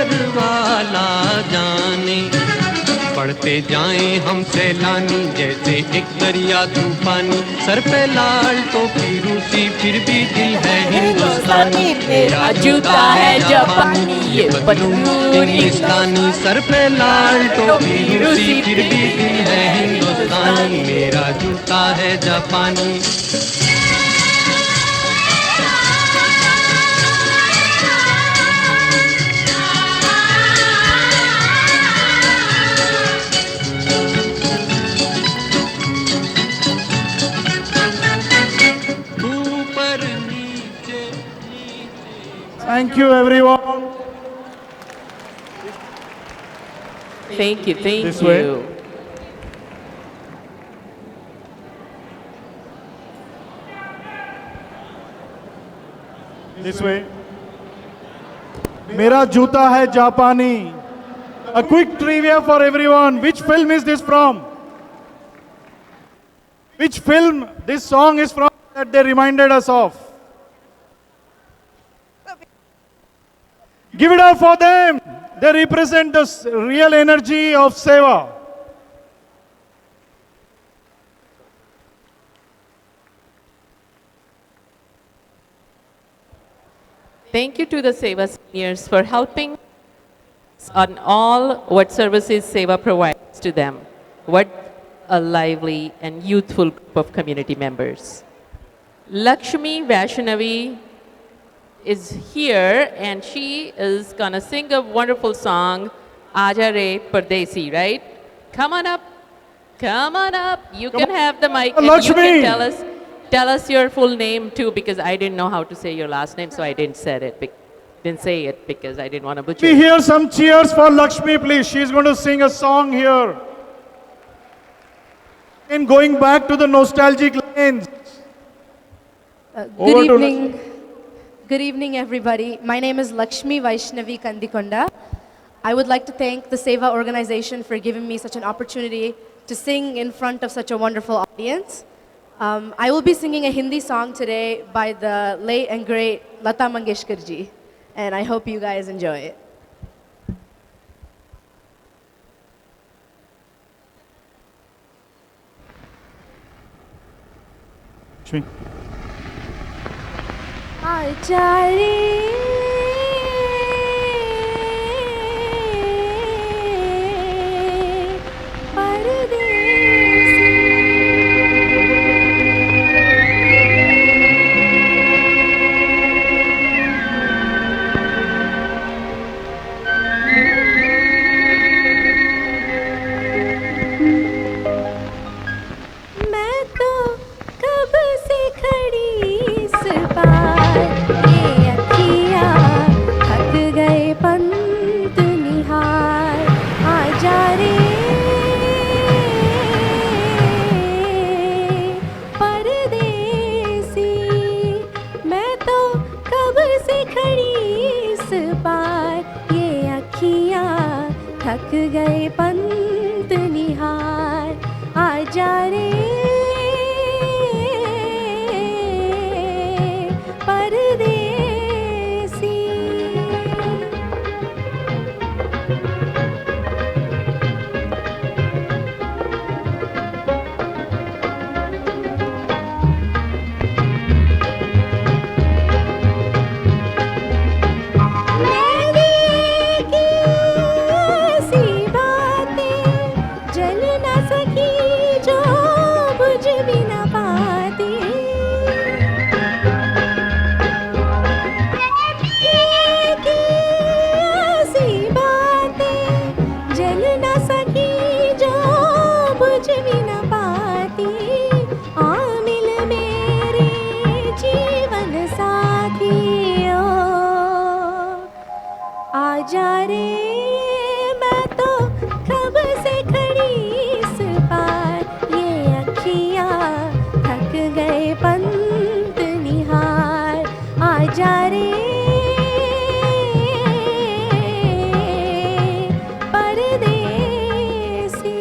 ऊपर वाला जाने। बढ़ते जाएं हम सैलानी जैसे एक दरिया तूफानी, सर पे लाल टोपी रूसी फिर भी दिल है हिंदुस्तानी। मेरा जूता है जापानी ये पतलून इंग्लिस्तानी, सर पे लाल टोपी रूसी फिर भी दिल है हिंदुस्तानी। मेरा जूता है जापानी। Thank you, everyone. Thank you, thank This you. way. This way. Mera Juta hai Japani. A quick trivia for everyone. Which film is this from? Which film this song is from that they reminded us of? Give it up for them. They represent the real energy of SEWA. Thank you to the SEWA seniors for helping on all what services SEWA provides to them. What a lively and youthful group of community members. Lakshmi Vaishnavi is here and she is gonna sing a wonderful song, Aaja Re Pardesi, right? Come on up, you can have the mic and you can tell us your full name too, because I didn't know how to say your last name, so I didn't say it because I didn't want to butcher We it. hear some cheers for Lakshmi, please. She's going to sing a song here. And going back to the nostalgic lanes. Good evening, everybody. My name is Lakshmi Vaishnavi Kandikonda. I would like to thank the SEWA organization for giving me such an opportunity to sing in front of such a wonderful audience. I will be singing a Hindi song today by the late and great Lata Mangeshkar ji, and I hope you guys enjoy it. थक गए पंत निहार आजा रे परदेसी। आजा रे मैं तो कब से खड़ी इस पार, ये अखियाँ थक गए पंत निहार आजा रे परदेसी।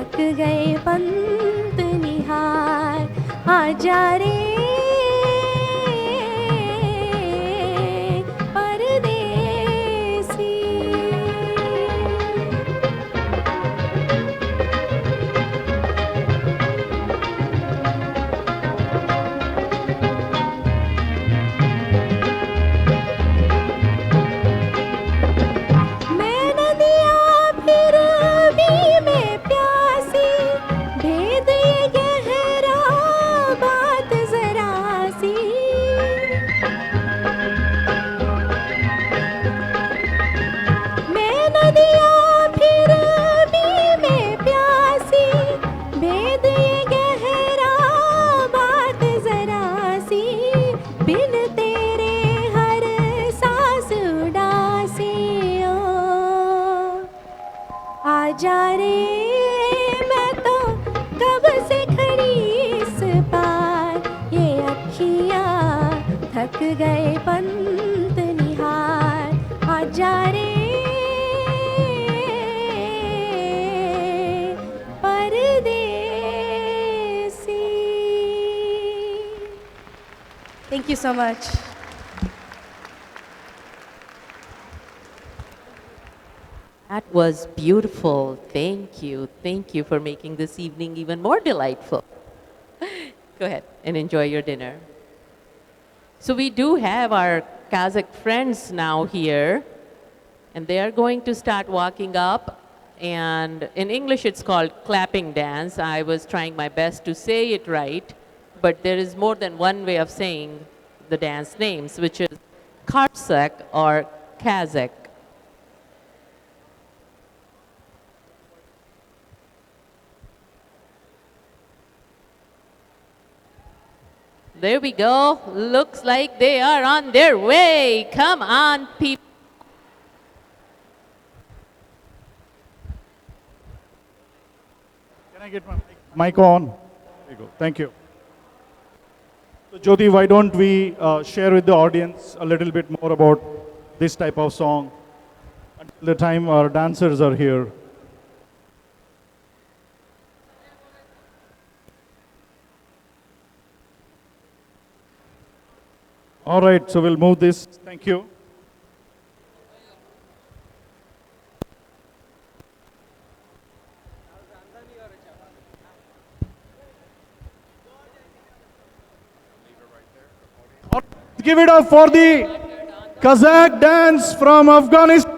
थक गए पंत निहार आजा रे परदेसी मैं नदिया फिर भी मैं प्यासी भेद ये गहरा बात जरा सी मैं नदिया फिर भी मैं प्यासी भेद ये गहरा बात जरा सी बिन तेरे हर सांस उदासी ओ आजा रे मैं तो कब से खड़ी इस पार ये अखियाँ थक गए पंत निहार आजा रे परदेसी Thank you so much. That was beautiful. Thank you. Thank you for making this evening even more delightful. Go ahead and enjoy your dinner. So we do have our Kazakh friends now here, and they are going to start walking up. And in English, it's called clapping dance. I was trying my best to say it right, but there is more than one way of saying the dance names, which is Karsak or Kazakh. There we go. Looks like they are on their way. Come on, people. Can I get my mic on? There you go. Thank you. So Jyoti, why don't we share with the audience a little bit more about this type of song until the time our dancers are here. All right, so we'll move this. Thank you. Give it up for the Kazakh dance from Afghanistan.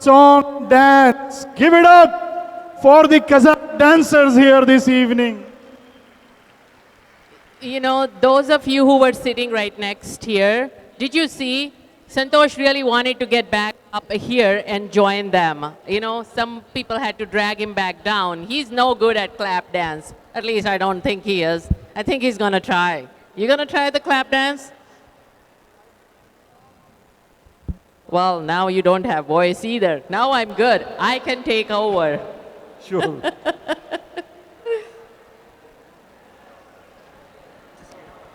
song, dance. Give it up for the Kazakh dancers here this evening. You know, those of you who were sitting right next here, did you see Santosh really wanted to get back up here and join them? You know, some people had to drag him back down. He's no good at clap dance. At least I don't think he is. I think he's gonna try. You gonna try the clap dance? Well, now you don't have voice either. Now I'm good. I can take over. Sure.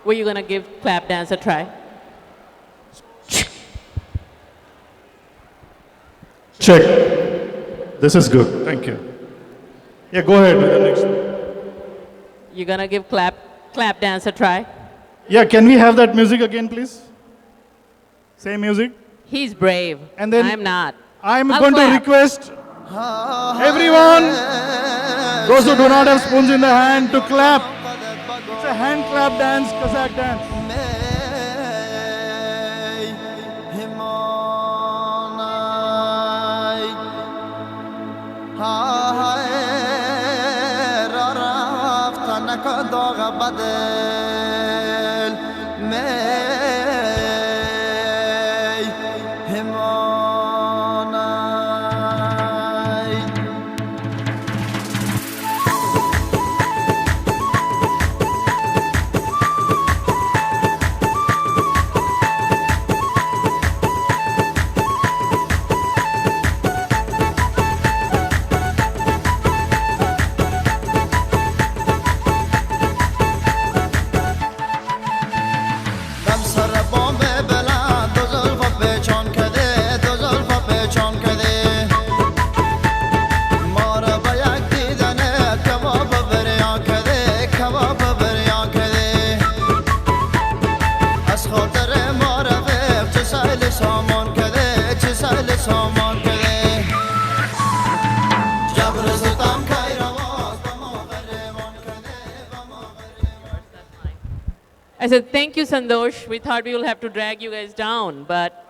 Were you gonna give clap dance a try? Check. This is good. Thank you. Yeah, go ahead with the next one. You gonna give clap dance a try? Yeah, can we have that music again, please? Same music. He's brave. And then I'm not. I'm I'll going to clap. request everyone, those who do not have spoons in the hand, to clap. It's a hand clap dance, Kazakh dance. I said, thank you, Santosh. We thought we will have to drag you guys down, but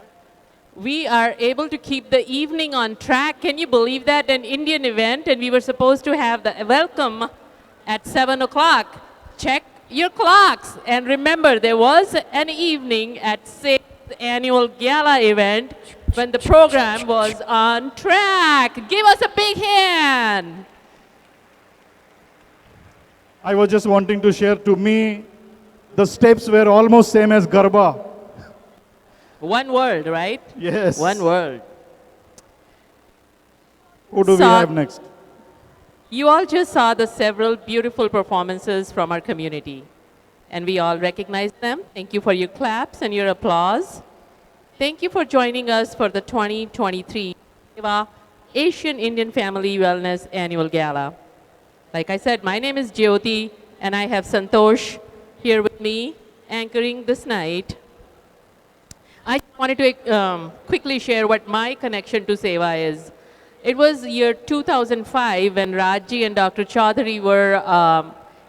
we are able to keep the evening on track. Can you believe that? An Indian event, and we were supposed to have the welcome at 7 o'clock. Check your clocks. And remember, there was an evening at 6th annual Gala event when the program was on track. Give us a big hand. I was just wanting to share, to me, the steps were almost same as Garba. One world, right? Yes. One world. Who do we So- have next? You all just saw the several beautiful performances from our community, and we all recognize them. Thank you for your claps and your applause. Thank you for joining us for the 2023 SEWA Asian Indian Family Wellness Annual Gala. Like I said, my name is Jyoti, and I have Santosh here with me, anchoring this night. I wanted to quickly share what my connection to SEWA is. It was year 2005 when Raji and Dr. Chaudhary were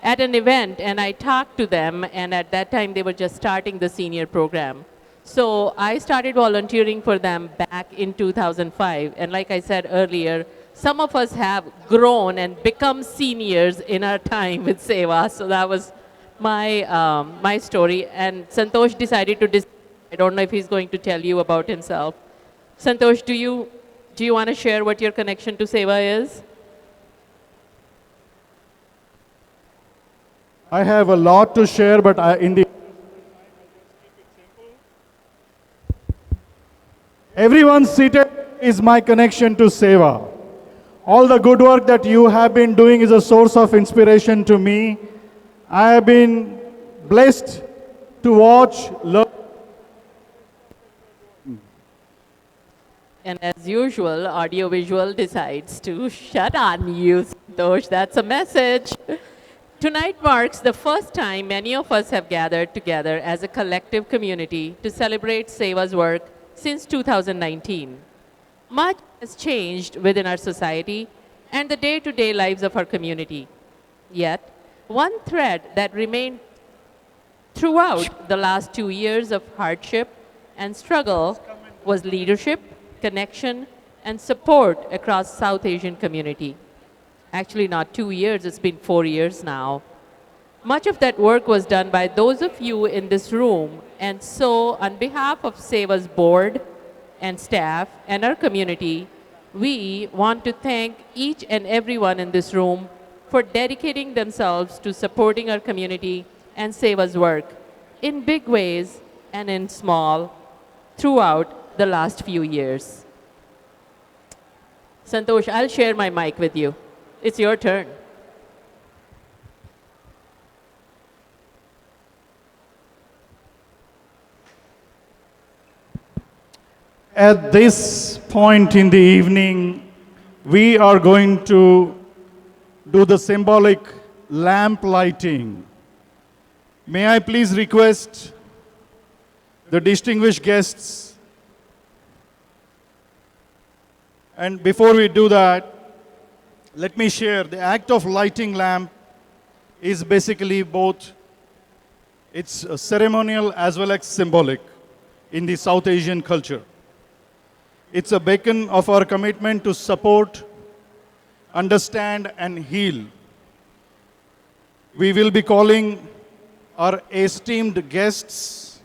at an event, and I talked to them, and at that time they were just starting the senior program. So I started volunteering for them back in 2005, and like I said earlier, some of us have grown and become seniors in our time with SEWA, so that was my story. And Santosh decided to I don't know if he's going to tell you about himself. Santosh, do you want to share what your connection to SEWA is? I have a lot to share, but everyone seated is my connection to SEWA. All the good work that you have been doing is a source of inspiration to me. I have been blessed to watch, learn. And as usual, audiovisual decides to shut on you, Santosh. That's a message. Tonight marks the first time many of us have gathered together as a collective community to celebrate SEWA's work since 2019. Much has changed within our society and the day-to-day lives of our community. Yet, one thread that remained throughout the last 2 years of hardship and struggle was leadership, connection, and support across South Asian community. Actually, not 2 years, it's been 4 years now. Much of that work was done by those of you in this room, and so on behalf of SEWA's board and staff and our community, we want to thank each and everyone in this room for dedicating themselves to supporting our community and SEWA's work in big ways and in small throughout the last few years. Santosh, I'll share my mic with you. It's your turn. At this point in the evening, we are going to do the symbolic lamp lighting. May I please request the distinguished guests, and before we do that, let me share the act of lighting lamp is basically both, it's ceremonial as well as symbolic in the South Asian culture. It's a beacon of our commitment to support, understand, and heal. We will be calling our esteemed guests,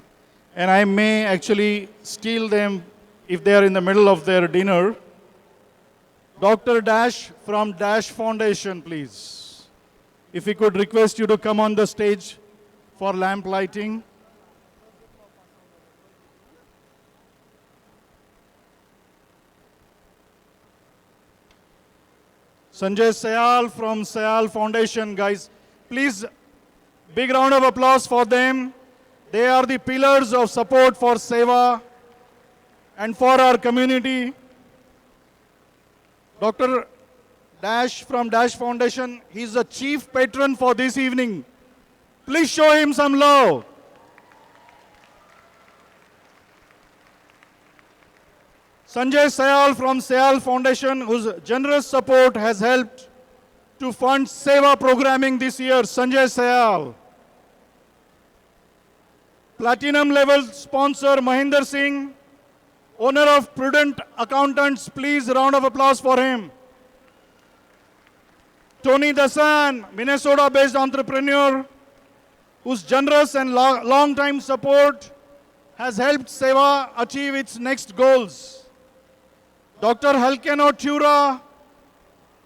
and I may actually steal them if they are in the middle of their dinner. Dr. Dash from Dash Foundation, please. If we could request you to come on the stage for lamp lighting. Sanjay Sayal from Sayal Foundation, guys. Please, big round of applause for them. They are the pillars of support for SEWA and for our community. Dr. Dash from Dash Foundation, he's the chief patron for this evening. Please show him some love. Sanjay Sayal from Sayal Foundation, whose generous support has helped to fund SEWA programming this year. Sanjay Sayal. Platinum level sponsor Mahinder Singh, owner of Prudent Accountants. Please, round of applause for him. Tony Dasan, Minnesota-based entrepreneur, whose generous and long-time support has helped SEWA achieve its next goals. Dr. Halkeno Tura,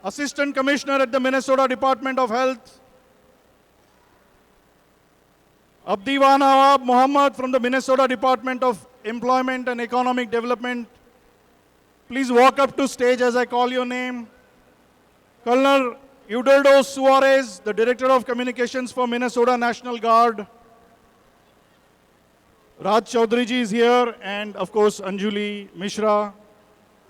Assistant Commissioner at the Minnesota Department of Health. Abdiwan Nawab Muhammad from the Minnesota Department of Employment and Economic Development. Please walk up to stage as I call your name. Colonel Eduardo Suarez, the Director of Communications for Minnesota National Guard. Raj Chaudhary ji is here, and of course Anjuli Mishra.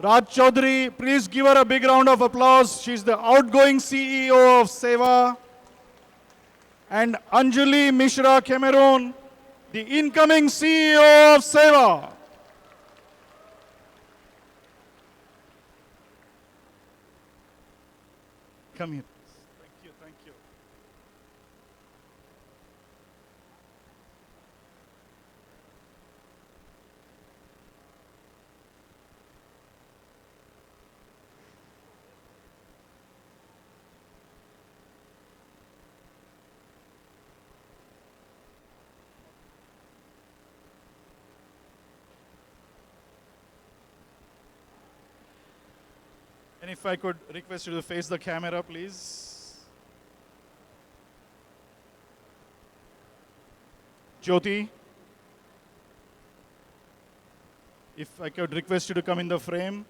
Raj Chaudhary, please give her a big round of applause. She's the outgoing CEO of SEWA. And Anjuli Mishra Cameron, the incoming CEO of SEWA. Come here. Thank you, thank you. And if I could request you to face the camera, please. Jyoti, if I could request you to come in the frame.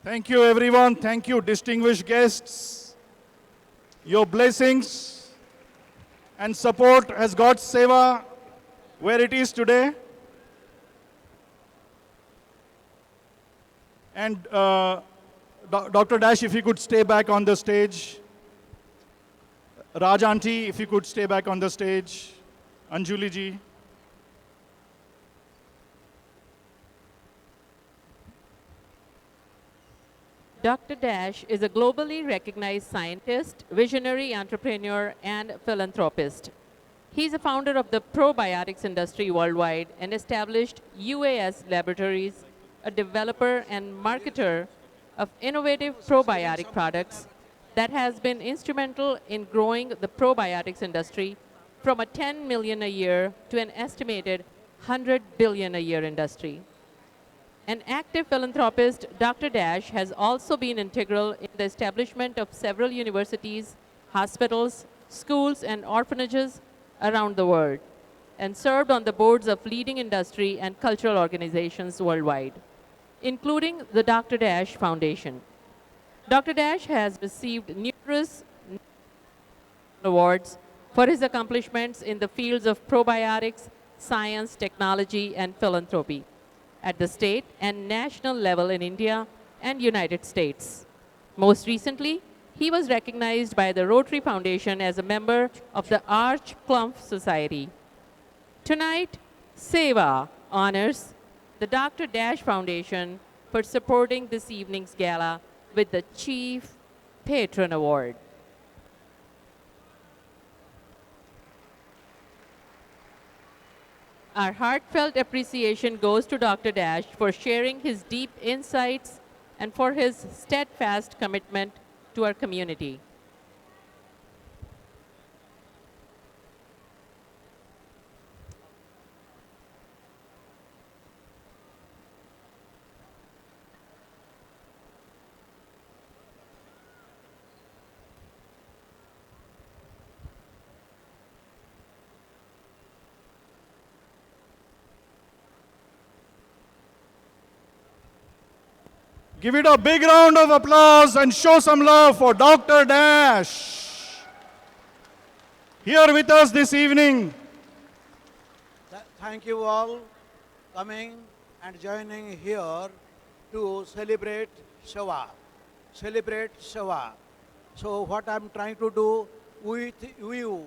Thank you, everyone. Thank you, distinguished guests. Your blessings and support has got SEWA where it is today. And Dr. Dash, if you could stay back on the stage. Raj Auntie, if you could stay back on the stage. Anjuli ji. Dr. Dash is a globally recognized scientist, visionary entrepreneur, and philanthropist. He's a founder of the probiotics industry worldwide and established UAS Laboratories, a developer and marketer of innovative probiotic products that has been instrumental in growing the probiotics industry from a 10 million a year to an estimated 100 billion a year industry. An active philanthropist, Dr. Dash has also been integral in the establishment of several universities, hospitals, schools, and orphanages around the world, and served on the boards of leading industry and cultural organizations worldwide, including the Dr. Dash Foundation. Dr. Dash has received numerous awards for his accomplishments in the fields of probiotics, science, technology, and philanthropy at the state and national level in India and United States. Most recently, he was recognized by the Rotary Foundation as a member of the Arch Clump Society. Tonight, SEWA honors the Dr. Dash Foundation for supporting this evening's gala with the Chief Patron Award. Our heartfelt appreciation goes to Dr. Dash for sharing his deep insights and for his steadfast commitment to our community. Give it a big round of applause and show some love for Dr. Dash. Here with us this evening. Thank you all coming and joining here to celebrate SEWA. Celebrate SEWA. So what I'm trying to do with you,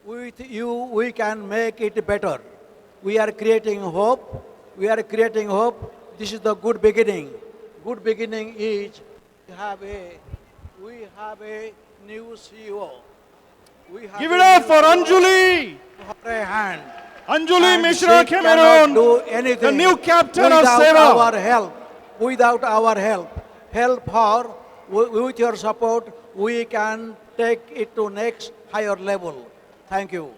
we can make it better. We are creating hope. We are creating hope. This is the good beginning. Good beginning is we have a new CEO. Give it up for Anjuli. A hand. Anjuli And Mishra she cannot Cameron, do anything the new captain of without SEWA. our help. Without our help her, with your support, we can take it to next higher level. Thank you.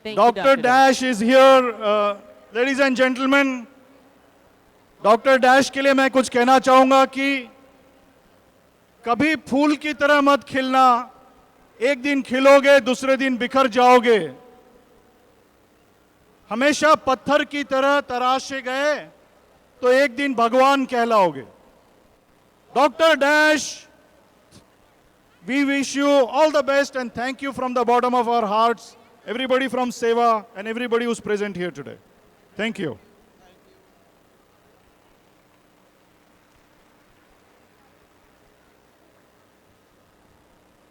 Thank you, Dr. Dash is here. Ladies and gentlemen, Dr. Dash के लिए मैं कुछ कहना चाहूंगा कि कभी फूल की तरह मत खिलना, एक दिन खिलोगे दूसरे दिन बिखर जाओगे, हमेशा पत्थर की तरह तराशे गए तो एक दिन भगवान कहलाओगे. Dr. Dash, we wish you all the best and thank you from the bottom of our hearts. Everybody from SEWA and everybody who's present here today. Thank you.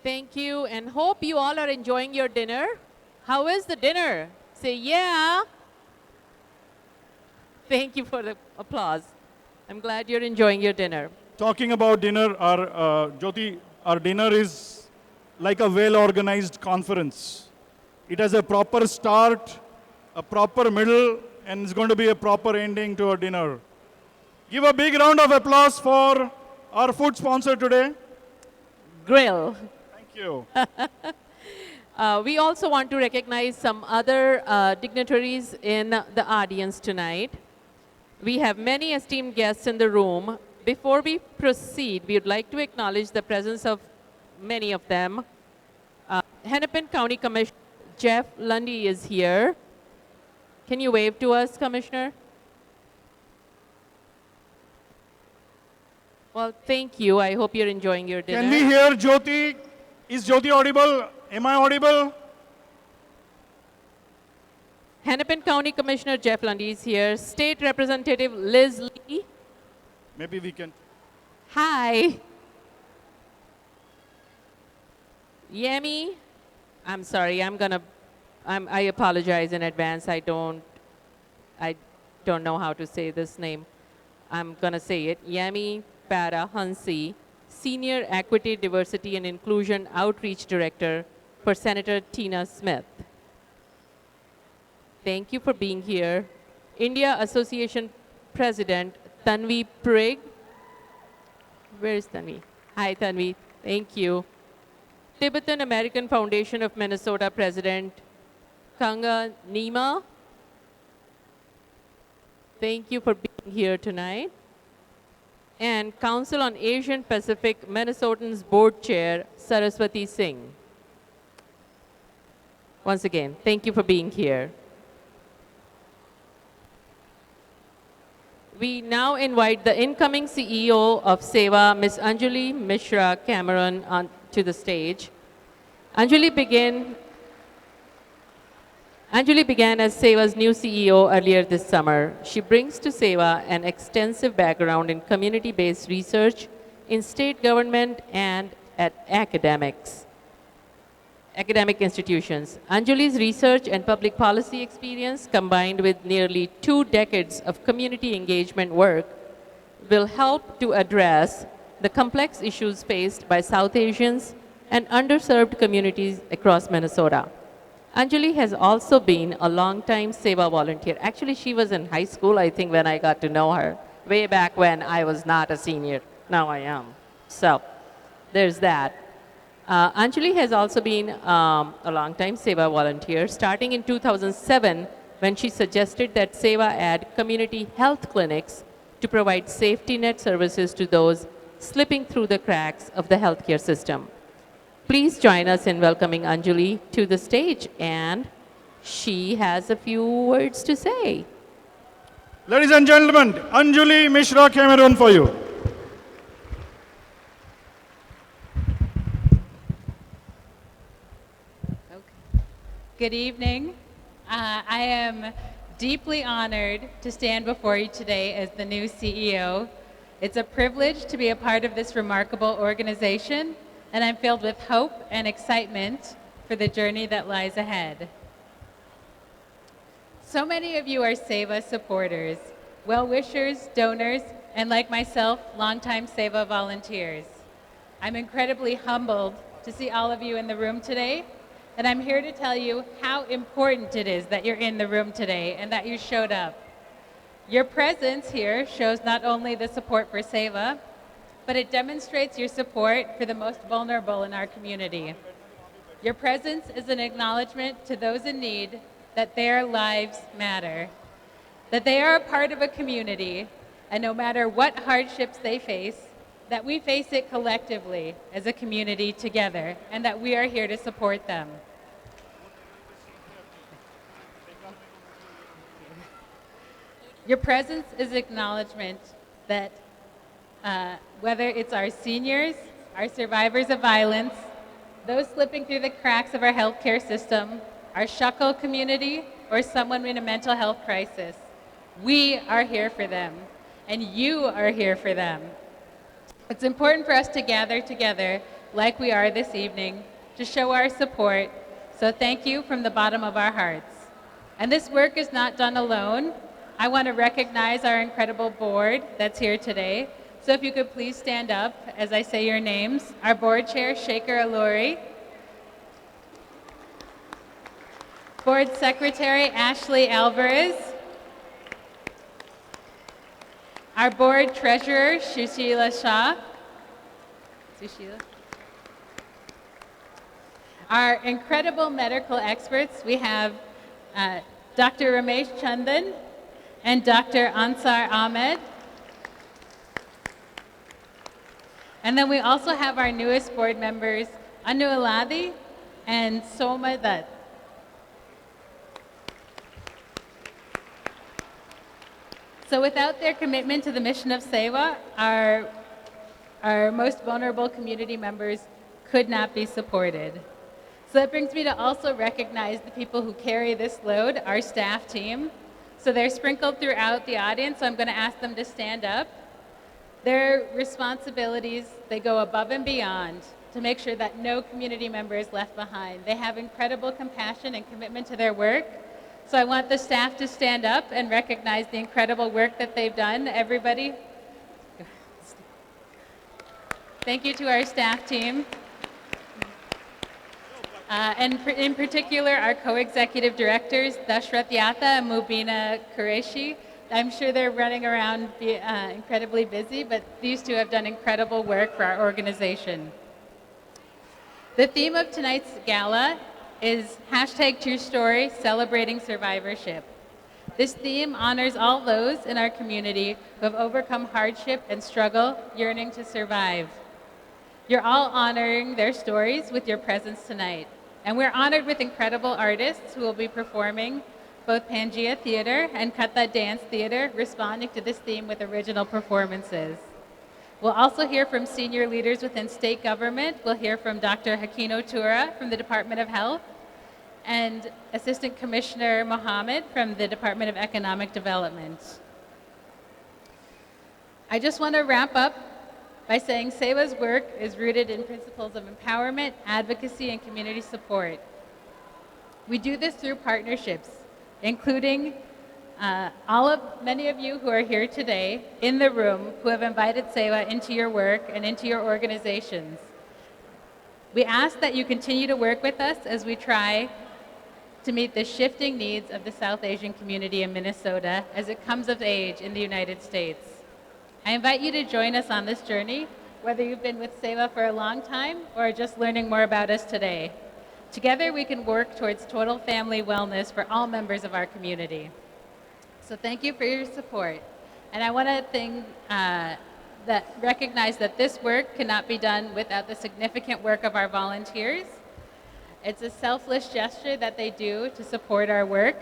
Thank you, and hope you all are enjoying your dinner. How is the dinner? Say yeah. Thank you for the applause. I'm glad you're enjoying your dinner. Talking about dinner, Jyoti, our dinner is like a well-organized conference. It has a proper start, a proper middle, and it's going to be a proper ending to our dinner. Give a big round of applause for our food sponsor today. Grill. Thank you. We also want to recognize some other dignitaries in the audience tonight. We have many esteemed guests in the room. Before we proceed, we would like to acknowledge the presence of many of them. Hennepin County Commissioner Jeff Lundy is here. Can you wave to us, Commissioner? Well, thank you. I hope you're enjoying your dinner. Can we hear Jyoti? Is Jyoti audible? Am I audible? Hennepin County Commissioner Jeff Lundy is here. State Representative Liz Lee. Maybe we can. Hi. Yemi, I'm sorry, I apologize in advance. I don't know how to say this name. I'm gonna say it. Yemi Para Hansi, Senior Equity, Diversity and Inclusion Outreach Director for Senator Tina Smith. Thank you for being here. India Association President Tanvi Prigg. Where is Tanvi? Hi, Tanvi. Thank you. Tibetan American Foundation of Minnesota President Kanga Nima. Thank you for being here tonight. And Council on Asian Pacific Minnesotans Board Chair Saraswati Singh. Once again, thank you for being here. We now invite the incoming CEO of SEWA, Ms. Anjali Mishra Cameron, to the stage. Anjali began as SEWA's new CEO earlier this summer. She brings to SEWA an extensive background in community-based research in state government and at academic institutions. Anjali's research and public policy experience, combined with nearly 2 decades of community engagement work, will help to address the complex issues faced by South Asians and underserved communities across Minnesota. Anjali has also been a longtime SEWA volunteer. Actually, she was in high school, I think, when I got to know her, way back when I was not a senior. Now I am. So there's that. Anjali has also been a longtime SEWA volunteer, starting in 2007 when she suggested that SEWA add community health clinics to provide safety net services to those slipping through the cracks of the healthcare system. Please join us in welcoming Anjali to the stage, and she has a few words to say. Ladies and gentlemen, Anjali Mishra Cameron for you. Good evening. I am deeply honored to stand before you today as the new CEO. It's a privilege to be a part of this remarkable organization, and I'm filled with hope and excitement for the journey that lies ahead. So many of you are SEWA supporters, well-wishers, donors, and like myself, longtime SEWA volunteers. I'm incredibly humbled to see all of you in the room today, and I'm here to tell you how important it is that you're in the room today and that you showed up. Your presence here shows not only the support for SEWA, but it demonstrates your support for the most vulnerable in our community. Your presence is an acknowledgement to those in need that their lives matter, that they are a part of a community, and no matter what hardships they face, that we face it collectively as a community together, and that we are here to support them. Your presence is acknowledgement that whether it's our seniors, our survivors of violence, those slipping through the cracks of our healthcare system, our Shakal community, or someone in a mental health crisis, we are here for them, and you are here for them. It's important for us to gather together like we are this evening to show our support, so thank you from the bottom of our hearts. And this work is not done alone. I want to recognize our incredible board that's here today. So if you could please stand up as I say your names. Our board chair, Shaker Aluri. Board secretary, Ashley Alvarez. Our board treasurer, Sushila Shah. Sushila. Our incredible medical experts, we have Dr. Ramesh Chandan and Dr. Ansar Ahmed. And then we also have our newest board members, Anu Aladi and Soma Dutt. So without their commitment to the mission of SEWA, our most vulnerable community members could not be supported. So that brings me to also recognize the people who carry this load, our staff team. So they're sprinkled throughout the audience, so I'm going to ask them to stand up. Their responsibilities, they go above and beyond to make sure that no community member is left behind. They have incredible compassion and commitment to their work. So I want the staff to stand up and recognize the incredible work that they've done. Everybody. Thank you to our staff team. And in particular, our co-executive directors, Dashrath Yatha and Mubina Qureshi. I'm sure they're running around incredibly busy, but these two have done incredible work for our organization. The theme of tonight's gala is #TrueStory, celebrating survivorship. This theme honors all those in our community who have overcome hardship and struggle, yearning to survive. You're all honoring their stories with your presence tonight. And we're honored with incredible artists who will be performing both Pangea Theater and Katha Dance Theater, responding to this theme with original performances. We'll also hear from senior leaders within state government. We'll hear from Dr. Hakino Tura from the Department of Health and Assistant Commissioner Mohammed from the Department of Economic Development. I just want to wrap up by saying SEWA's work is rooted in principles of empowerment, advocacy, and community support. We do this through partnerships, including many of you who are here today in the room who have invited SEWA into your work and into your organizations. We ask that you continue to work with us as we try to meet the shifting needs of the South Asian community in Minnesota as it comes of age in the United States. I invite you to join us on this journey, whether you've been with SEWA for a long time or just learning more about us today. Together, we can work towards total family wellness for all members of our community. So thank you for your support. And I want to recognize that this work cannot be done without the significant work of our volunteers. It's a selfless gesture that they do to support our work.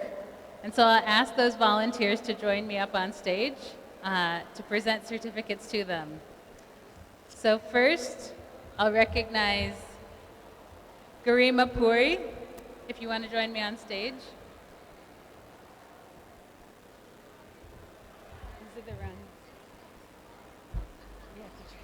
And so I'll ask those volunteers to join me up on stage to present certificates to them. So first, I'll recognize Garima Puri, if you want to join me on stage. Is it the run? You have to try.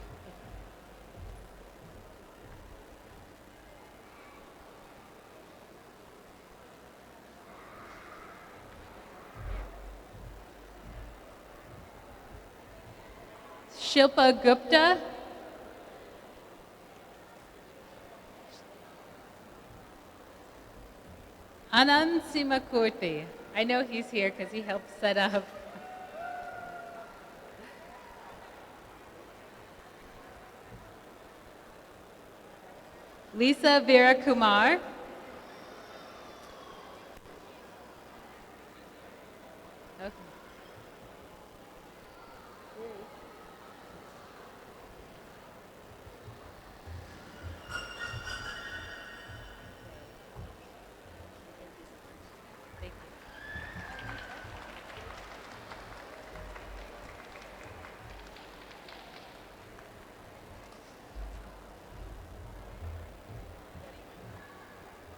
Shilpa Gupta. Anand Simakurti. I know he's here because he helped set up. Lisa Vera Kumar. Okay. Thank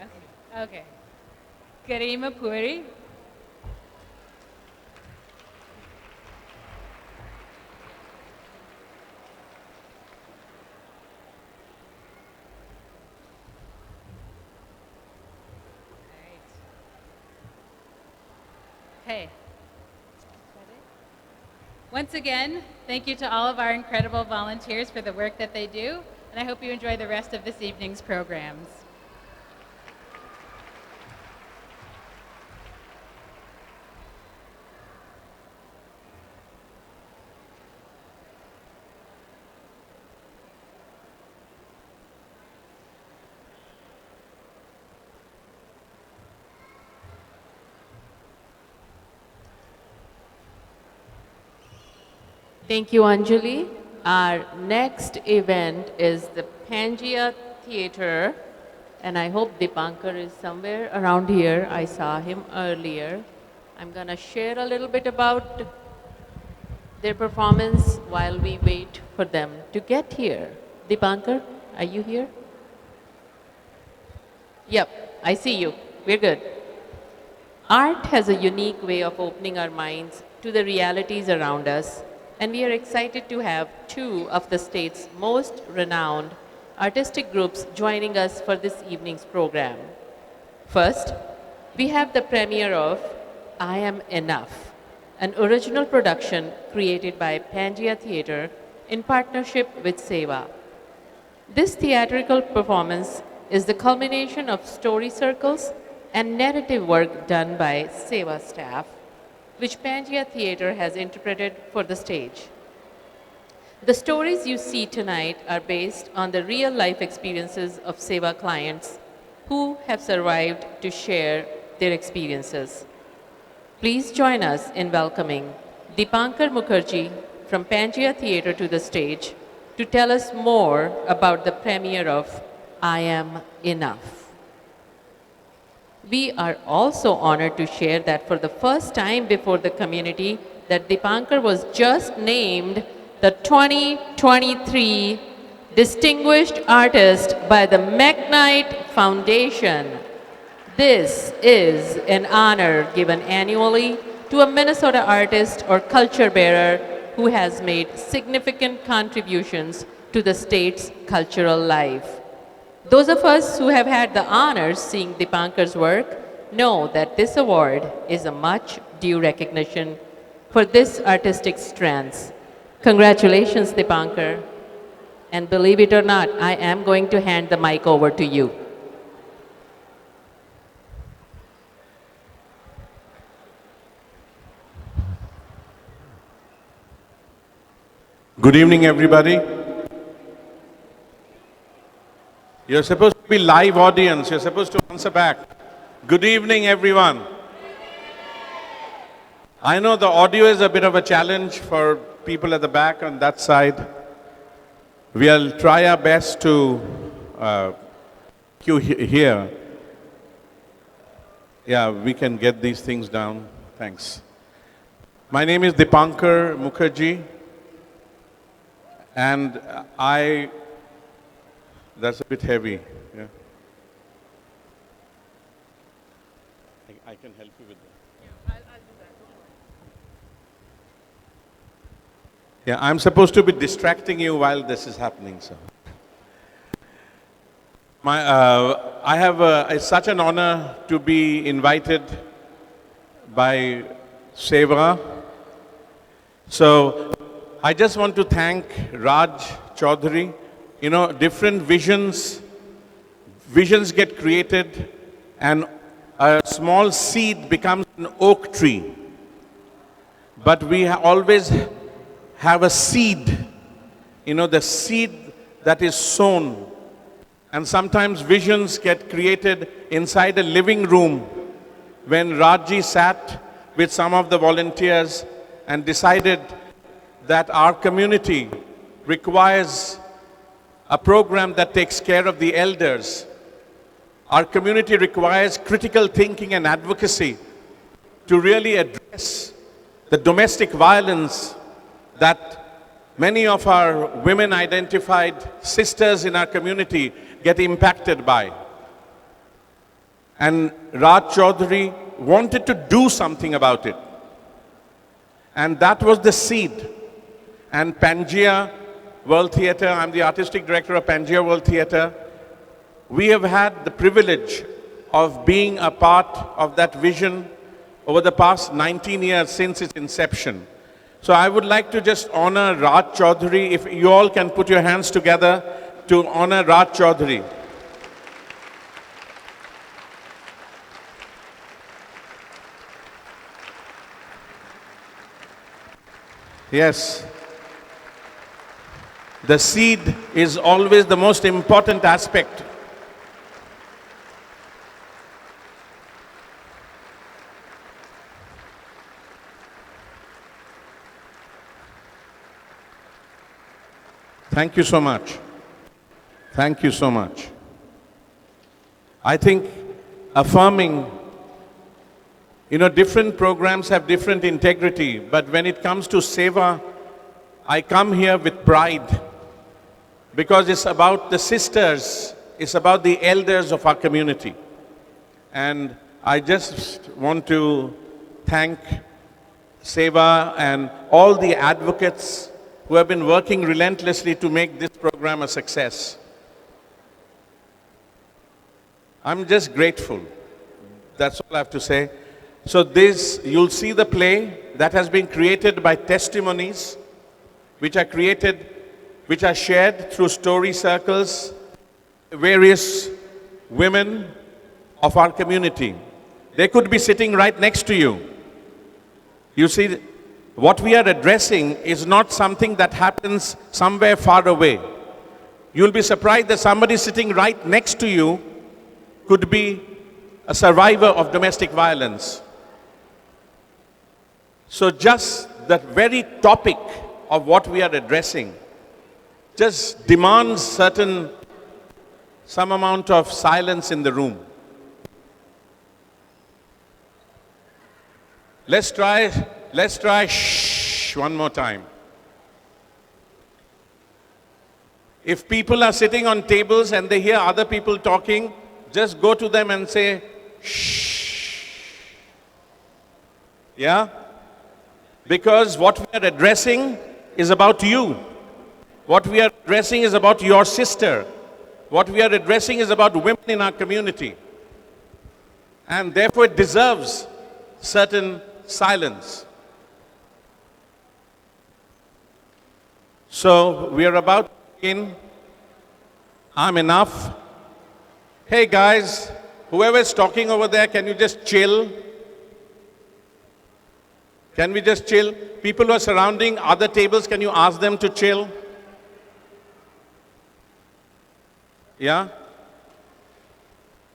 you. Okay. Garima Puri. Okay. Once again, thank you to all of our incredible volunteers for the work that they do, and I hope you enjoy the rest of this evening's programs. Thank you, Anjali. Our next event is the Pangea Theater, and I hope Dipankar is somewhere around here. I saw him earlier. I'm going to share a little bit about their performance while we wait for them to get here. Dipankar, are you here? Yep, I see you. We're good. Art has a unique way of opening our minds to the realities around us, and we are excited to have two of the state's most renowned artistic groups joining us for this evening's program. First, we have the premiere of I Am Enough, an original production created by Pangaea Theatre in partnership with SEWA. This theatrical performance is the culmination of story circles and narrative work done by SEWA staff, which Pangaea Theatre has interpreted for the stage. The stories you see tonight are based on the real-life experiences of SEWA clients who have survived to share their experiences. Please join us in welcoming Dipankar Mukherjee from Pangaea Theatre to the stage to tell us more about the premiere of I Am Enough. We are also honored to share that for the first time before the community that Dipankar was just named the 2023 Distinguished Artist by the McKnight Foundation. This is an honor given annually to a Minnesota artist or culture bearer who has made significant contributions to the state's cultural life. Those of us who have had the honor seeing Dipankar's work know that this award is a much due recognition for this artistic strengths. Congratulations, Dipankar. And believe it or not, I am going to hand the mic over to you. Good evening, everybody. You're supposed to be live audience. You're supposed to answer back. Good evening, everyone. I know the audio is a bit of a challenge for people at the back on that side. We'll try our best to you here. Yeah, we can get these things down. Thanks. My name is Dipankar Mukherjee, and that's a bit heavy. Yeah. I can help you with that. Yeah, I'll do that. Yeah, I'm supposed to be distracting you while this is happening, so. I have it's such an honor to be invited by SEWA. So I just want to thank Raj Chaudhary. You know, different visions get created, and a small seed becomes an oak tree. But we always have a seed, you know, the seed that is sown. And sometimes visions get created inside a living room when Rajji sat with some of the volunteers and decided that our community requires a program that takes care of the elders. Our community requires critical thinking and advocacy to really address the domestic violence that many of our women-identified sisters in our community get impacted by. And Raj Chaudhary wanted to do something about it. And that was the seed. And Pangaea World Theatre, I'm the artistic director of Pangaea World Theatre. We have had the privilege of being a part of that vision over the past 19 years since its inception. So I would like to just honor Raj Chaudhary. If you all can put your hands together to honor Raj Chaudhary. Yes. The seed is always the most important aspect. Thank you so much. Thank you so much. I think affirming, you know, different programs have different integrity, but when it comes to SEWA, I come here with pride because it's about the sisters, it's about the elders of our community. And I just want to thank SEWA and all the advocates who have been working relentlessly to make this program a success. I'm just grateful. That's all I have to say. So this, you'll see the play that has been created by testimonies, which are shared through story circles, various women of our community. They could be sitting right next to you. You see, what we are addressing is not something that happens somewhere far away. You'll be surprised that somebody sitting right next to you could be a survivor of domestic violence. So just that very topic of what we are addressing just demands some amount of silence in the room. Let's try shh one more time. If people are sitting on tables and they hear other people talking, just go to them and say shh. Yeah? Because what we are addressing is about you. What we are addressing is about your sister. What we are addressing is about women in our community. And therefore it deserves certain silence. So we are about to begin. I'm enough. Hey guys, whoever's talking over there, can you just chill? Can we just chill? People who are surrounding other tables, can you ask them to chill? Yeah?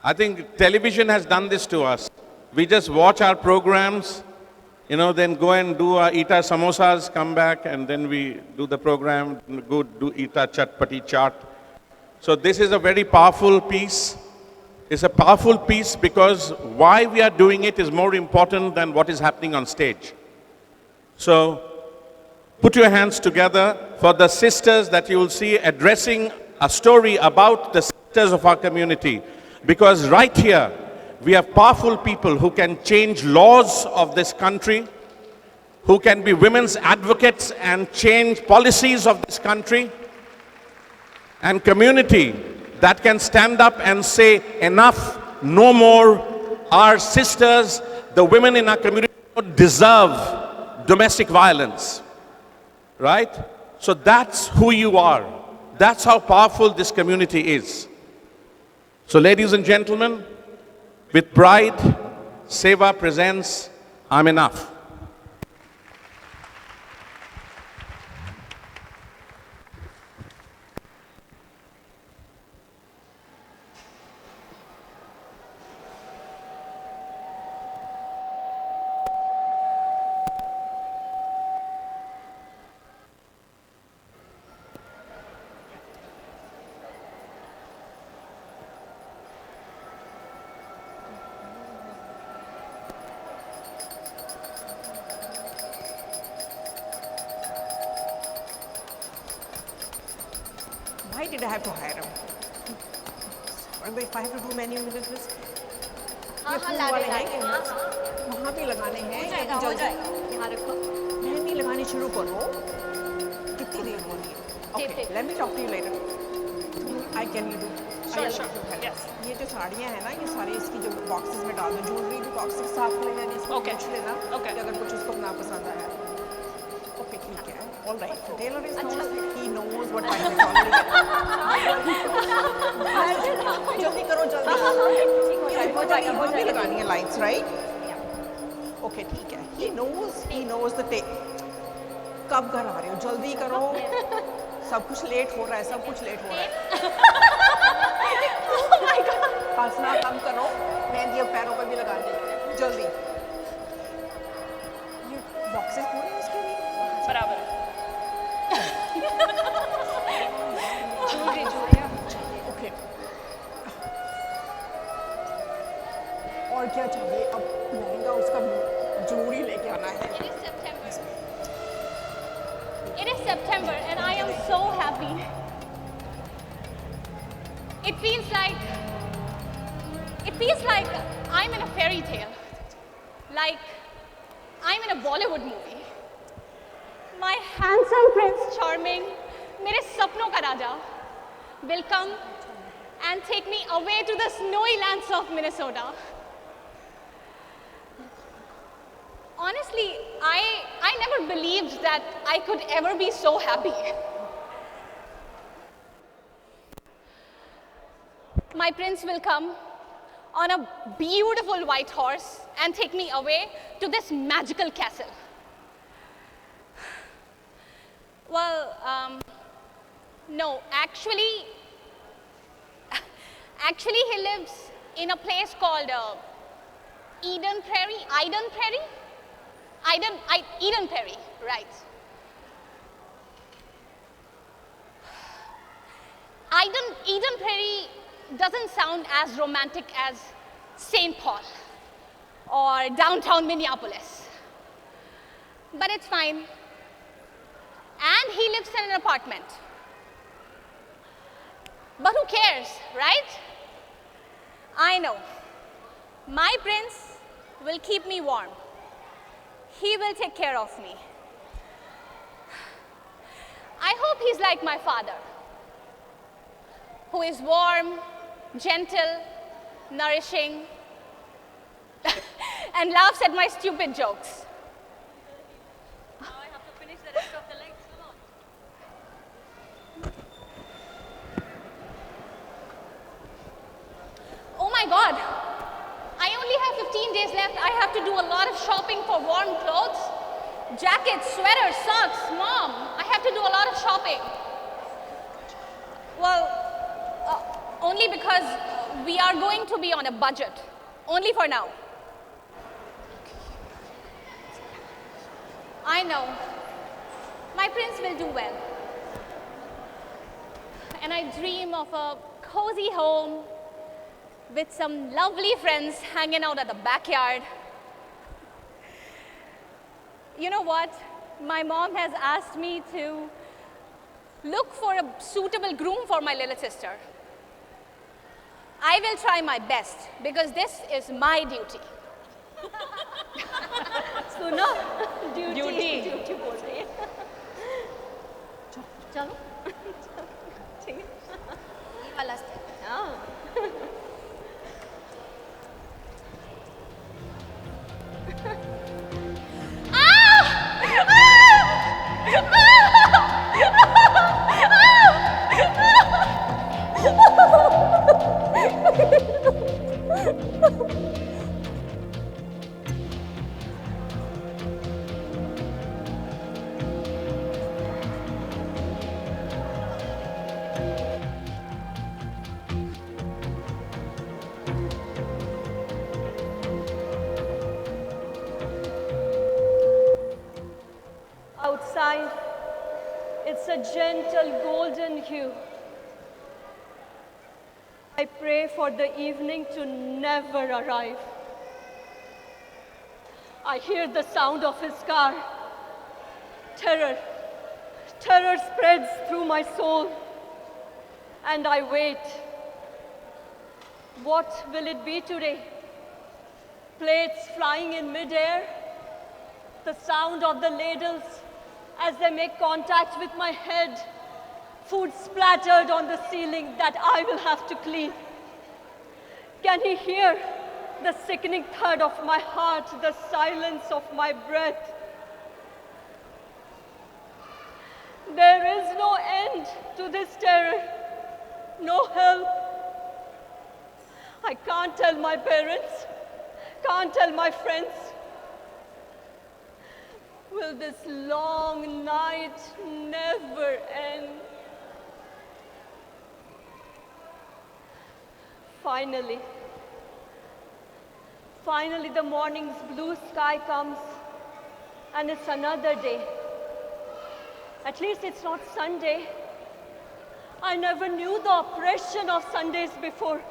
I think television has done this to us. We just watch our programs, then go and eat our samosas, come back, and then we do the program, eat our chatpati chaat. So this is a very powerful piece. It's a powerful piece because why we are doing it is more important than what is happening on stage. So put your hands together for the sisters that you will see addressing a story about the sisters of our community. Because right here, we have powerful people who can change laws of this country, who can be women's advocates and change policies of this country, and community that can stand up and say, enough, no more. Our sisters, the women in our community don't deserve domestic violence, right? So that's who you are. That's how powerful this community is. So ladies and gentlemen, with pride, SEWA presents I'm Enough. Why did I have to hire him? If I have to do many minutes, ये फूल वाले हैं कि वहाँ पे लगाने हैं यहाँ रखो मेहंदी लगानी शुरू करो कितनी देर हो रही है Okay, let me talk to you later. I can you do? Sure. Yes. ये जो साड़ियाँ हैं ना ये सारी इसकी जो बॉक्सेस में डाल दो ज्वेलरी भी बॉक्सेस साफ कर लेना इसको पूछ लेना अगर कुछ उसको ना पसंद आया Okay, ठीक है. All right. The tailor is knows. He knows what time is already. जल्दी करो जल्दी. वो भी लगानी है lights, right? Yeah. Okay, ठीक है. He knows the day. कब घर आ रहे हो? जल्दी करो. सब कुछ लेट हो रहा है. Oh my God. हंसना कम करो. मेहंदी अब पैरों पर भी लगा दे. जल्दी. ये boxes पूरे हैं इसके लिए. बराबर. Okay. और क्या चाहिए अब लहंगा उसका जरूरी लेके आना है. It is September. handsome Prince Charming, मेरे सपनों का राजा, will come and take me away to the snowy lands of Minnesota. Honestly, I never believed that I could ever be so happy. My prince will come on a beautiful white horse and take me away to this magical castle. Well, no, actually he lives in a place called Eden Prairie, right. Eden Prairie doesn't sound as romantic as St. Paul or downtown Minneapolis, but it's fine. And he lives in an apartment. But who cares, right? I know. My prince will keep me warm. He will take care of me. I hope he's like my father, who is warm, gentle, nourishing, and laughs at my stupid jokes. Now I have to finish the rest of the legs. Come on. Oh my God. I only have 15 days left. I have to do a lot of shopping for warm clothes. Jackets, sweaters, socks. Mom, I have to do a lot of shopping. Well, only because we are going to be on a budget. Only for now. I know. My prince will do well. And I dream of a cozy home with some lovely friends hanging out at the backyard. You know what? My mom has asked me to look for a suitable groom for my little sister. I will try my best because this is my duty. सुनो duty बोल रही है चलो ठीक है ये वाला step हाँ Outside, it's a gentle golden hue. I pray for the evening to never arrive. I hear the sound of his car. Terror spreads through my soul. And I wait. What will it be today? Plates flying in midair? The sound of the ladles as they make contact with my head, food splattered on the ceiling that I will have to clean. Can he hear the sickening thud of my heart, the silence of my breath? There is no end to this terror, no help. I can't tell my parents, can't tell my friends. Will this long night never end? Finally, the morning's blue sky comes and it's another day. At least it's not Sunday. I never knew the oppression of Sundays before.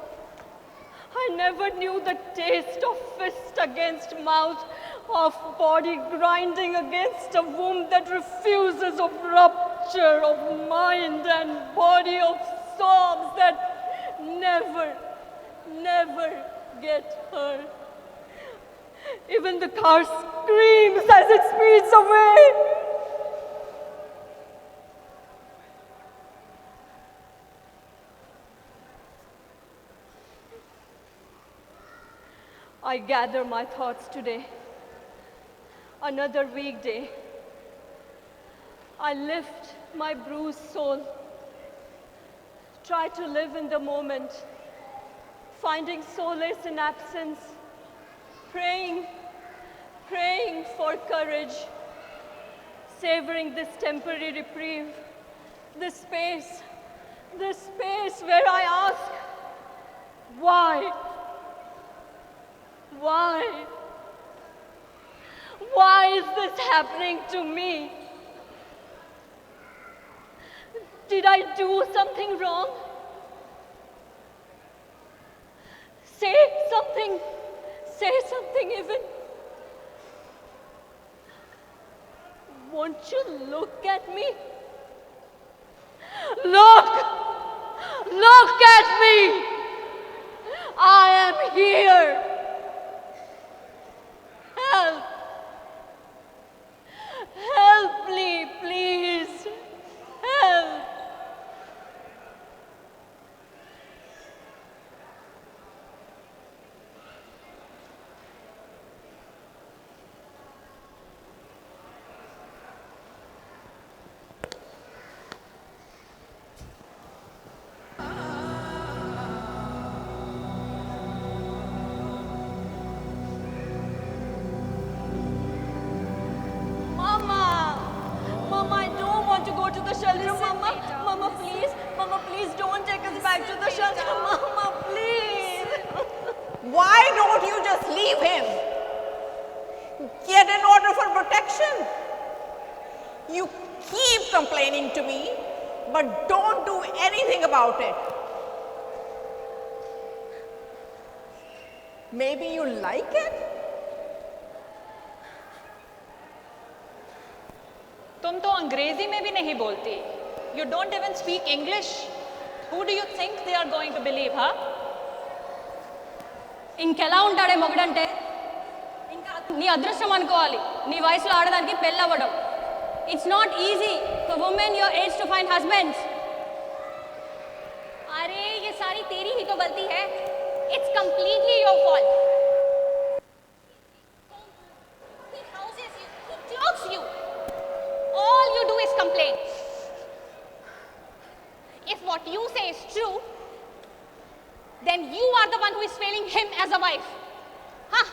I never knew the taste of fist against mouth, of body grinding against a womb that refuses, of rupture of mind and body, of sobs that never get heard. Even the car screams as it speeds away. I gather my thoughts today. Another weekday. I lift my bruised soul. Try to live in the moment, finding solace in absence, praying for courage, savoring this temporary reprieve, this space where I ask, why? Why? Why is this happening to me? Did I do something wrong? Say something even. Won't you look at me? Look at me! I am here. Help me, please. Help. Mama, I don't want to go to the shelter. Mama, please don't take us back to the shelter. Mama, please. Why don't you just leave him? Get an order for protection. You keep complaining to me, but don't do anything about it. Maybe you like it? तुम तो अंग्रेजी में भी नहीं बोलती. You don't even speak English. Who do you think they are going to believe, huh? ఇంకెలా ఉంటాడే మొగడంటే ఇంకా నీ అదృష్టం అనుకోవాలి నీ వయసులో ఆడదానికి పెళ్ళవ్వడం. It's not easy for women your age to find husbands. अरे ये सारी तेरी ही तो गलती है. It's completely your fault. He houses you, he clothes you. All you do is complain. If what you say is true, then you are the one who is failing him as a wife. Huh?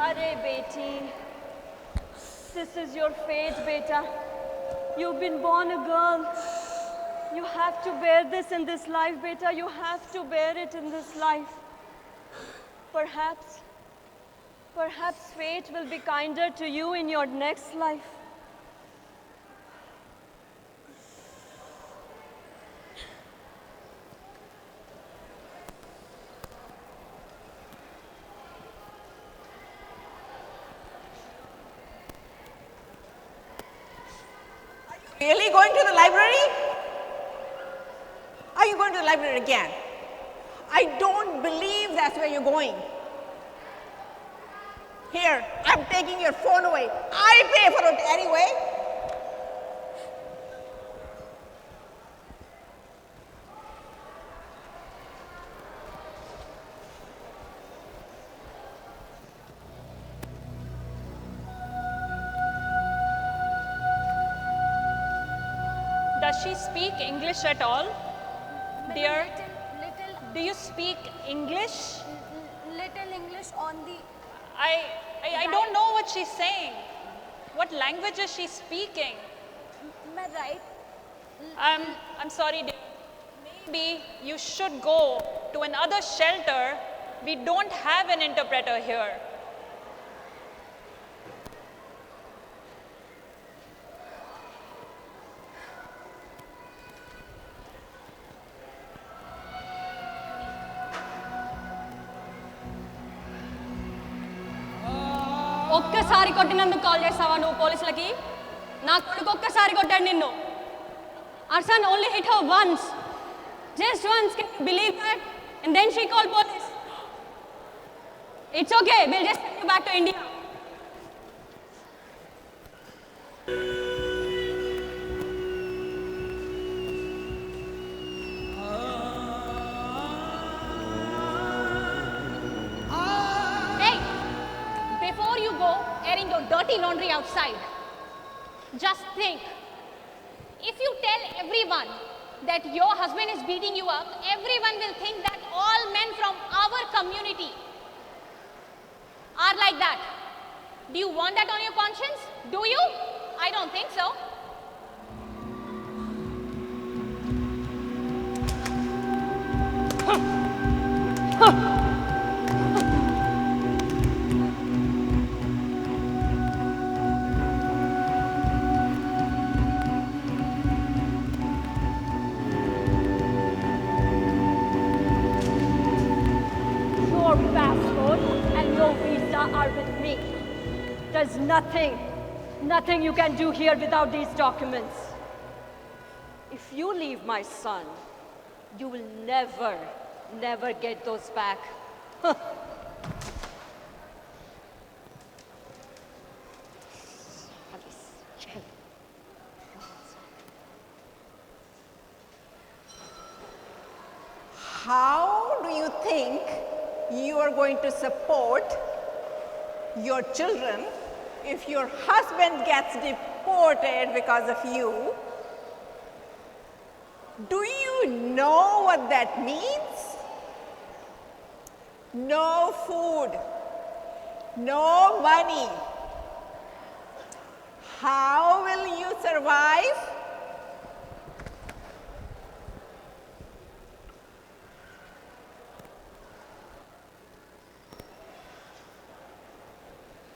Arey beti, this is your fate, beta. You've been born a girl. You have to bear this in this life, beta. You have to bear it in this life. Perhaps fate will be kinder to you in your next life. Really going to the library? Are you going to the library again? I don't believe that's where you're going. Here, I'm taking your phone away. I pay for it anyway. Does she speak English at all? Dear, do you speak English? Little English on the... I don't know what she's saying. What language is she speaking? Right. I'm sorry, dear. Maybe you should go to another shelter. We don't have an interpreter here. ఒక్కసారి కొట్టినందుకు call చేస్తావా నువ్వు పోలీసులకి? నా కొడుకు ఒక్కసారి కొట్టాడు నిన్ను. Our son only hit her once. Just once. Can you believe that? And then she called police. It's okay. We'll just send you back to India. Hey, before you go airing your dirty laundry outside, just think. If you tell everyone that your husband is beating you up, everyone will think that all men from our community are like that. Do you want that on your conscience? Do you? I don't think so. Your passport and your visa are with me. There's nothing you can do here without these documents. If you leave my son, you will never get those back. How do you think you are going to support your children if your husband gets deported because of you? Do you know what that means? No food, no money. How will you survive?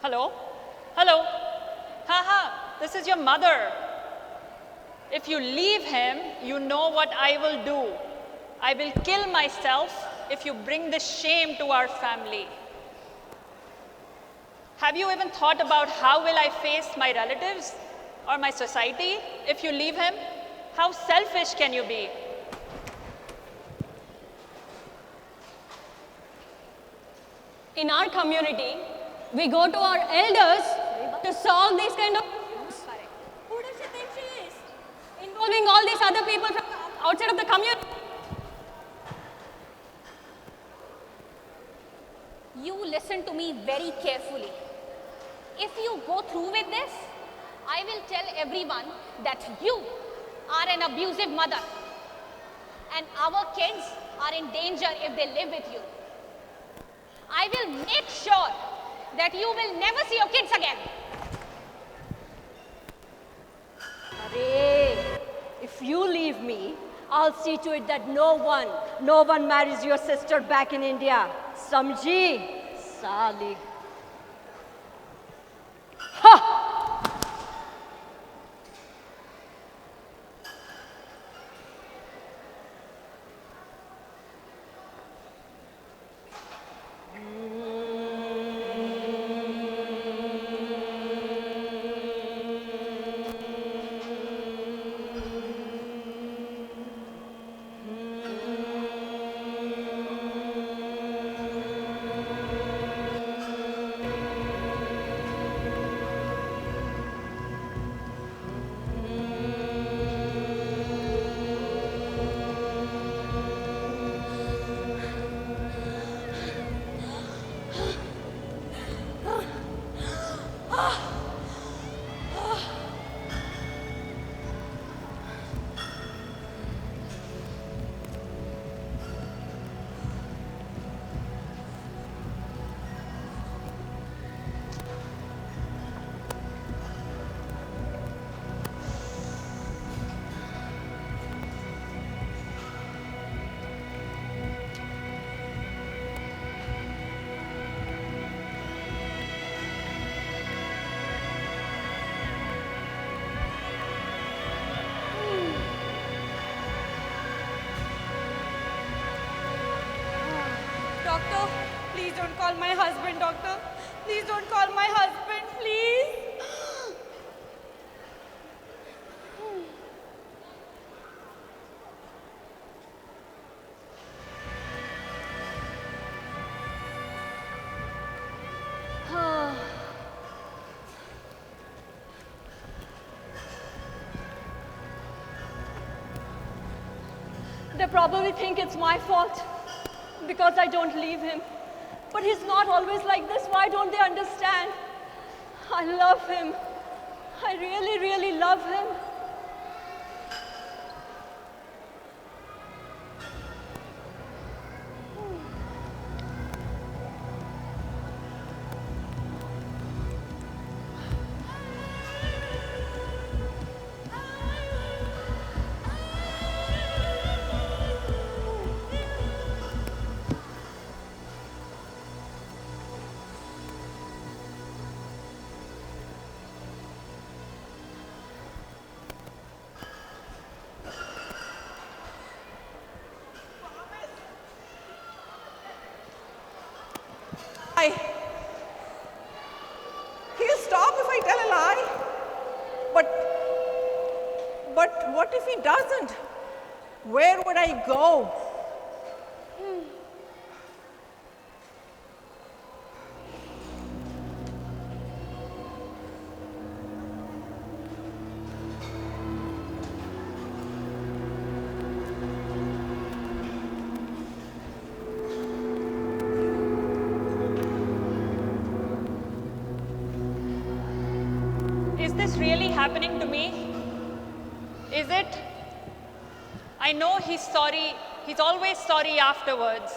Hello? Hello? Haha, this is your mother. If you leave him, you know what I will do. I will kill myself if you bring this shame to our family. Have you even thought about how will I face my relatives or my society if you leave him? How selfish can you be? In our community, we go to our elders to solve these kind of issues. Who does she think she is? Involving all these other people from outside of the community. You listen to me very carefully. If you go through with this, I will tell everyone that you are an abusive mother and our kids are in danger if they live with you. I will make sure that you will never see your kids again. Arey, if you leave me, I'll see to it that no one marries your sister back in India. Samjhi? Sali. Ha! Doctor, please don't call my husband, doctor. Please don't call my husband. please. They probably think it's my fault because I don't leave him. But he's not always like this. Why don't they understand? I love him. I really, really love him. He'll stop if I tell a lie. But what if he doesn't? Where would I go? Is this really happening to me? Is it? I know he's sorry. He's always sorry afterwards.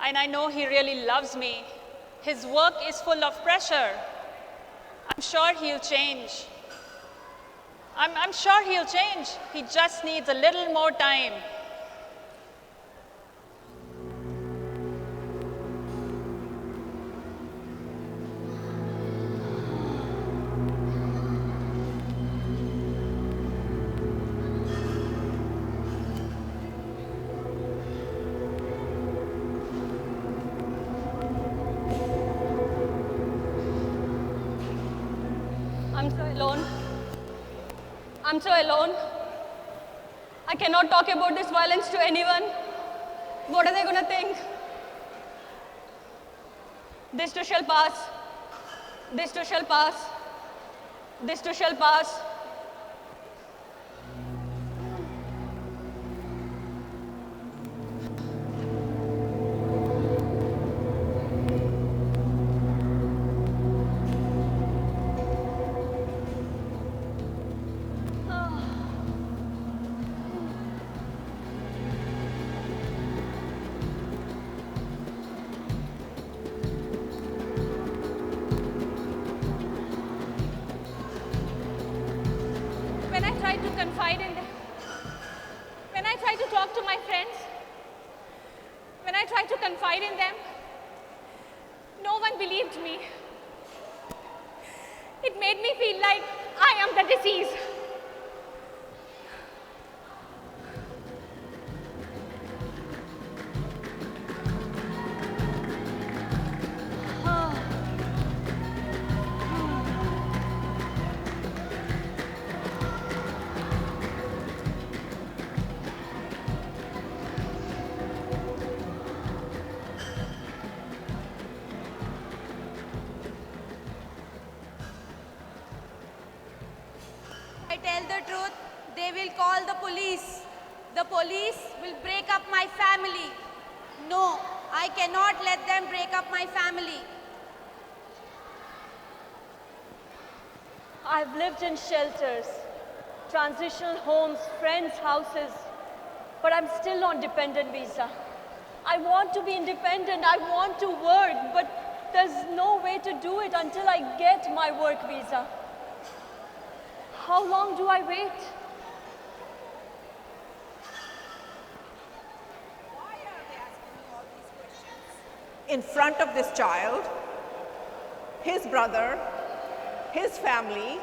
And I know he really loves me. His work is full of pressure. I'm sure he'll change. I'm sure he'll change. He just needs a little more time. I'm so alone. I'm so alone. I cannot talk about this violence to anyone. What are they going to think? This too shall pass. This too shall pass. This too shall pass. When I tried to confide in them, when I tried to talk to my friends, when I tried to confide in them, no one believed me. It made me feel like I am the disease. I tell the truth, they will call the police. The police will break up my family. No, I cannot let them break up my family. I've lived in shelters, transitional homes, friends' houses, but I'm still on dependent visa. I want to be independent, I want to work, but there's no way to do it until I get my work visa. How long do I wait? Why are they asking me all these questions? In front of this child, his brother, his family,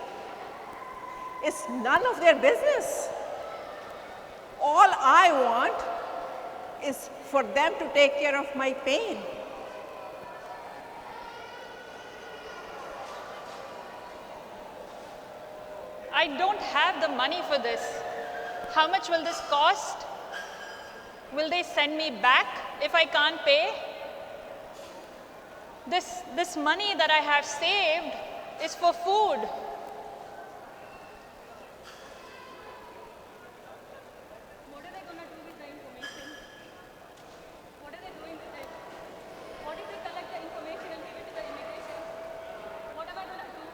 it's none of their business. All I want is for them to take care of my pain. I don't have the money for this. How much will this cost? Will they send me back if I can't pay? This money that I have saved is for food. What are they going to do with the information? What are they doing with it? What if they collect the information and give it to the immigration? What am I going to do?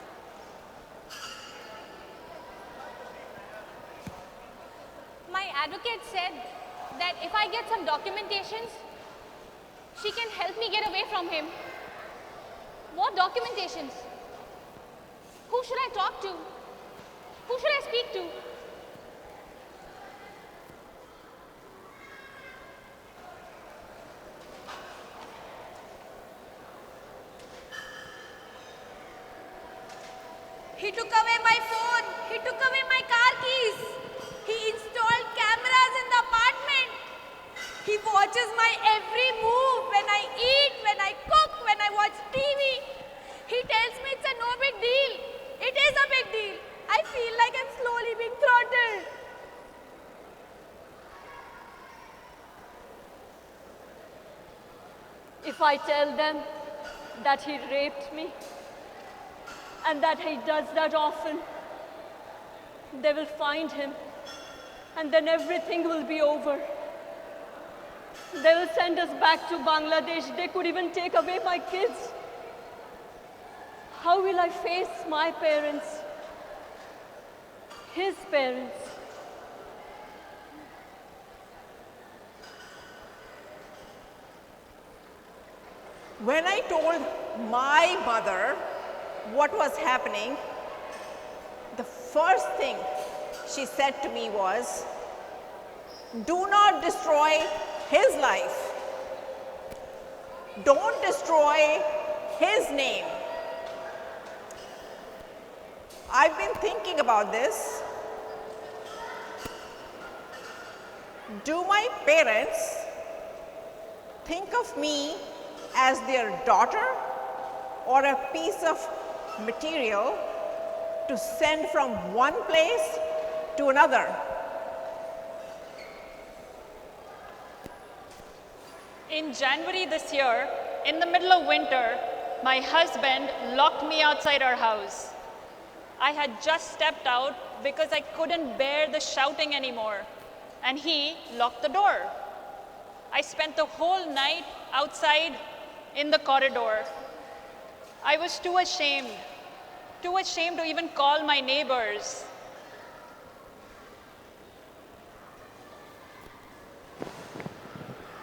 My advocate said that if I get some documentations, she can help me get away from him. What documentations? Who should I talk to? Who should I speak to? He took away my phone. He took away my car keys. He installed cameras in the apartment. He watches my every move when I eat, when I cook, when I watch TV. He tells me it's a no big deal. It is a big deal. I feel like I'm slowly being throttled. If I tell them that he raped me and that he does that often, they will find him and then everything will be over. They will send us back to Bangladesh. They could even take away my kids. How will I face my parents? His parents? When I told my mother what was happening, the first thing she said to me was, do not destroy his life. Don't destroy his name. I've been thinking about this. Do my parents think of me as their daughter or a piece of material to send from one place to another? In January this year, in the middle of winter, my husband locked me outside our house. I had just stepped out because I couldn't bear the shouting anymore, and he locked the door. I spent the whole night outside in the corridor. I was too ashamed to even call my neighbors.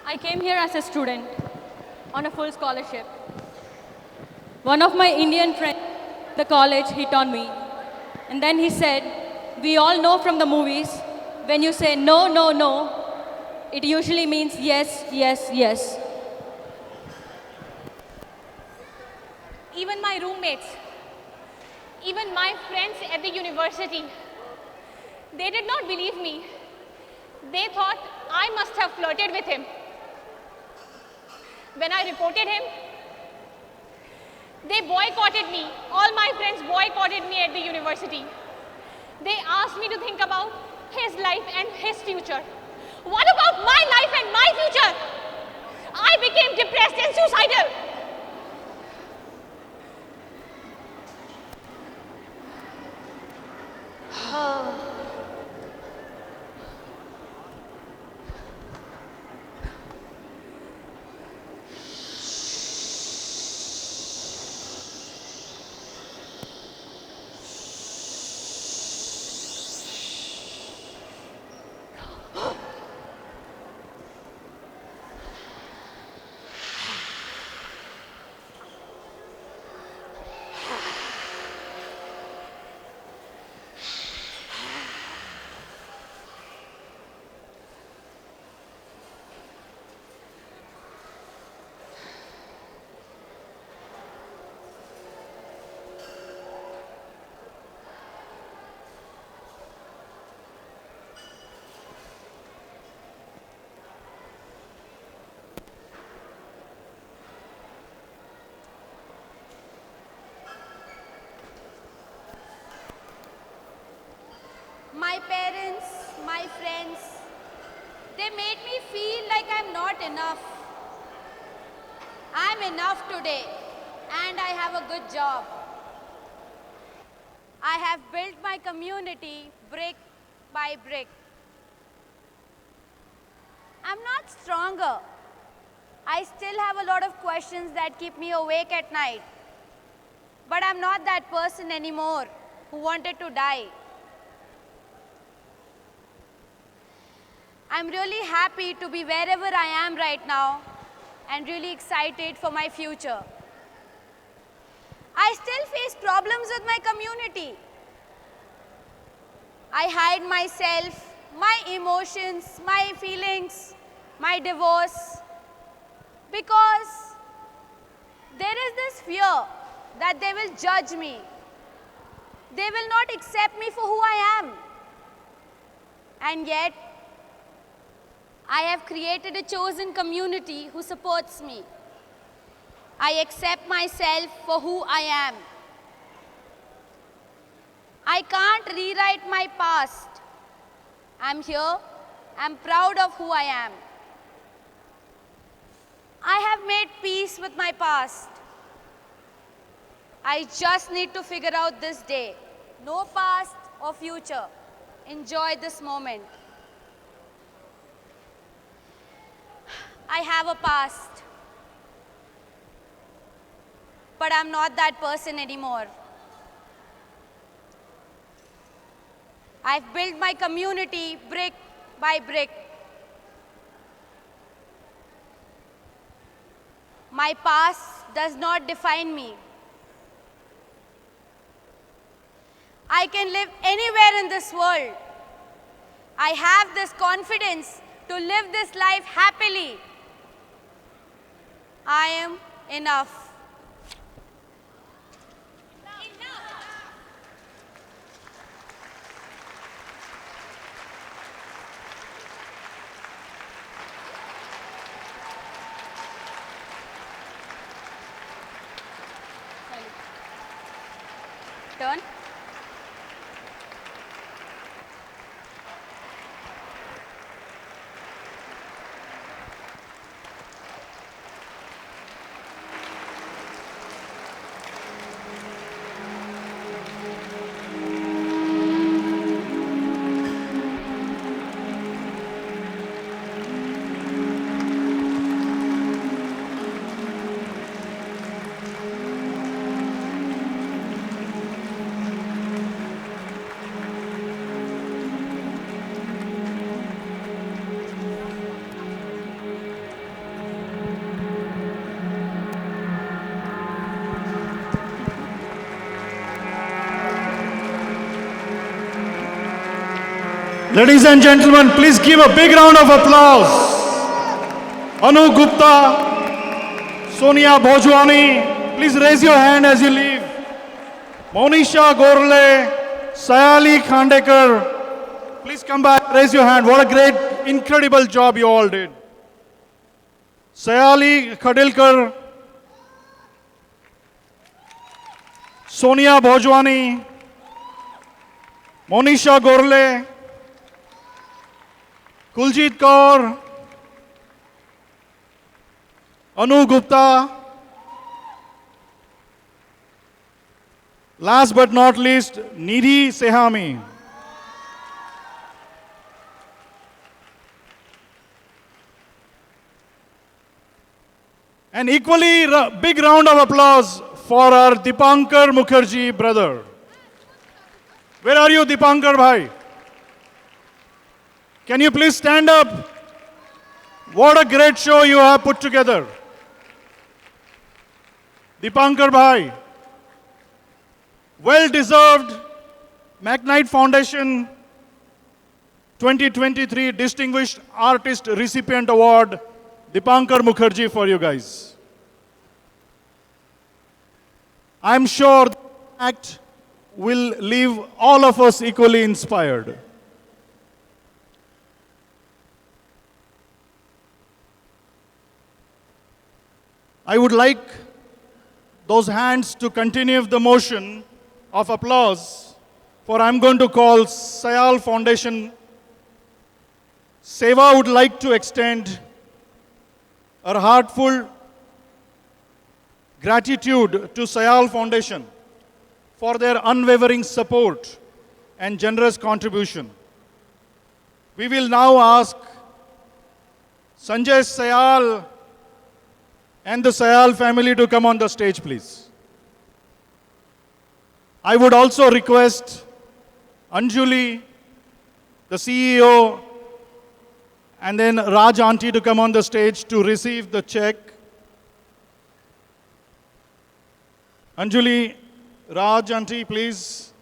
I came here as a student on a full scholarship. One of my Indian friends at the college hit on me. And then he said, we all know from the movies, when you say no, no, no, it usually means yes, yes, yes. Even my roommates, even my friends at the university, they did not believe me. They thought I must have flirted with him. When I reported him, they boycotted me. All my friends boycotted me at the university. They asked me to think about his life and his future. What about my life and my future? I became depressed and suicidal. They made me feel like I'm not enough. I'm enough today, and I have a good job. I have built my community brick by brick. I'm not stronger. I still have a lot of questions that keep me awake at night. But I'm not that person anymore who wanted to die. I'm really happy to be wherever I am right now and really excited for my future. I still face problems with my community. I hide myself, my emotions, my feelings, my divorce, because there is this fear that they will judge me. They will not accept me for who I am. And yet, I have created a chosen community who supports me. I accept myself for who I am. I can't rewrite my past. I'm here. I'm proud of who I am. I have made peace with my past. I just need to figure out this day. No past or future. Enjoy this moment. I have a past, but I'm not that person anymore. I've built my community brick by brick. My past does not define me. I can live anywhere in this world. I have this confidence to live this life happily. I am enough. Turn. Ladies and gentlemen, please give a big round of applause. Anu Gupta, Sonia Bhojwani, please raise your hand as you leave. Monisha Gorle, Sayali Khandekar, please come back, raise your hand. What a great, incredible job you all did. Sayali Khadilkar, Sonia Bhojwani, Monisha Gorle, Kuljit Kaur, Anu Gupta, last but not least, Nidhi Sehami. An equally big round of applause for our Dipankar Mukherjee brother. Where are you, Dipankar bhai? Can you please stand up? What a great show you have put together. Dipankar bhai, well deserved McKnight Foundation 2023 Distinguished Artist Recipient Award, Dipankar Mukherjee for you guys. I'm sure the act will leave all of us equally inspired. I would like those hands to continue the motion of applause, for I'm going to call Sayal Foundation SEWA would like to extend our heartfelt gratitude to Sayal Foundation for their unwavering support and generous contribution. We will now ask Sanjay Sayal and the Sayal family to come on the stage, please. I would also request Anjuli, the CEO, and then Raj Auntie to come on the stage to receive the check. Anjuli, Raj Auntie, please.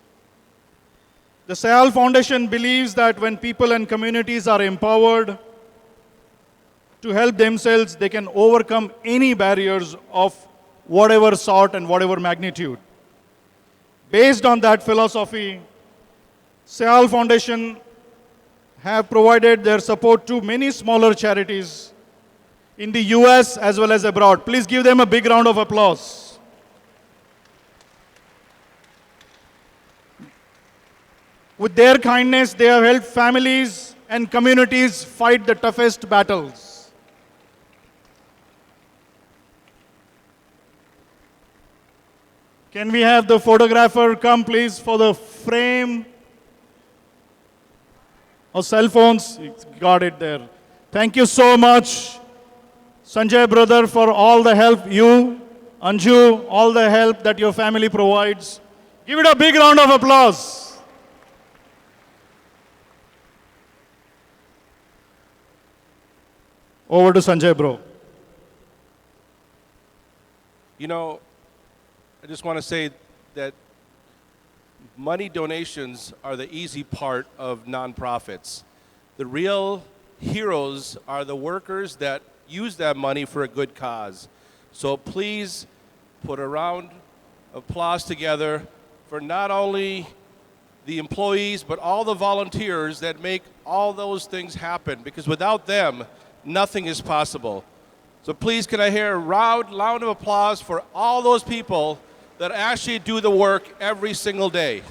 The Sayal Foundation believes that when people and communities are empowered to help themselves, they can overcome any barriers of whatever sort and whatever magnitude. Based on that philosophy, Sayal Foundation have provided their support to many smaller charities in the US as well as abroad. Please give them a big round of applause. With their kindness, they have helped families and communities fight the toughest battles. Can we have the photographer come, please, for the frame? Or cell phones? Got it there. Thank you so much, Sanjay brother, for all the help. You, Anju, all the help that your family provides. Give it a big round of applause. Over to Sanjay, bro. You know, I just want to say that money donations are the easy part of nonprofits. The real heroes are the workers that use that money for a good cause. So please put a round of applause together for not only the employees, but all the volunteers that make all those things happen, because without them, nothing is possible. So please, can I hear a round of applause for all those people that actually do the work every single day.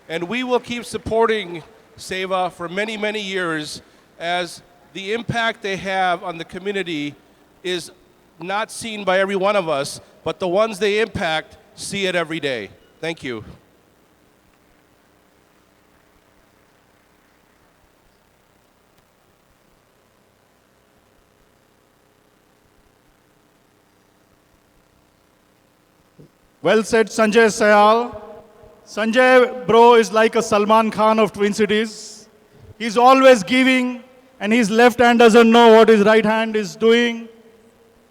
And we will keep supporting SEWA for many, many years, as the impact they have on the community is not seen by every one of us, but the ones they impact see it every day. Thank you. Well said, Sanjay Sayal. Sanjay, bro, is like a Salman Khan of Twin Cities. He's always giving, and his left hand doesn't know what his right hand is doing.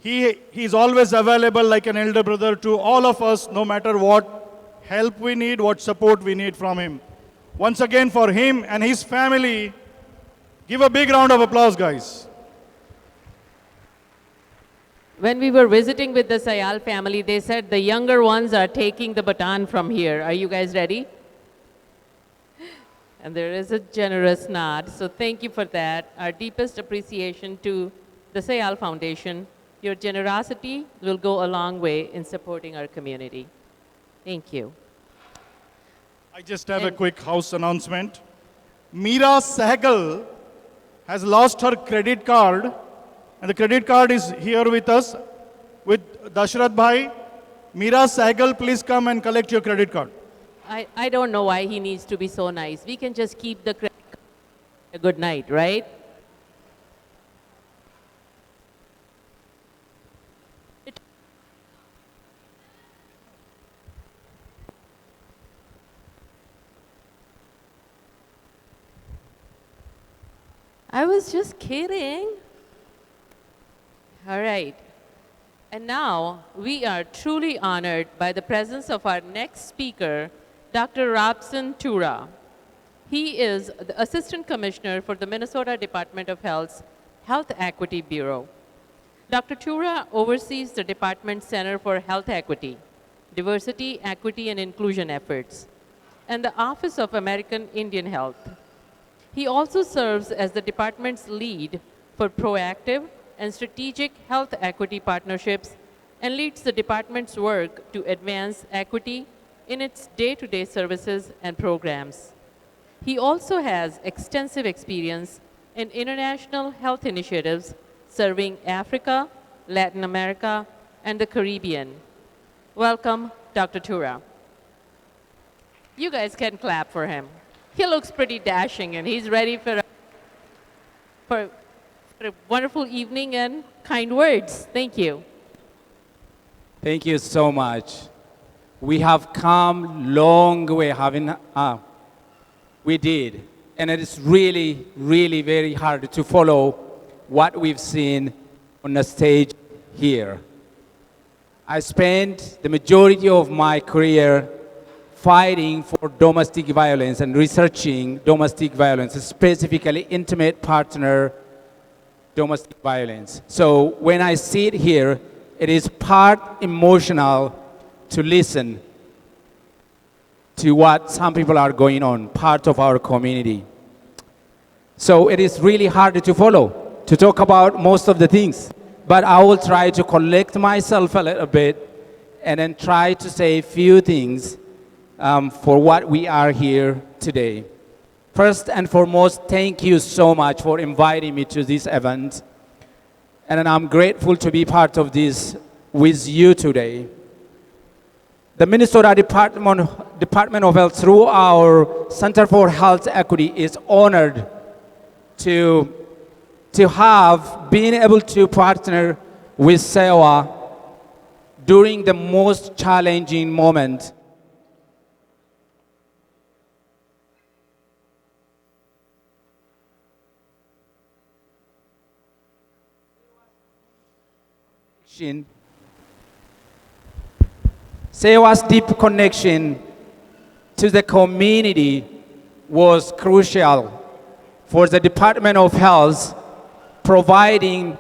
He's always available like an elder brother to all of us, no matter what help we need, what support we need from him. Once again, for him and his family, give a big round of applause, guys. When we were visiting with the Sayal family, they said the younger ones are taking the baton from here. Are you guys ready? And there is a generous nod, so thank you for that. Our deepest appreciation to the Sayal Foundation. Your generosity will go a long way in supporting our community. Thank you. I just have a quick house announcement. Meera Sehgal has lost her credit card, and the credit card is here with us, with Dashrath Bhai. Meera Sehgal, please come and collect your credit card. I don't know why he needs to be so nice. We can just keep the credit card. A good night, right? I was just kidding. All right. And now we are truly honored by the presence of our next speaker, Dr. Robson Tura. He is the Assistant Commissioner for the Minnesota Department of Health's Health Equity Bureau. Dr. Tura oversees the department's Center for Health Equity, Diversity, Equity, and Inclusion efforts, and the Office of American Indian Health. He also serves as the department's lead for proactive and strategic health equity partnerships and leads the department's work to advance equity in its day-to-day services and programs. He also has extensive experience and international health initiatives serving Africa, Latin America, and the Caribbean. Welcome, Dr. Tura. You guys can clap for him. He looks pretty dashing, and he's ready for a wonderful evening and kind words. Thank you. Thank you so much. We have come long way, we did. And it is really, really very hard to follow what we've seen on the stage here. I spent the majority of my career fighting for domestic violence and researching domestic violence, specifically intimate partner domestic violence. So when I sit here, it is part emotional to listen to what some people are going on, part of our community. So it is really hard to follow, to talk about most of the things. But I will try to collect myself a little bit and then try to say a few things for what we are here today. First and foremost, thank you so much for inviting me to this event. And I'm grateful to be part of this with you today. The Minnesota Department of Health, through our Center for Health Equity, is honored to have been able to partner with SEWA during the most challenging moment SEWA's deep connection to the community was crucial for the Department of Health, providing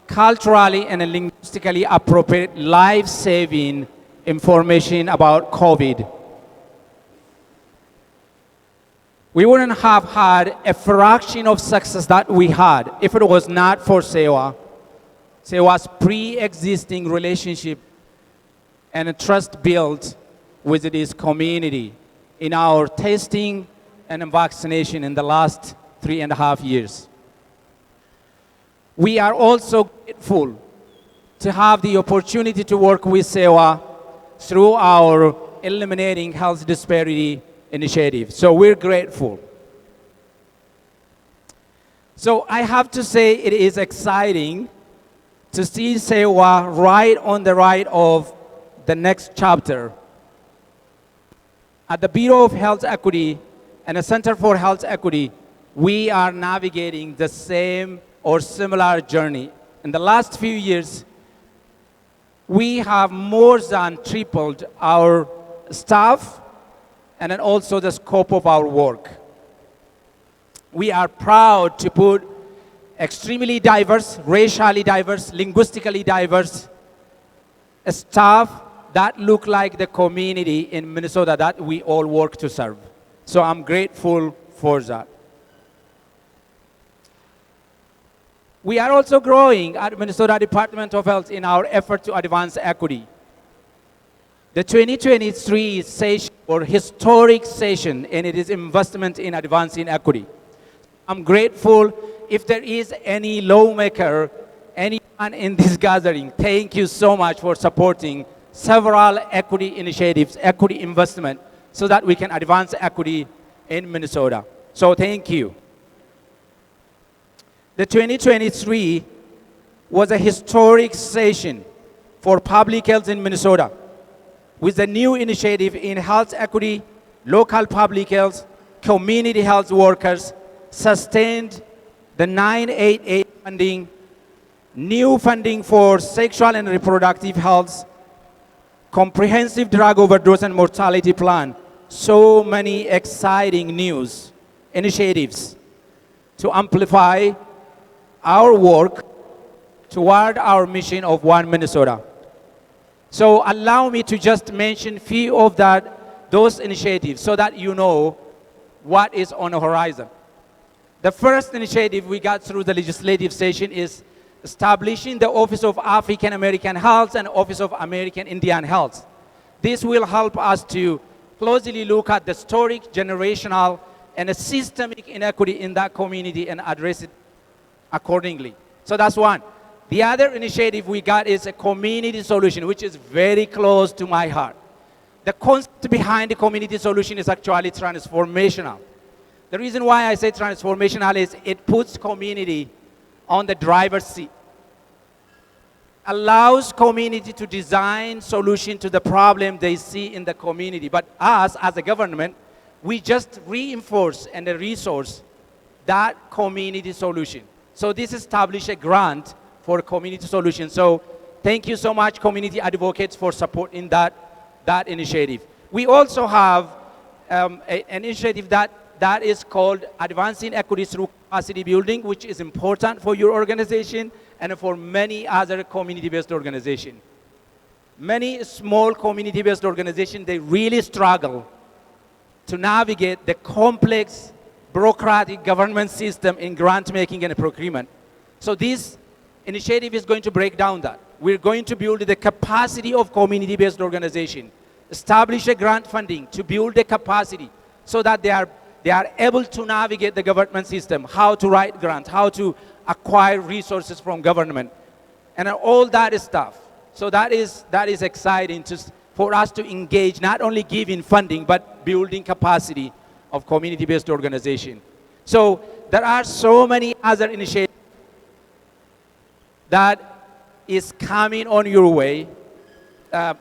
culturally and linguistically appropriate life-saving information about COVID. We wouldn't have had a fraction of success that we had if it was not for SEWA's pre-existing relationship and a trust built with this community in our testing and vaccination in the last 3.5 years. We are also grateful to have the opportunity to work with SEWA through our Eliminating Health Disparity initiative. So we're grateful. So I have to say it is exciting to see SEWA right on the right of the next chapter. At the Bureau of Health Equity and the Center for Health Equity, we are navigating the same or similar journey. In the last few years, we have more than tripled our staff and then also the scope of our work. We are proud to put extremely diverse, racially diverse, linguistically diverse staff that look like the community in Minnesota that we all work to serve. So I'm grateful for that. We are also growing at Minnesota Department of Health in our effort to advance equity. The 2023 session, or historic session, and it is investment in advancing equity. I'm grateful if there is any lawmaker, anyone in this gathering, thank you so much for supporting several equity initiatives, equity investment, so that we can advance equity in Minnesota. So thank you. The 2023 was a historic session for public health in Minnesota, with a new initiative in health equity, local public health, community health workers, sustained the 988 funding, new funding for sexual and reproductive health, comprehensive drug overdose and mortality plan. So many exciting news initiatives to amplify our work toward our mission of One Minnesota. So allow me to just mention a few of those initiatives so that you know what is on the horizon. The first initiative we got through the legislative session is establishing the Office of African American Health and Office of American Indian Health. This will help us to closely look at the historic, generational, and a systemic inequity in that community and address it accordingly. So that's one. The other initiative we got is a community solution, which is very close to my heart. The concept behind the community solution is actually transformational. The reason why I say transformational is it puts community on the driver's seat, allows community to design solution to the problem they see in the community. But us, as a government, we just reinforce and resource that community solution. So this established a grant for community solution. So thank you so much, community advocates, for supporting that initiative. We also have an initiative that is called Advancing Equity Through Capacity Building, which is important for your organization and for many other community-based organizations. Many small community-based organizations, they really struggle to navigate the complex bureaucratic government system in grant making and procurement. So this initiative is going to break down that. We're going to build the capacity of community-based organization, establish a grant funding to build the capacity so that they are able to navigate the government system, how to write grants, how to acquire resources from government, and all that stuff. So that is exciting for us to engage, not only giving funding, but building capacity of community-based organization. So there are so many other initiatives that is coming on your way.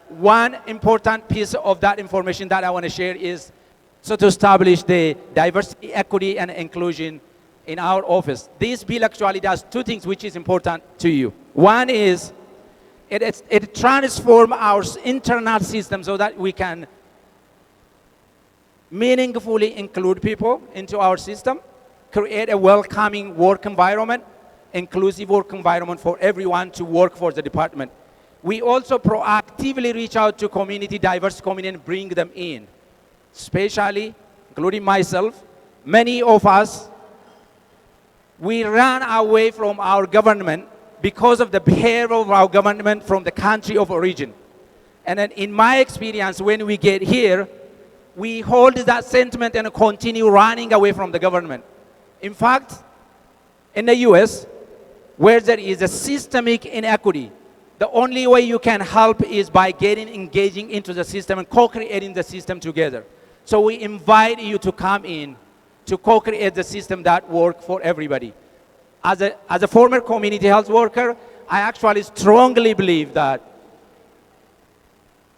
One important piece of that information that I want to share is to establish the diversity, equity, and inclusion in our office. This bill actually does two things which is important to you. One is it transforms our internal system so that we can meaningfully include people into our system, create a welcoming work environment, inclusive work environment for everyone to work for the department. We also proactively reach out to diverse community and bring them in, especially, including myself. Many of us, we ran away from our government because of the behavior of our government from the country of origin. And then in my experience, when we get here, we hold that sentiment and continue running away from the government. In fact, in the US, where there is a systemic inequity, the only way you can help is by engaging into the system and co-creating the system together. So we invite you to come in to co-create the system that works for everybody. As a former community health worker, I actually strongly believe that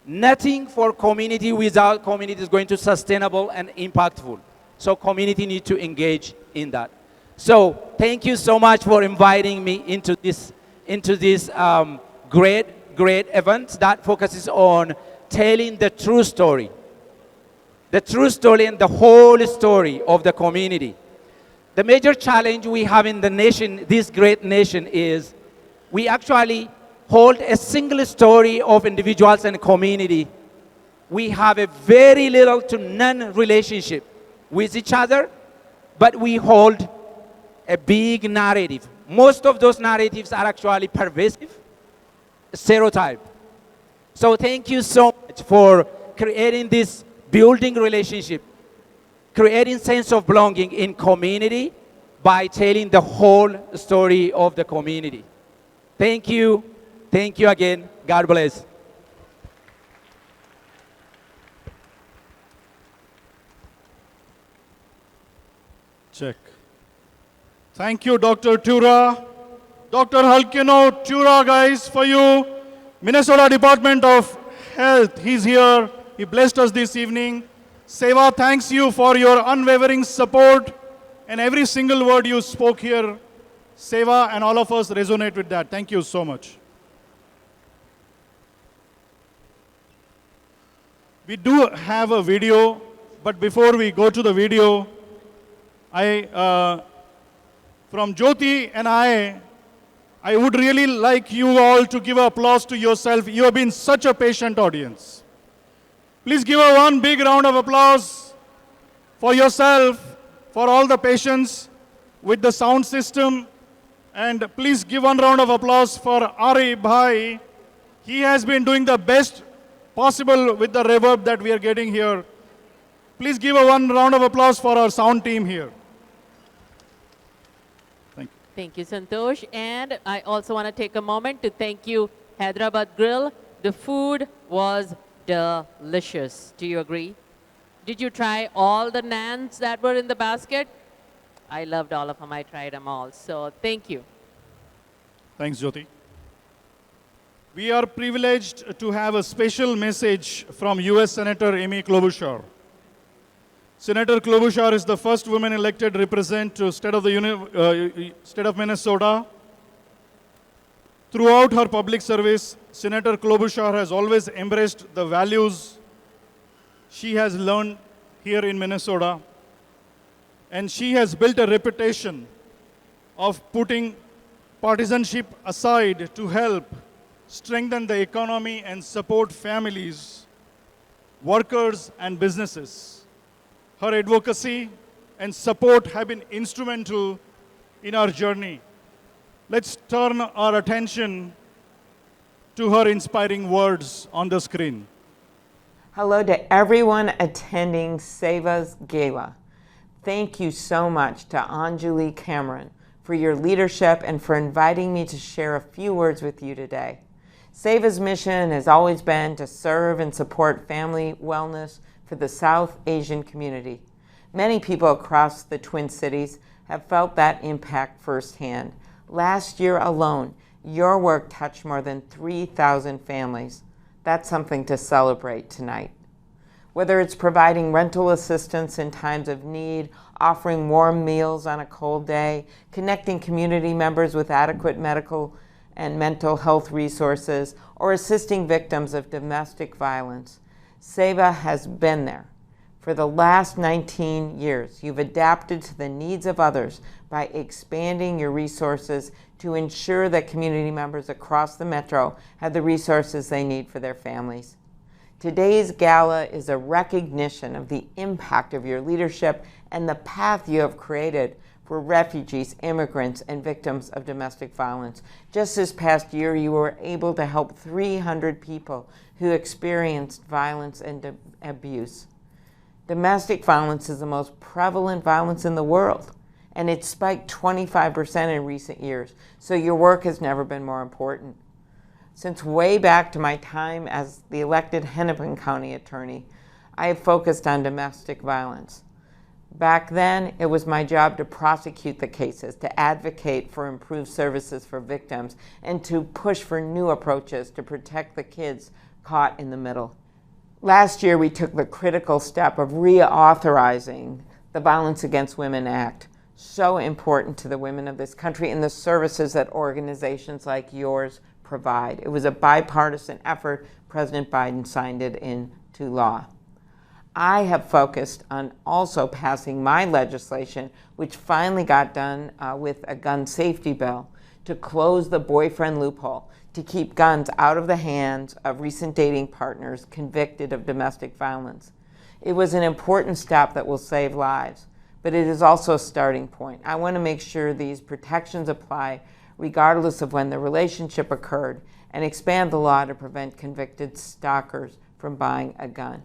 nothing for community without community is going to be sustainable and impactful. So community need to engage in that. So thank you so much for inviting me into this great event that focuses on telling the true story and the whole story of the community. The major challenge we have in the nation, this great nation, is we actually hold a single story of individuals and community. We have a very little to none relationship with each other, but we hold a big narrative. Most of those narratives are actually pervasive, stereotype. So thank you so much for creating this building relationship, creating sense of belonging in community by telling the whole story of the community. Thank you. Thank you again. God bless. Check. Thank you, Dr. Tura. Dr. Halkino Tura, guys, for you. Minnesota Department of Health, he's here. He blessed us this evening. SEWA thanks you for your unwavering support and every single word you spoke here. SEWA and all of us resonate with that. Thank you so much. We do have a video, but before we go to the video, from Jyoti and I would really like you all to give applause to yourself. You have been such a patient audience. Please give her one big round of applause for yourself, for all the patience with the sound system. And please give one round of applause for Ari Bhai. He has been doing the best possible with the reverb that we are getting here. Please give a one round of applause for our sound team here. Thank you. Thank you, Santosh. And I also want to take a moment to thank you, Hyderabad Grill. The food was delicious. Do you agree? Did you try all the naans that were in the basket? I loved all of them. I tried them all. So thank you. Thanks, Jyoti. We are privileged to have a special message from US Senator Amy Klobuchar. Senator Klobuchar is the first woman elected representative to state of Minnesota. Throughout her public service, Senator Klobuchar has always embraced the values she has learned here in Minnesota, and she has built a reputation of putting partisanship aside to help strengthen the economy and support families, workers, and businesses. Her advocacy and support have been instrumental in our journey. Let's turn our attention to her inspiring words on the screen. Hello to everyone attending SEWA's Gala. Thank you so much to Anjali Cameron for your leadership and for inviting me to share a few words with you today. SEWA's mission has always been to serve and support family wellness for the South Asian community. Many people across the Twin Cities have felt that impact firsthand. Last year alone, your work touched more than 3,000 families. That's something to celebrate tonight. Whether it's providing rental assistance in times of need, offering warm meals on a cold day, connecting community members with adequate medical and mental health resources, or assisting victims of domestic violence, SEWA has been there. For the last 19 years, you've adapted to the needs of others by expanding your resources to ensure that community members across the metro have the resources they need for their families. Today's gala is a recognition of the impact of your leadership and the path you have created for refugees, immigrants, and victims of domestic violence. Just this past year, you were able to help 300 people who experienced violence and abuse. Domestic violence is the most prevalent violence in the world, and it spiked 25% in recent years, so your work has never been more important. Since way back to my time as the elected Hennepin County attorney, I have focused on domestic violence. Back then, it was my job to prosecute the cases, to advocate for improved services for victims, and to push for new approaches to protect the kids caught in the middle. Last year, we took the critical step of reauthorizing the Violence Against Women Act, so important to the women of this country and the services that organizations like yours provide. It was a bipartisan effort. President Biden signed it into law. I have focused on also passing my legislation, which finally got done with a gun safety bill, to close the boyfriend loophole, to keep guns out of the hands of recent dating partners convicted of domestic violence. It was an important step that will save lives, but it is also a starting point. I want to make sure these protections apply regardless of when the relationship occurred, and expand the law to prevent convicted stalkers from buying a gun.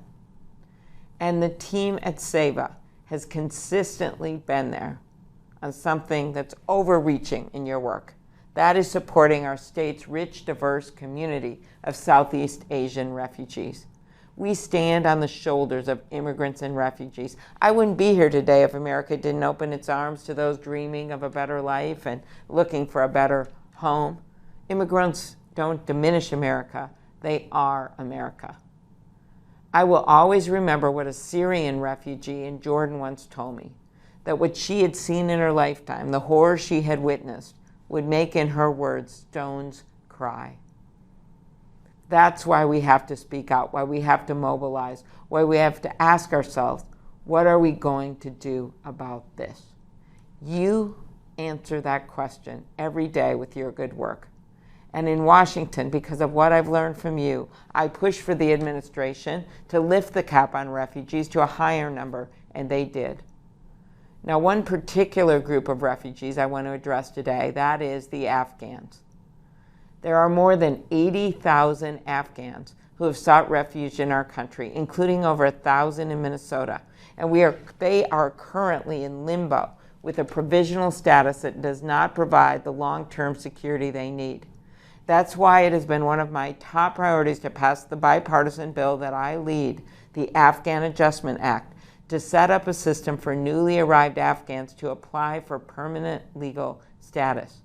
And the team at SEWA has consistently been there on something that's overreaching in your work. That is supporting our state's rich, diverse community of Southeast Asian refugees. We stand on the shoulders of immigrants and refugees. I wouldn't be here today if America didn't open its arms to those dreaming of a better life and looking for a better home. Immigrants don't diminish America, they are America. I will always remember what a Syrian refugee in Jordan once told me, that what she had seen in her lifetime, the horror she had witnessed, would make, in her words, stones cry. That's why we have to speak out, why we have to mobilize, why we have to ask ourselves, what are we going to do about this? You answer that question every day with your good work. And in Washington, because of what I've learned from you, I push for the administration to lift the cap on refugees to a higher number, and they did. Now, one particular group of refugees I want to address today, that is the Afghans. There are more than 80,000 Afghans who have sought refuge in our country, including over 1,000 in Minnesota. And they are currently in limbo with a provisional status that does not provide the long-term security they need. That's why it has been one of my top priorities to pass the bipartisan bill that I lead, the Afghan Adjustment Act, to set up a system for newly arrived Afghans to apply for permanent legal status.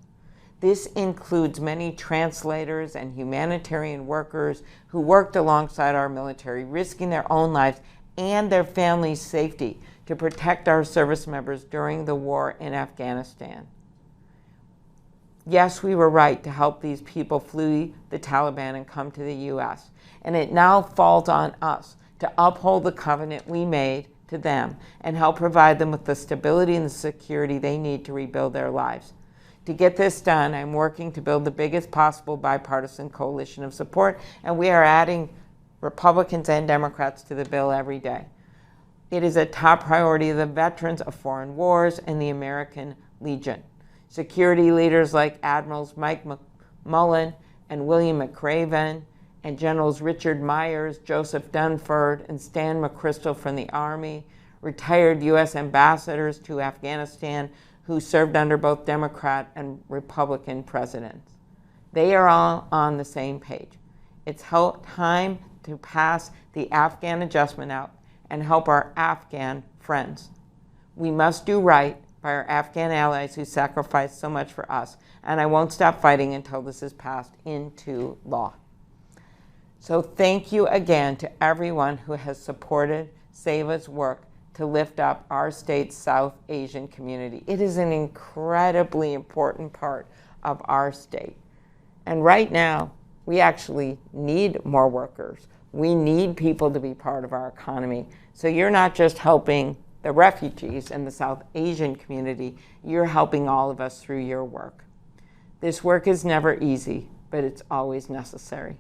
This includes many translators and humanitarian workers who worked alongside our military, risking their own lives and their families' safety to protect our service members during the war in Afghanistan. Yes, we were right to help these people flee the Taliban and come to the U.S. And it now falls on us to uphold the covenant we made to them and help provide them with the stability and the security they need to rebuild their lives. To get this done, I'm working to build the biggest possible bipartisan coalition of support, and we are adding Republicans and Democrats to the bill every day. It is a top priority of the veterans of foreign wars and the American Legion. Security leaders like Admirals Mike Mullen and William McRaven, and Generals Richard Myers, Joseph Dunford, and Stan McChrystal from the Army, retired U.S. ambassadors to Afghanistan who served under both Democrat and Republican presidents. They are all on the same page. It's time to pass the Afghan Adjustment Act and help our Afghan friends. We must do right by our Afghan allies who sacrificed so much for us, and I won't stop fighting until this is passed into law. So thank you again to everyone who has supported SEWA's work to lift up our state's South Asian community. It is an incredibly important part of our state. And right now, we actually need more workers. We need people to be part of our economy. So you're not just helping the refugees and the South Asian community, you're helping all of us through your work. This work is never easy, but it's always necessary.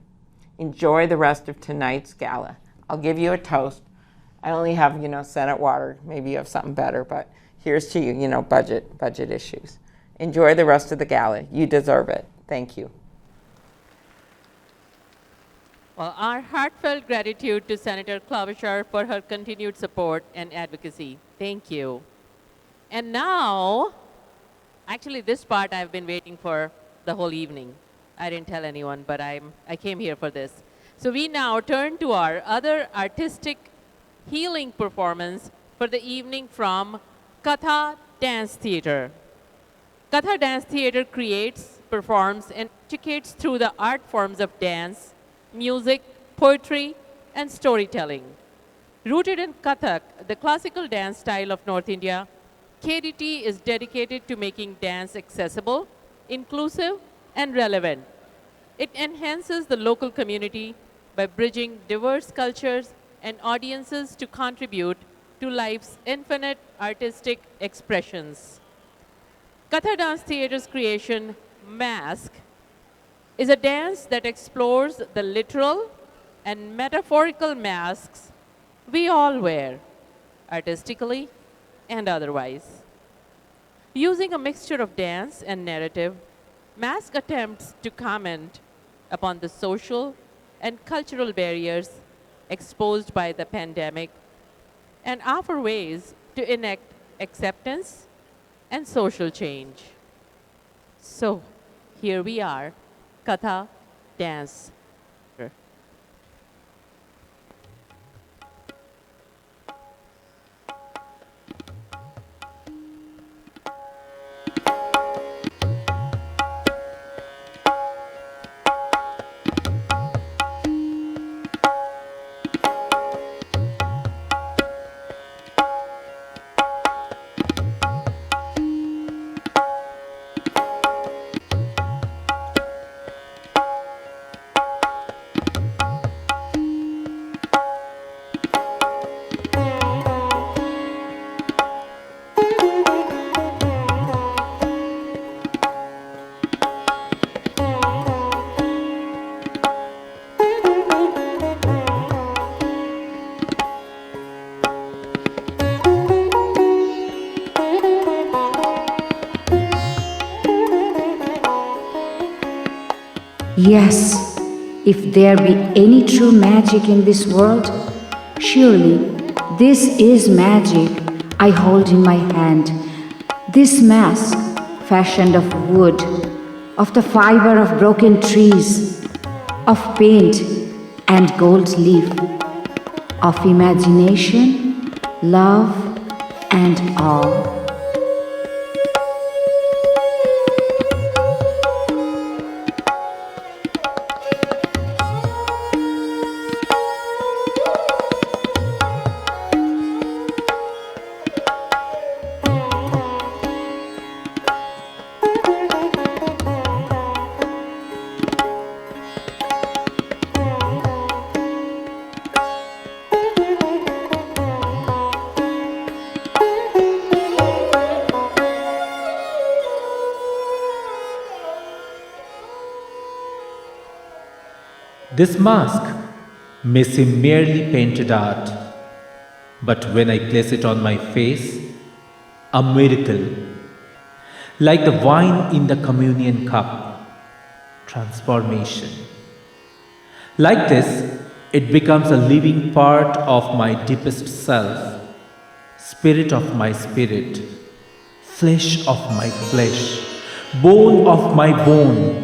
Enjoy the rest of tonight's gala. I'll give you a toast. I only have, Senate water. Maybe you have something better, but here's to you, budget issues. Enjoy the rest of the gala. You deserve it. Thank you. Well, our heartfelt gratitude to Senator Klobuchar for her continued support and advocacy. Thank you. And now, actually this part I've been waiting for the whole evening. I didn't tell anyone, but I came here for this. So we now turn to our other artistic healing performance for the evening from Katha Dance Theater. Katha Dance Theater creates, performs, and educates through the art forms of dance, music, poetry, and storytelling. Rooted in Kathak, the classical dance style of North India, KDT is dedicated to making dance accessible, inclusive, and relevant. It enhances the local community by bridging diverse cultures and audiences to contribute to life's infinite artistic expressions. Katha Dance Theater's creation, Mask, is a dance that explores the literal and metaphorical masks we all wear, artistically and otherwise. Using a mixture of dance and narrative, Mask attempts to comment upon the social and cultural barriers exposed by the pandemic and offer ways to enact acceptance and social change. So here we are, Katha Dance. Yes, if there be any true magic in this world, surely this is magic I hold in my hand. This mask, fashioned of wood, of the fiber of broken trees, of paint and gold leaf, of imagination, love, and awe. This mask may seem merely painted art, but when I place it on my face, a miracle, like the wine in the communion cup, transformation. Like this, it becomes a living part of my deepest self, spirit of my spirit, flesh of my flesh, bone of my bone.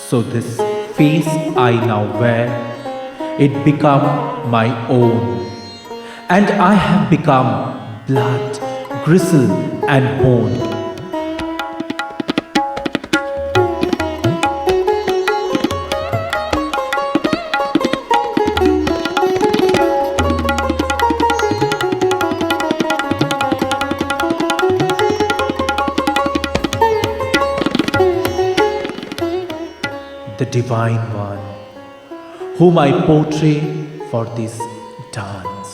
So this face I now wear, it become my own, and I have become blood, gristle and bone. The Divine One, whom I portray for this dance.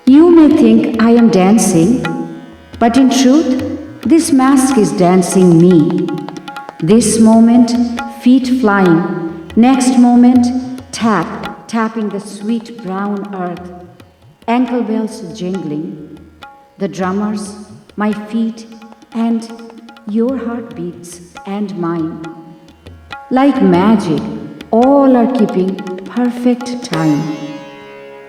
You may think I am dancing, but in truth, this mask is dancing me. This moment, feet flying. Next moment, tapping the sweet brown earth. Ankle bells jingling. The drummers, my feet, and your heartbeats and mine. Like magic, all are keeping perfect time.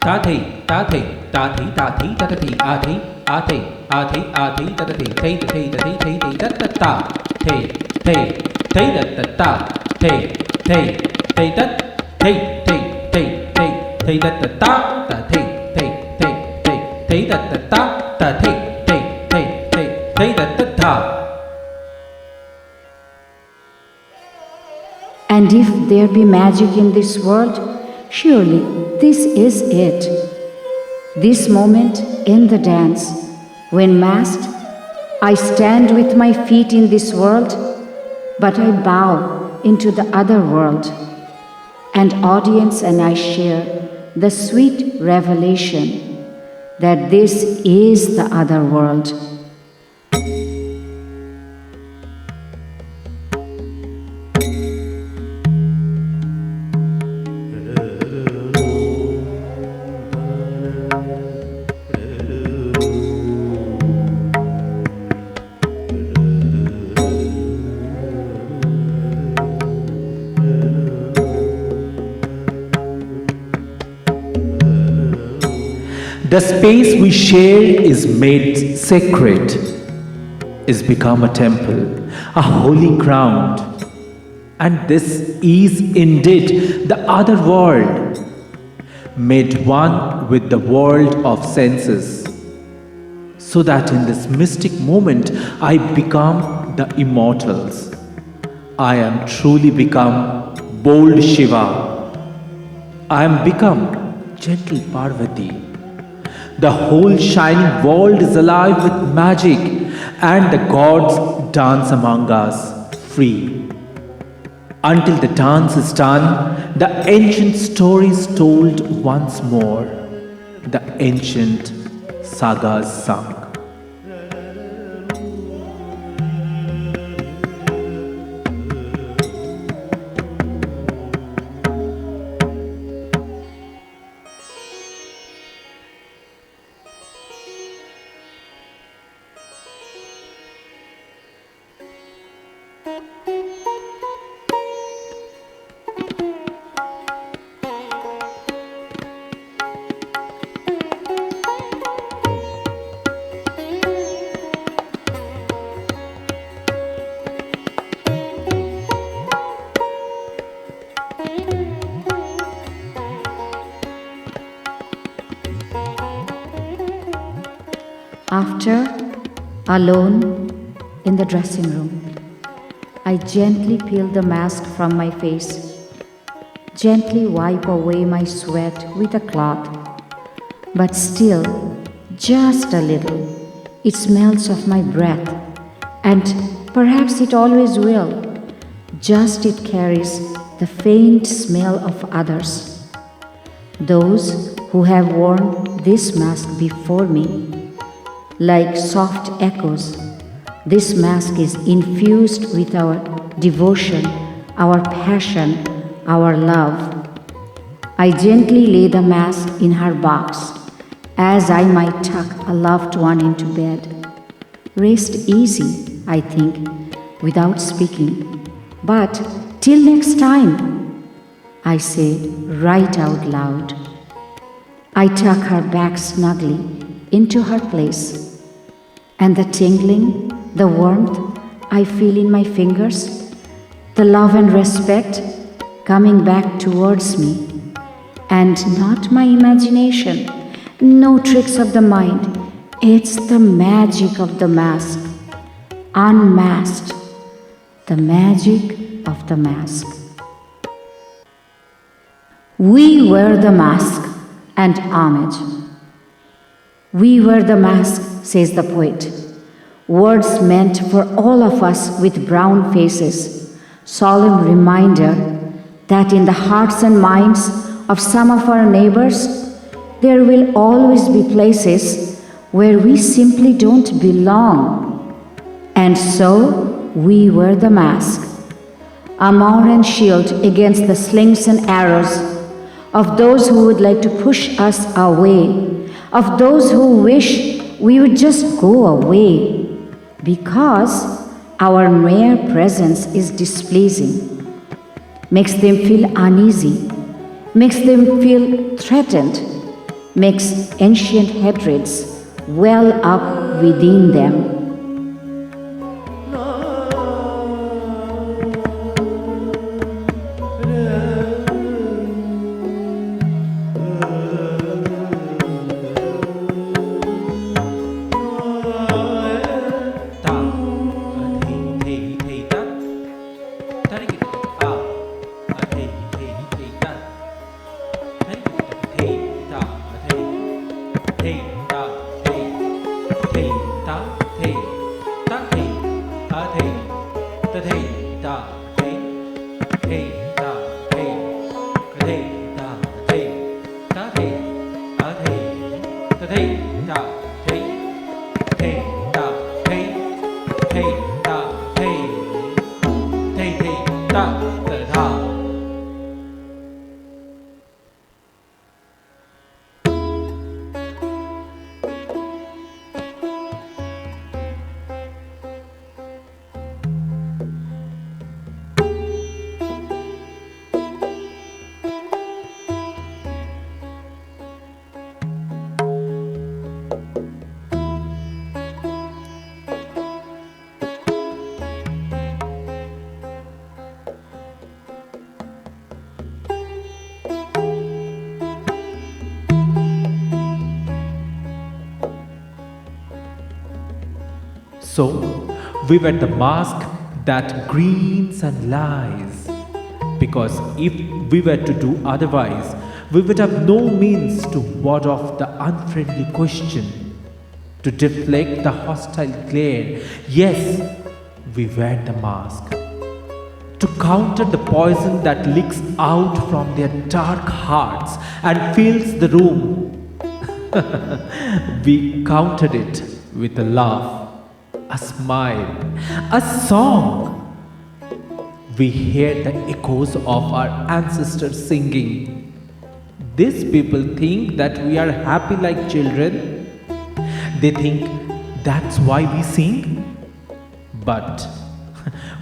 Tate, tate, tate, tate, tate, ate, ate, ate, ate, tate, te, te, te, te, te, da, da, da, te, te, te, da, da, da, te, te, te, da, te, te, te, te, te, da, da, da, da, te, te, te, te, te, da, da, da, da, te, te, te, te, te, da, da, da. And if there be magic in this world, surely this is it. This moment in the dance, when masked, I stand with my feet in this world, but I bow into the other world. And audience and I share the sweet revelation that this is the other world. The space we share is made sacred. is become a temple, a holy ground. And this is indeed the other world, made one with the world of senses, so that in this mystic moment I become the immortals. I am truly become bold Shiva. I am become gentle Parvati. The whole shining world is alive with magic, and the gods dance among us free. Until the dance is done, the ancient story is told once more, the ancient sagas sung. After, alone in the dressing room, I gently peel the mask from my face, gently wipe away my sweat with a cloth, but still, just a little, it smells of my breath, and perhaps it always will, just it carries the faint smell of others. Those who have worn this mask before me, like soft echoes, this mask is infused with our devotion, our passion, our love. I gently lay the mask in her box, as I might tuck a loved one into bed. Rest easy, I think, without speaking. But till next time, I say right out loud. I tuck her back snugly into her place, and the tingling, the warmth I feel in my fingers, the love and respect coming back towards me, and not my imagination, no tricks of the mind, it's the magic of the mask, unmasked, the magic of the mask. We wear the mask and homage. We wear the mask, says the poet. Words meant for all of us with brown faces, solemn reminder that in the hearts and minds of some of our neighbors, there will always be places where we simply don't belong. And so we wear the mask, armor and shield against the slings and arrows of those who would like to push us away, of those who wish we would just go away, because our mere presence is displeasing, makes them feel uneasy, makes them feel threatened, makes ancient hatreds well up within them. Hey, So, we were the mask that grins and lies. Because if we were to do otherwise, we would have no means to ward off the unfriendly question, to deflect the hostile glare. Yes, we wear the mask. To counter the poison that leaks out from their dark hearts and fills the room. We countered it with a laugh, a smile, a song. We hear the echoes of our ancestors singing. These people think that we are happy like children. They think that's why we sing. But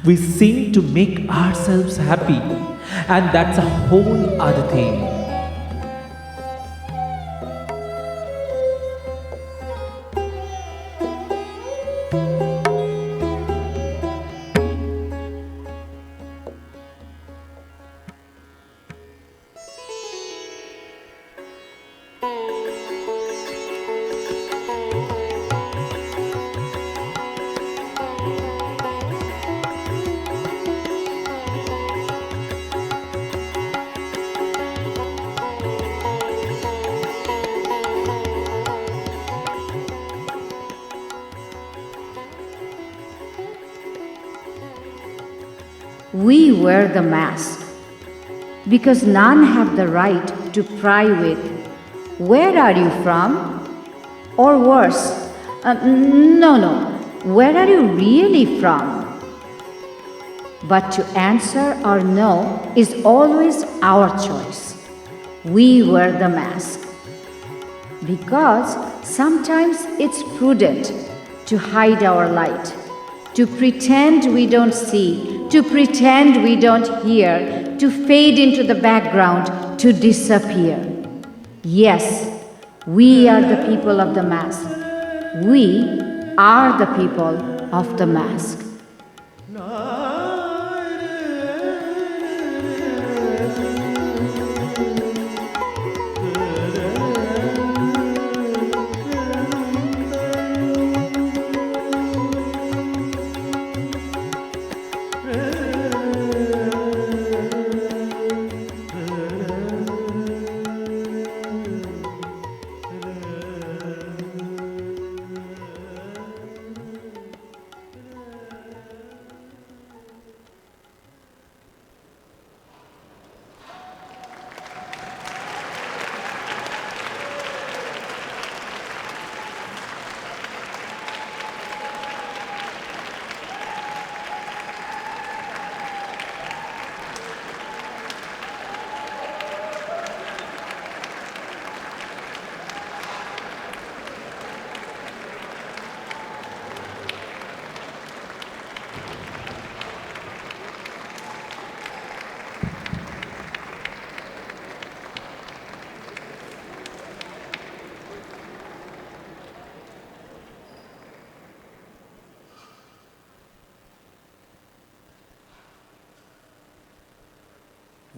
we sing to make ourselves happy, and that's a whole other thing. We wear the mask because none have the right to pry with, "Where are you from?" Or worse, "No, where are you really from?" But to answer or no is always our choice. We wear the mask because sometimes it's prudent to hide our light, to pretend we don't see, to pretend we don't hear, to fade into the background, to disappear. Yes, we are the people of the mask. We are the people of the mask.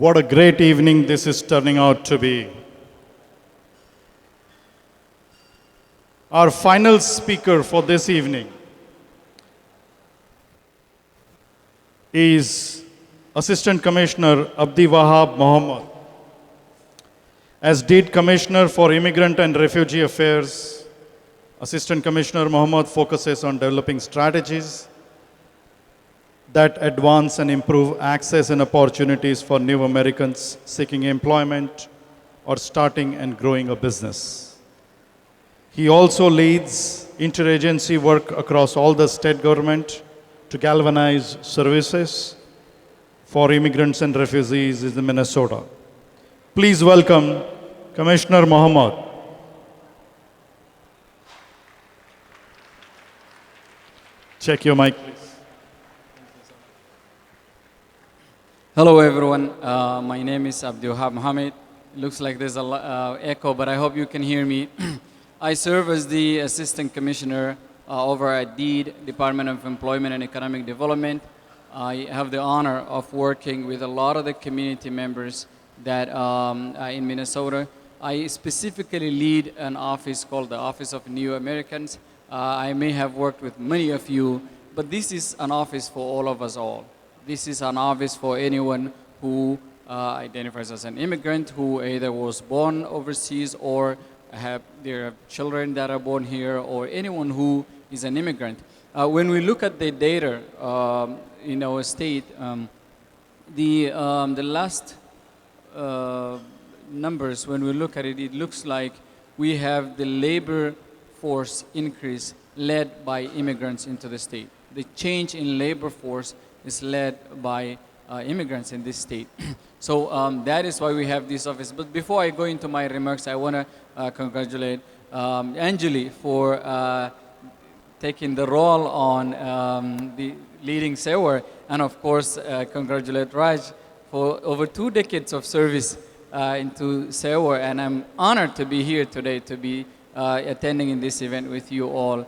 What a great evening this is turning out to be. Our final speaker for this evening is Assistant Commissioner Abdi Wahab Mohammed. As Deed Commissioner for Immigrant and Refugee Affairs, Assistant Commissioner Mohammed focuses on developing strategies that advance and improve access and opportunities for new Americans seeking employment or starting and growing a business. He also leads interagency work across all the state government to galvanize services for immigrants and refugees in Minnesota. Please welcome Commissioner Mohammed. Check your mic, please. Hello, everyone. My name is Abdi Wahab Mohammed. Looks like there's a echo, but I hope you can hear me. I serve as the Assistant Commissioner over at DEED, Department of Employment and Economic Development. I have the honor of working with a lot of the community members that in Minnesota. I specifically lead an office called the Office of New Americans. I may have worked with many of you, but this is an office for all of us all. This is an office for anyone who identifies as an immigrant, who either was born overseas or have their children that are born here, or anyone who is an immigrant. When we look at the data in our state, the last numbers, when we look at it, it looks like we have the labor force increase led by immigrants into the state. The change in labor force is led by immigrants in this state. So that is why we have this office. But before I go into my remarks, I want to congratulate Anjali for taking the role on the leading SEWA, and of course congratulate Raj for over 2 decades of service into SEWA, and I'm honored to be here today to be attending in this event with you all.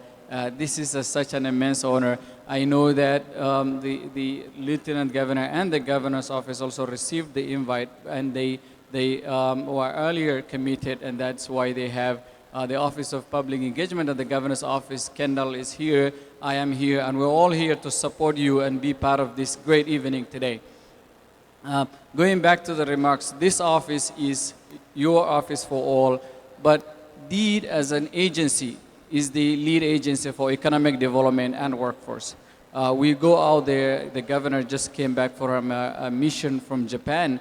This is such an immense honor. I know that the Lieutenant Governor and the Governor's Office also received the invite, and they were earlier committed, and that's why they have the Office of Public Engagement at the Governor's Office. Kendall is here, I am here, and we're all here to support you and be part of this great evening today. Going back to the remarks, this office is your office for all, but DEED as an agency is the lead agency for economic development and workforce. We go out there, the governor just came back from a mission from Japan,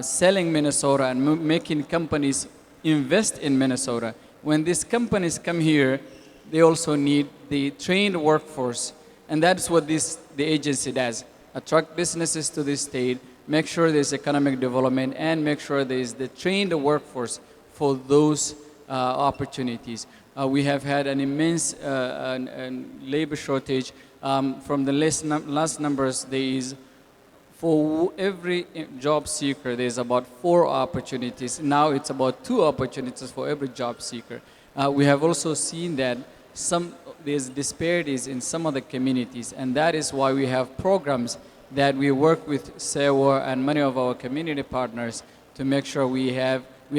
selling Minnesota and making companies invest in Minnesota. When these companies come here, they also need the trained workforce, and that's what the agency does. Attract businesses to this state, make sure there's economic development, and make sure there's the trained workforce for those opportunities. We have had an immense labor shortage. From the last numbers, there is, for every job seeker, there's about 4 opportunities. Now it's about 2 opportunities for every job seeker. We have also seen that there's disparities in some of the communities, and that is why we have programs that we work with SEWA and many of our community partners to make sure we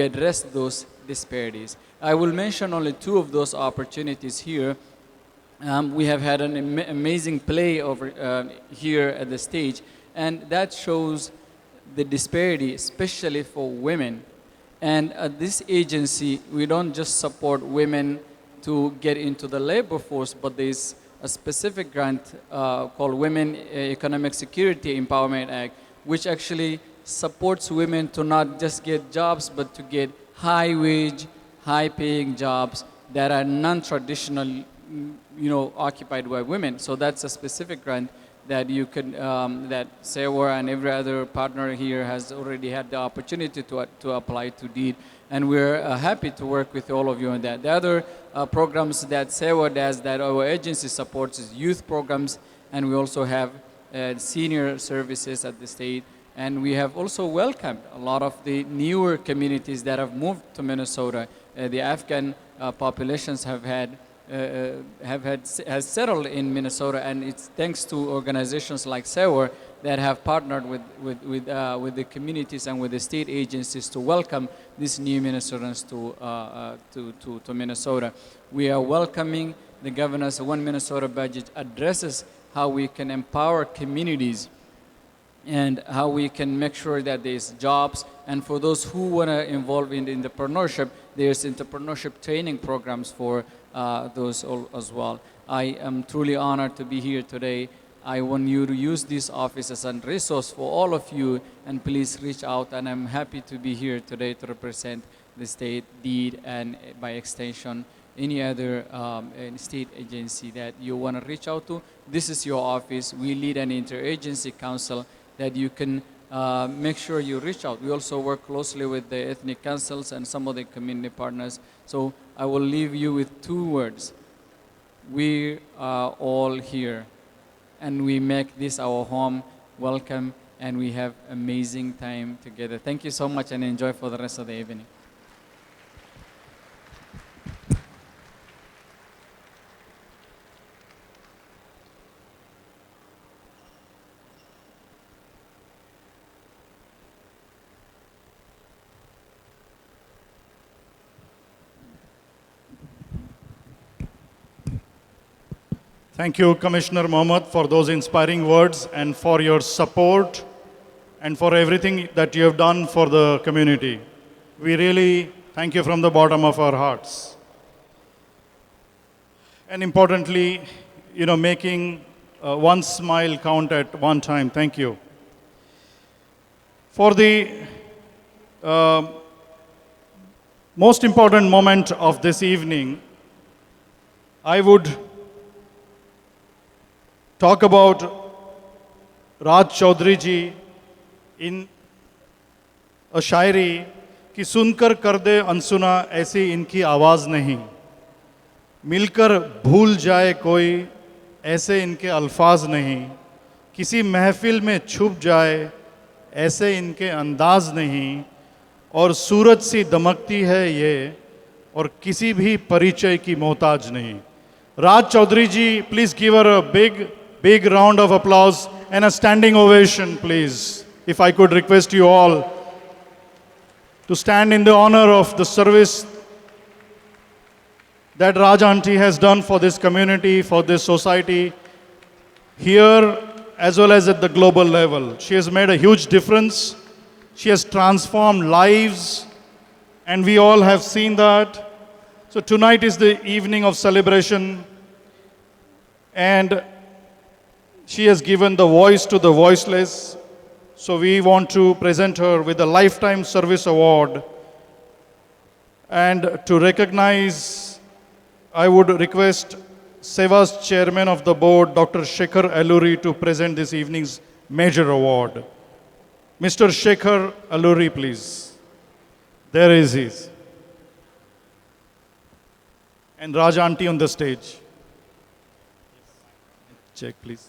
address those disparities. I will mention only 2 of those opportunities here. We have had an amazing play over here at the stage, and that shows the disparity, especially for women. And at this agency, we don't just support women to get into the labor force, but there's a specific grant called Women Economic Security Empowerment Act, which actually supports women to not just get jobs, but to get high-wage, high-paying jobs that are non-traditional, occupied by women. So that's a specific grant that you can, that SEWA and every other partner here has already had the opportunity to apply to DEED. And we're happy to work with all of you on that. The other programs that SEWA does that our agency supports is youth programs, and we also have senior services at the state. And we have also welcomed a lot of the newer communities that have moved to Minnesota. The Afghan populations have settled in Minnesota, and it's thanks to organizations like SEWA that have partnered with the communities and with the state agencies to welcome these new Minnesotans to Minnesota. We are welcoming the governor's One Minnesota budget addresses how we can empower communities and how we can make sure that there's jobs. And for those who want to involve in entrepreneurship, there's entrepreneurship training programs for those as well. I am truly honored to be here today. I want you to use this office as a resource for all of you, and please reach out. And I'm happy to be here today to represent the state, DEED, and by extension, any other state agency that you want to reach out to. This is your office. We lead an interagency council that you can make sure you reach out. We also work closely with the ethnic councils and some of the community partners. So I will leave you with 2 words. We are all here, and we make this our home. Welcome, and we have amazing time together. Thank you so much, and enjoy for the rest of the evening. Thank you, Commissioner Mohammed, for those inspiring words and for your support and for everything that you have done for the community. We really thank you from the bottom of our hearts. And importantly, making one smile count at one time. Thank you. For the most important moment of this evening, I would talk about Raj Chaudhary ji in a शायरी कि सुनकर कर दे अनसुना ऐसी इनकी आवाज़ नहीं, मिलकर भूल जाए कोई ऐसे इनके अल्फाज नहीं, किसी महफिल में छुप जाए ऐसे इनके अंदाज नहीं, और सूरज सी दमकती है ये और किसी भी परिचय की मोहताज नहीं. Raj Chaudhary ji, please give her a big round of applause and a standing ovation, please. If I could request you all to stand in the honor of the service that Raj Aunty has done for this community, for this society, here as well as at the global level. She has made a huge difference. She has transformed lives, and we all have seen that. So tonight is the evening of celebration, and she has given the voice to the voiceless. So we want to present her with a Lifetime Service Award. And to recognize, I would request SEWA's Chairman of the Board, Dr. Shekhar Alluri, to present this evening's major award. Mr. Shekhar Alluri, please. There is he. And Raj Aunty on the stage. Check, please.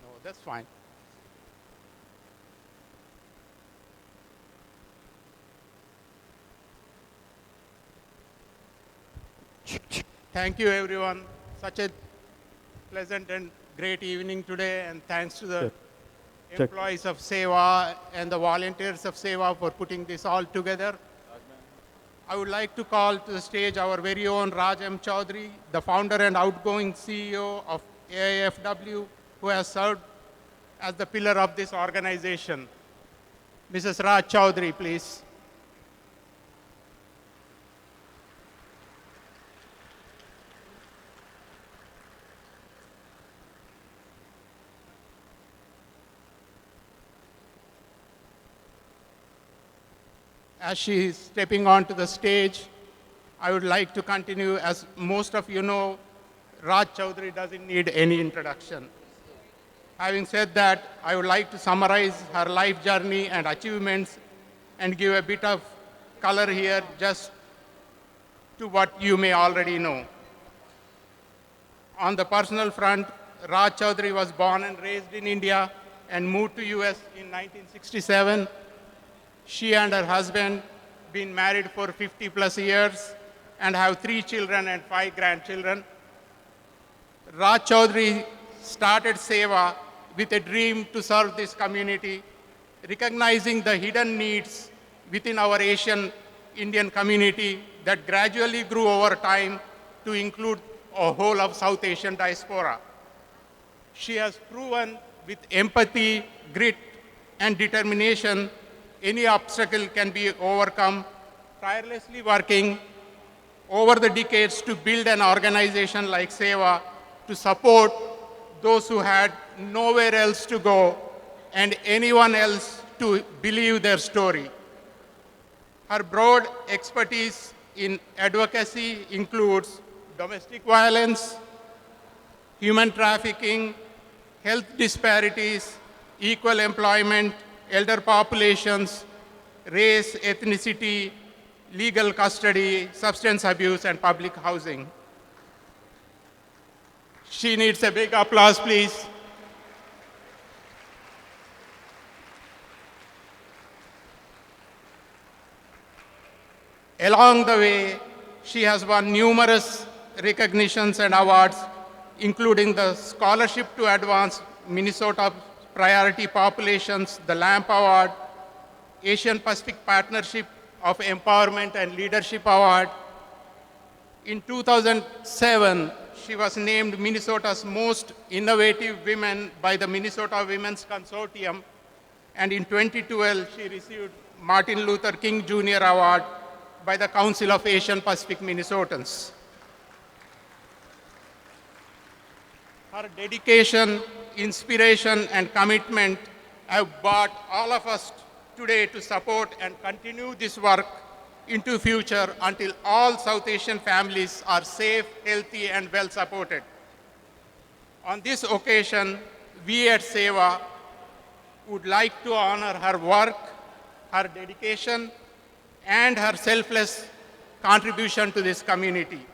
No, that's fine. Thank you, everyone. Such a pleasant and great evening today, and thanks to the employees of SEWA and the volunteers of SEWA for putting this all together. I would like to call to the stage our very own Raj M. Chaudhary, the founder and outgoing CEO of AIFW, who has served as the pillar of this organization. Mrs. Raj Chaudhary, please. As she is stepping onto the stage, I would like to continue. As most of you know, Raj Chaudhary doesn't need any introduction. Having said that, I would like to summarize her life journey and achievements and give a bit of color here just to what you may already know. On the personal front, Raj Chaudhary was born and raised in India and moved to US in 1967. She and her husband been married for 50 plus years and have 3 children and 5 grandchildren. Raj Chaudhary started SEWA with a dream to serve this community, recognizing the hidden needs within our Asian Indian community that gradually grew over time to include a whole of South Asian diaspora. She has proven with empathy, grit, and determination any obstacle can be overcome, tirelessly working over the decades to build an organization like SEWA to support those who had nowhere else to go and anyone else to believe their story. Her broad expertise in advocacy includes domestic violence, human trafficking, health disparities, equal employment, elder populations, race, ethnicity, legal custody, substance abuse, and public housing. She needs a big applause, please. Along the way, she has won numerous recognitions and awards, including the Scholarship to Advance Minnesota Priority Populations, the LAMP Award, Asian Pacific Partnership of Empowerment and Leadership Award, In 2007, she was named Minnesota's most innovative women by the Minnesota Women's Consortium, and in 2012, she received Martin Luther King Jr. Award by the Council of Asian Pacific Minnesotans. Her dedication, inspiration, and commitment have brought all of us today to support and continue this work into future until all South Asian families are safe, healthy, and well supported. On this occasion, we at SEWA would like to honor her work, her dedication, and her selfless contribution to this community.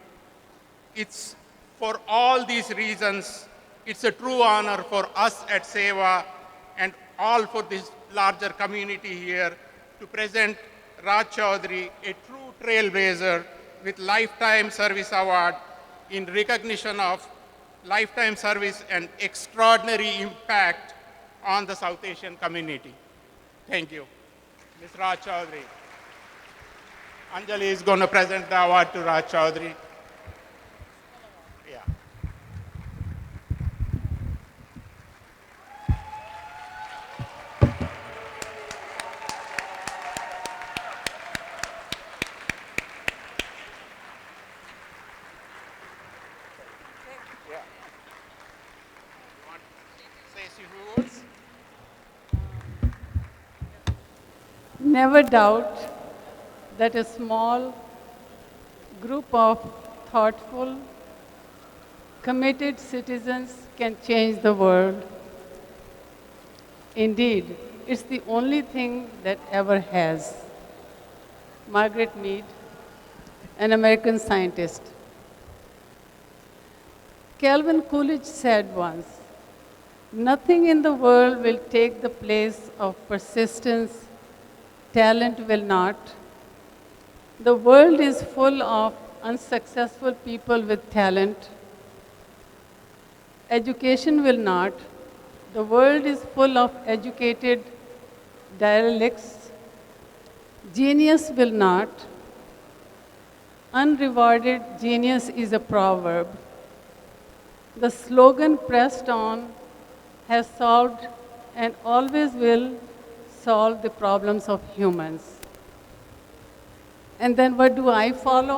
It's for all these reasons, it's a true honor for us at SEWA and all for this larger community here to present Raj Chaudhary, a true trailblazer with Lifetime Service Award in recognition of lifetime service and extraordinary impact on the South Asian community. Thank you. Ms. Raj Chaudhary. Anjali is going to present the award to Raj Chaudhary. Yeah. Never doubt that a small group of thoughtful, committed citizens can change the world. Indeed, it's the only thing that ever has. Margaret Mead, an American scientist. Calvin Coolidge said once, "Nothing in the world will take the place of persistence. Talent will not. The world is full of unsuccessful people with talent. Education will not. The world is full of educated derelicts. Genius will not. Unrewarded genius is a proverb. The slogan pressed on has solved and always will solve the problems of humans." And then what do I follow?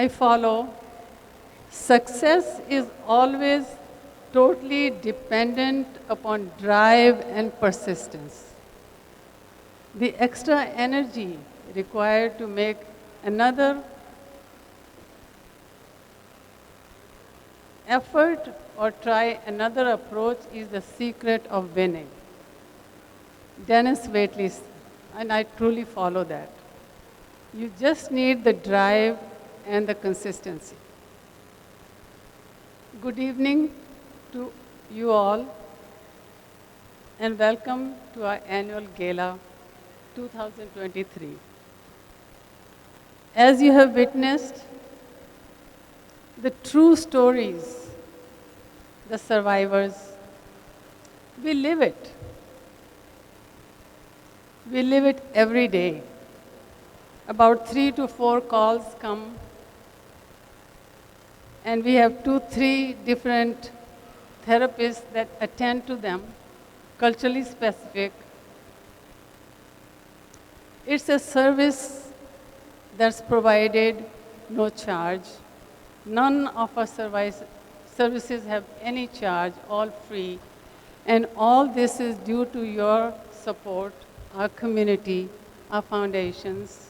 I follow success is always totally dependent upon drive and persistence. The extra energy required to make another effort or try another approach is the secret of winning. Dennis Waitley, and I truly follow that. You just need the drive and the consistency. Good evening to you all, and welcome to our annual Gala 2023. As you have witnessed, the true stories, the survivors, we live it. We live it every day. About 3 to 4 calls come, and we have 2-3 different therapists that attend to them, culturally specific. It's a service that's provided no charge. None of our services have any charge, all free. And all this is due to your support, our community, our foundations,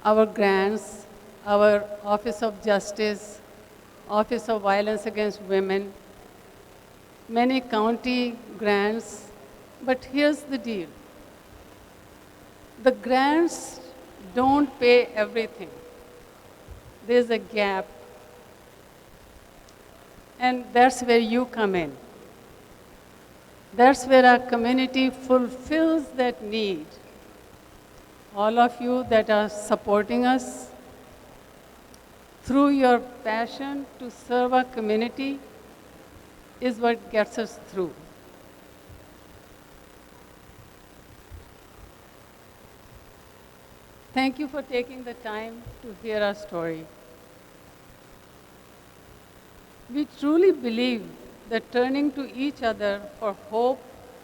our grants, our Office of Justice, Office of Violence Against Women, many county grants. But here's the deal. The grants don't pay everything. There's a gap. And that's where you come in. That's where our community fulfills that need. All of you that are supporting us through your passion to serve our community is what gets us through. Thank you for taking the time to hear our story. We truly believe that turning to each other for hope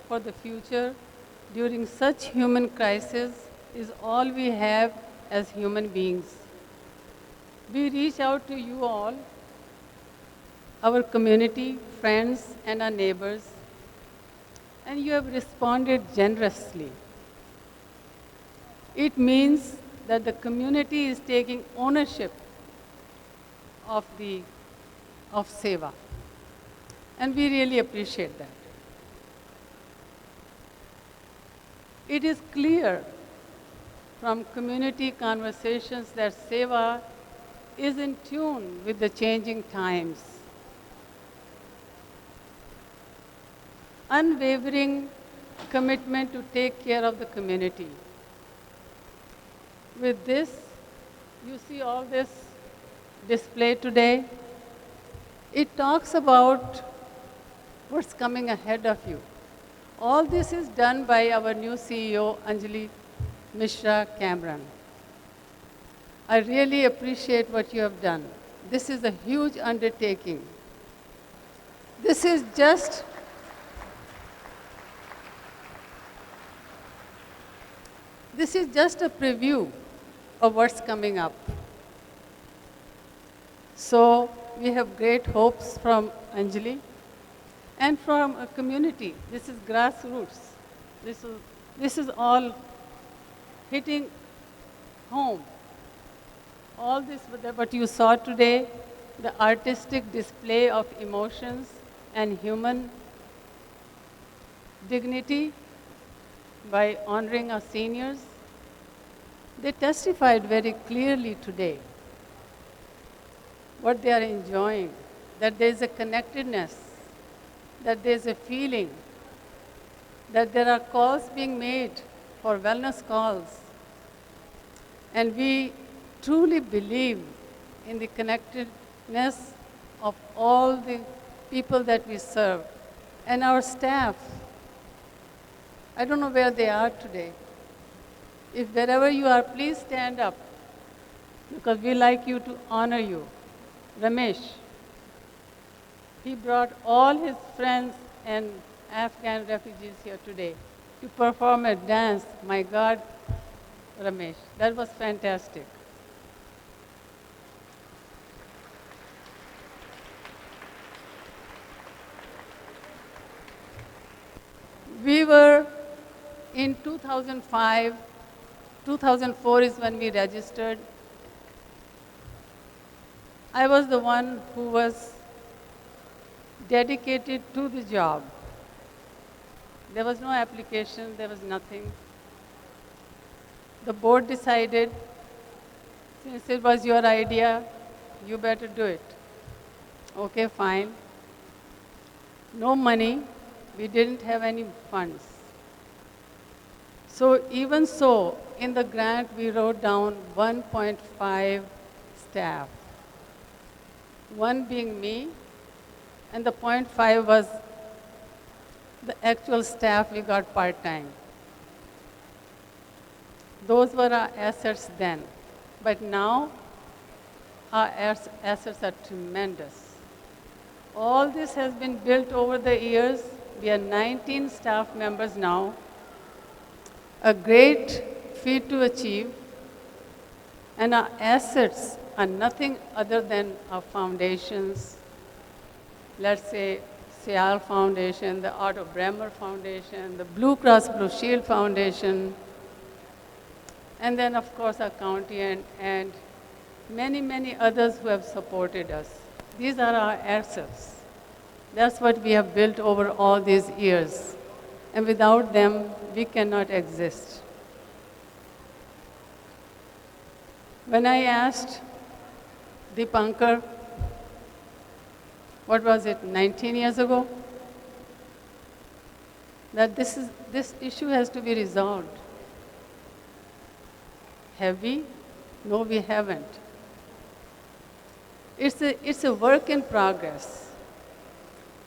for the future during such human crisis is all we have as human beings. We reach out to you all, our community, friends, and our neighbors, and you have responded generously. It means that the community is taking ownership of SEWA, and we really appreciate that. It is clear from community conversations that SEWA is in tune with the changing times. Unwavering commitment to take care of the community. With this, you see all this display today. It talks about what's coming ahead of you. All this is done by our new CEO, Anjali Mishra Cameron. I really appreciate what you have done. This is a huge undertaking. This is just a preview of what's coming up. So we have great hopes from Anjali and from a community. This is grassroots. This is all hitting home. All this, what you saw today, the artistic display of emotions and human dignity by honoring our seniors, they testified very clearly today what they are enjoying, that there is a connectedness, that there is a feeling, that there are calls being made for wellness calls. And we truly believe in the connectedness of all the people that we serve and our staff. I don't know where they are today. If wherever you are, please stand up, because we like you to honor you. Ramesh, he brought all his friends and Afghan refugees here today to perform a dance. My God, Ramesh, that was fantastic. We were in 2005, 2004 is when we registered. I was the one who was dedicated to the job. There was no application, there was nothing. The board decided, since it was your idea, you better do it. Okay, fine. No money, we didn't have any funds. So even so, in the grant, we wrote down 1.5 staff. One being me, and the 0.5 was the actual staff we got part-time. Those were our assets then. But now, our assets are tremendous. All this has been built over the years. We are 19 staff members now. A great feat to achieve. And our assets are nothing other than our foundations. Let's say SEAL Foundation, the Otto Bremer Foundation, the Blue Cross Blue Shield Foundation, and then of course our county and many, many others who have supported us. These are our assets. That's what we have built over all these years. And without them, we cannot exist. When I asked Dipankar, what was it, 19 years ago, that this issue has to be resolved. Have we? No, we haven't. It's a work in progress.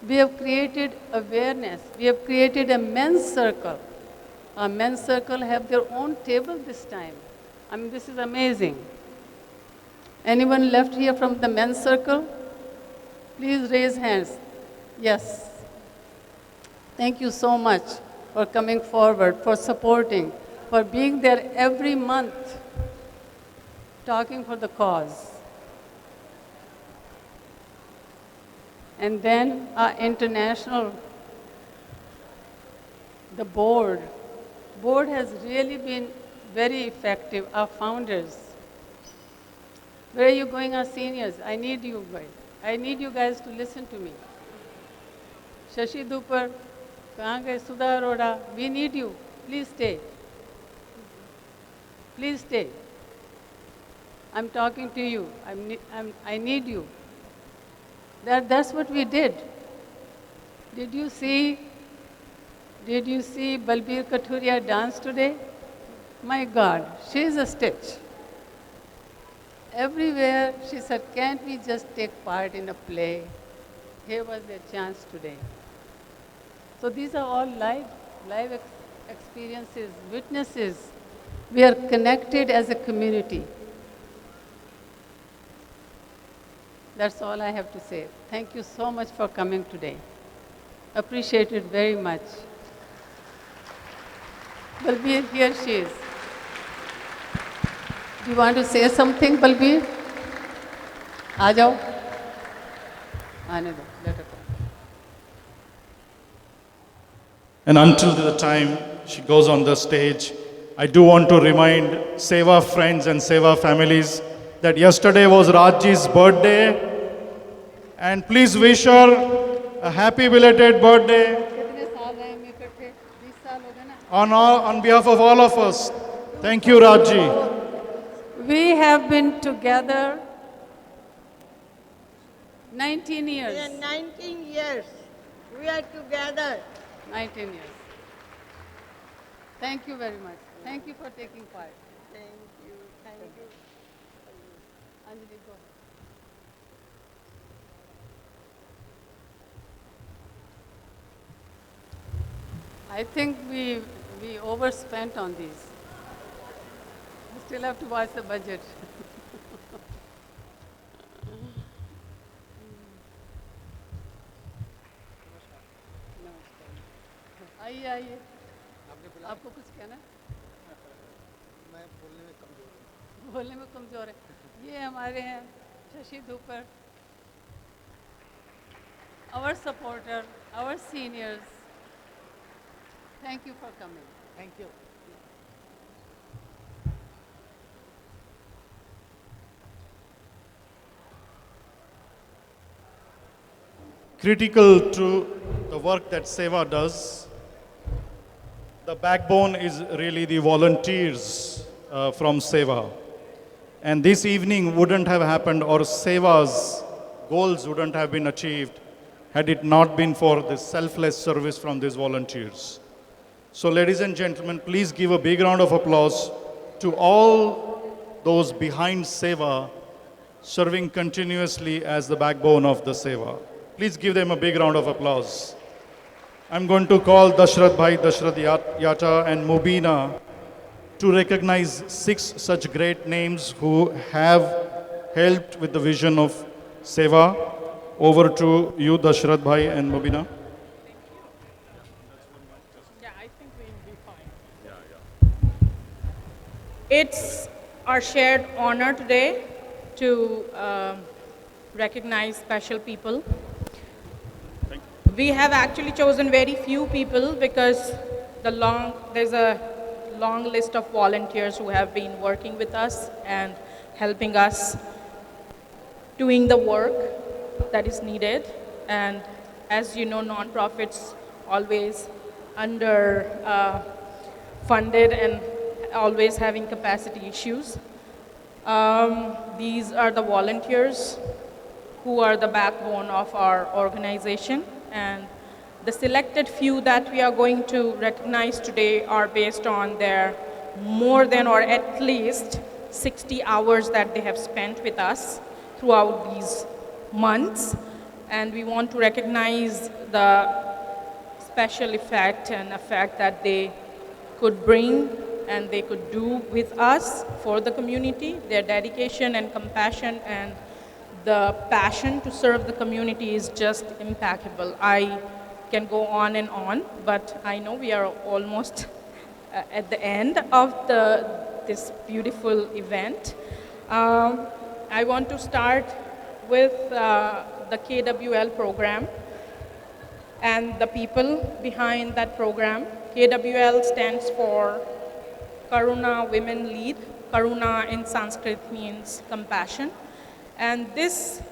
We have created awareness. We have created a men's circle. Our men's circle have their own table this time. I mean, this is amazing. Anyone left here from the men's circle? Please raise hands. Yes. Thank you so much for coming forward, for supporting, for being there every month, talking for the cause. And then our international, the board has really been very effective, our founders. Where are you going, our seniors? I need you guys. I need you guys to listen to me. Shashi Dupar, kahan gaye? Sudha Arora, we need you. Please stay. Please stay. I'm talking to you. I need you. That's what we did. Did you see Balbir Kathuria dance today? My God, she's a stitch. Everywhere she said, can't we just take part in a play? Here was their chance today. So these are all live experiences, witnesses. We are connected as a community. That's all I have to say. Thank you so much for coming today. Appreciate it very much. Balbir, here she is. Do you want to say something, Balbir? आ जाओ. आने दो. Let her come. And until the time she goes on the stage, I do want to remind SEWA friends and SEWA families that yesterday was Rajji's birthday. And please wish her a happy belated birthday. On behalf of all of us, thank you, Rajji. We have been together 19 years. Yeah, 19 years. We are together. 19 years. Thank you very much. Thank you for taking part. Thank you. Thank you. Anjali, go. I think we overspent on these. We still have to watch the budget. आइए आइए आपको कुछ कहना मैं बोलने में कमजोर है ये हमारे हैं शशि धूपर our supporter, our seniors. Thank you for coming. Thank you. Critical to the work that SEWA does, the backbone is really the volunteers from SEWA. And this evening wouldn't have happened, or SEWA's goals wouldn't have been achieved had it not been for the selfless service from these volunteers. So ladies and gentlemen, please give a big round of applause to all those behind SEWA serving continuously as the backbone of the SEWA. Please give them a big round of applause. I'm going to call Dashrath Bhai, Dashrath Yata and Mubina to recognize 6 such great names who have helped with the vision of SEWA. Over to you, Dashrath Bhai and Mubina. Yeah, I think we'll be fine. It's our shared honor today to recognize special people. We have actually chosen very few people because there's a long list of volunteers who have been working with us and helping us doing the work that is needed. And as you know, nonprofits always funded and always having capacity issues. These are the volunteers who are the backbone of our organization. And the selected few that we are going to recognize today are based on their more than or at least 60 hours that they have spent with us throughout these months. And we want to recognize the special effect and effect that they could bring and they could do with us for the community. Their dedication and compassion and the passion to serve the community is just impeccable. I can go on and on, but I know we are almost at the end of this beautiful event. I want to start with the KWL program and the people behind that program. KWL stands for Karuna Women Lead. Karuna in Sanskrit means compassion. And this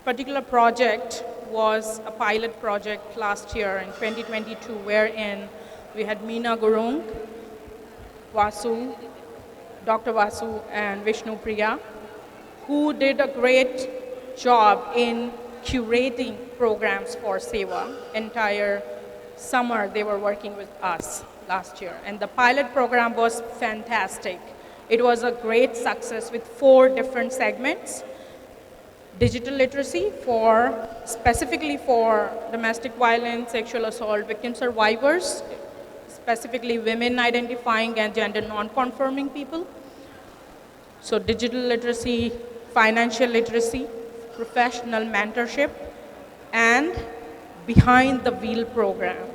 particular project was a pilot project last year in 2022, wherein we had Meena Gurung, Vasu, Dr. Vasu, and Vishnu Priya, who did a great job in curating programs for SEWA. Entire summer they were working with us last year. And the pilot program was fantastic. It was a great success with 4 different segments. Digital literacy specifically for domestic violence, sexual assault victim survivors, specifically women identifying and gender non-conforming people. So digital literacy, financial literacy, professional mentorship, and behind the wheel program.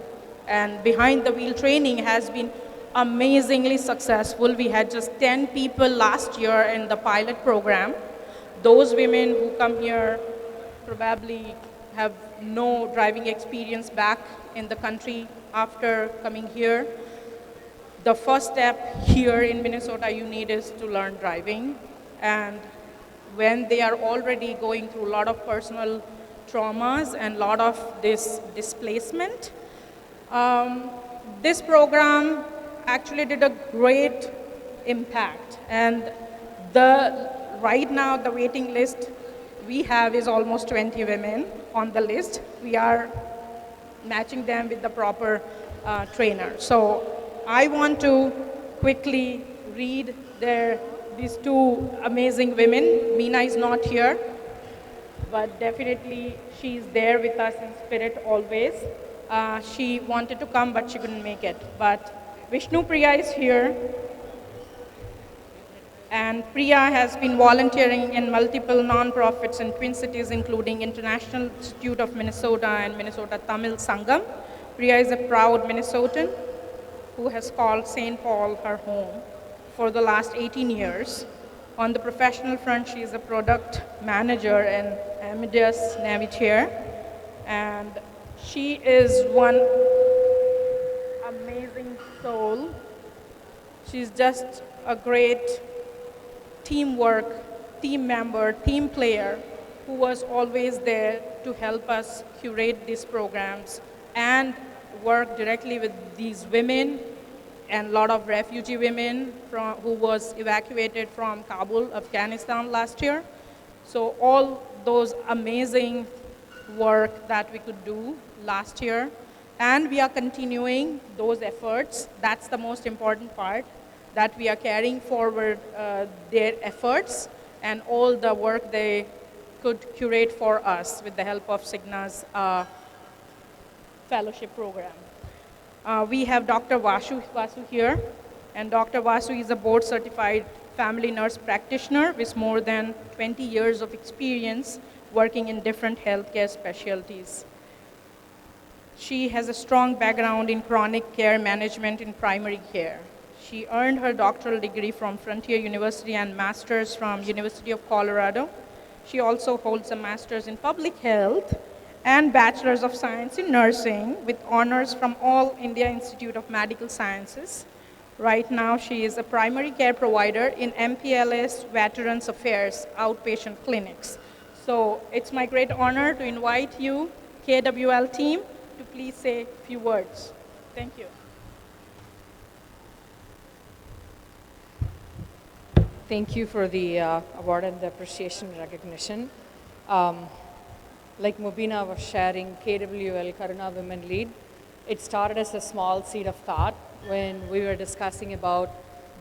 And behind the wheel training has been amazingly successful. We had just 10 people last year in the pilot program. Those women who come here probably have no driving experience back in the country after coming here. The first step here in Minnesota you need is to learn driving. And when they are already going through a lot of personal traumas and a lot of this displacement, this program actually did a great impact. And right now, the waiting list we have is almost 20 women on the list. We are matching them with the proper trainer. So I want to quickly read these 2 amazing women. Meena is not here, but definitely she's there with us in spirit always. She wanted to come, but she couldn't make it. But Vishnu Priya is here. And Priya has been volunteering in multiple nonprofits in Twin Cities, including International Institute of Minnesota and Minnesota Tamil Sangam. Priya is a proud Minnesotan who has called St. Paul her home for the last 18 years. On the professional front, she is a product manager in Amadeus Navitier. And she is one amazing soul. She's just a great teamwork, team member, team player who was always there to help us curate these programs and work directly with these women and a lot of refugee women who was evacuated from Kabul, Afghanistan last year. So all those amazing work that we could do last year, and we are continuing those efforts. That's the most important part, that we are carrying forward their efforts and all the work they could curate for us with the help of Cigna's fellowship program. We have Dr. Vasu here, and Dr. Vasu is a board-certified family nurse practitioner with more than 20 years of experience working in different healthcare specialties. She has a strong background in chronic care management in primary care. She earned her doctoral degree from Frontier University and master's from University of Colorado. She also holds a master's in public health and bachelor's of science in nursing with honors from All India Institute of Medical Sciences. Right now, she is a primary care provider in MPLS Veterans Affairs outpatient clinics. So it's my great honor to invite you, KWL team, to please say a few words. Thank you. Thank you for the award and the appreciation and recognition. Like Mubina was sharing, KWL, Karuna Women Lead, it started as a small seed of thought when we were discussing about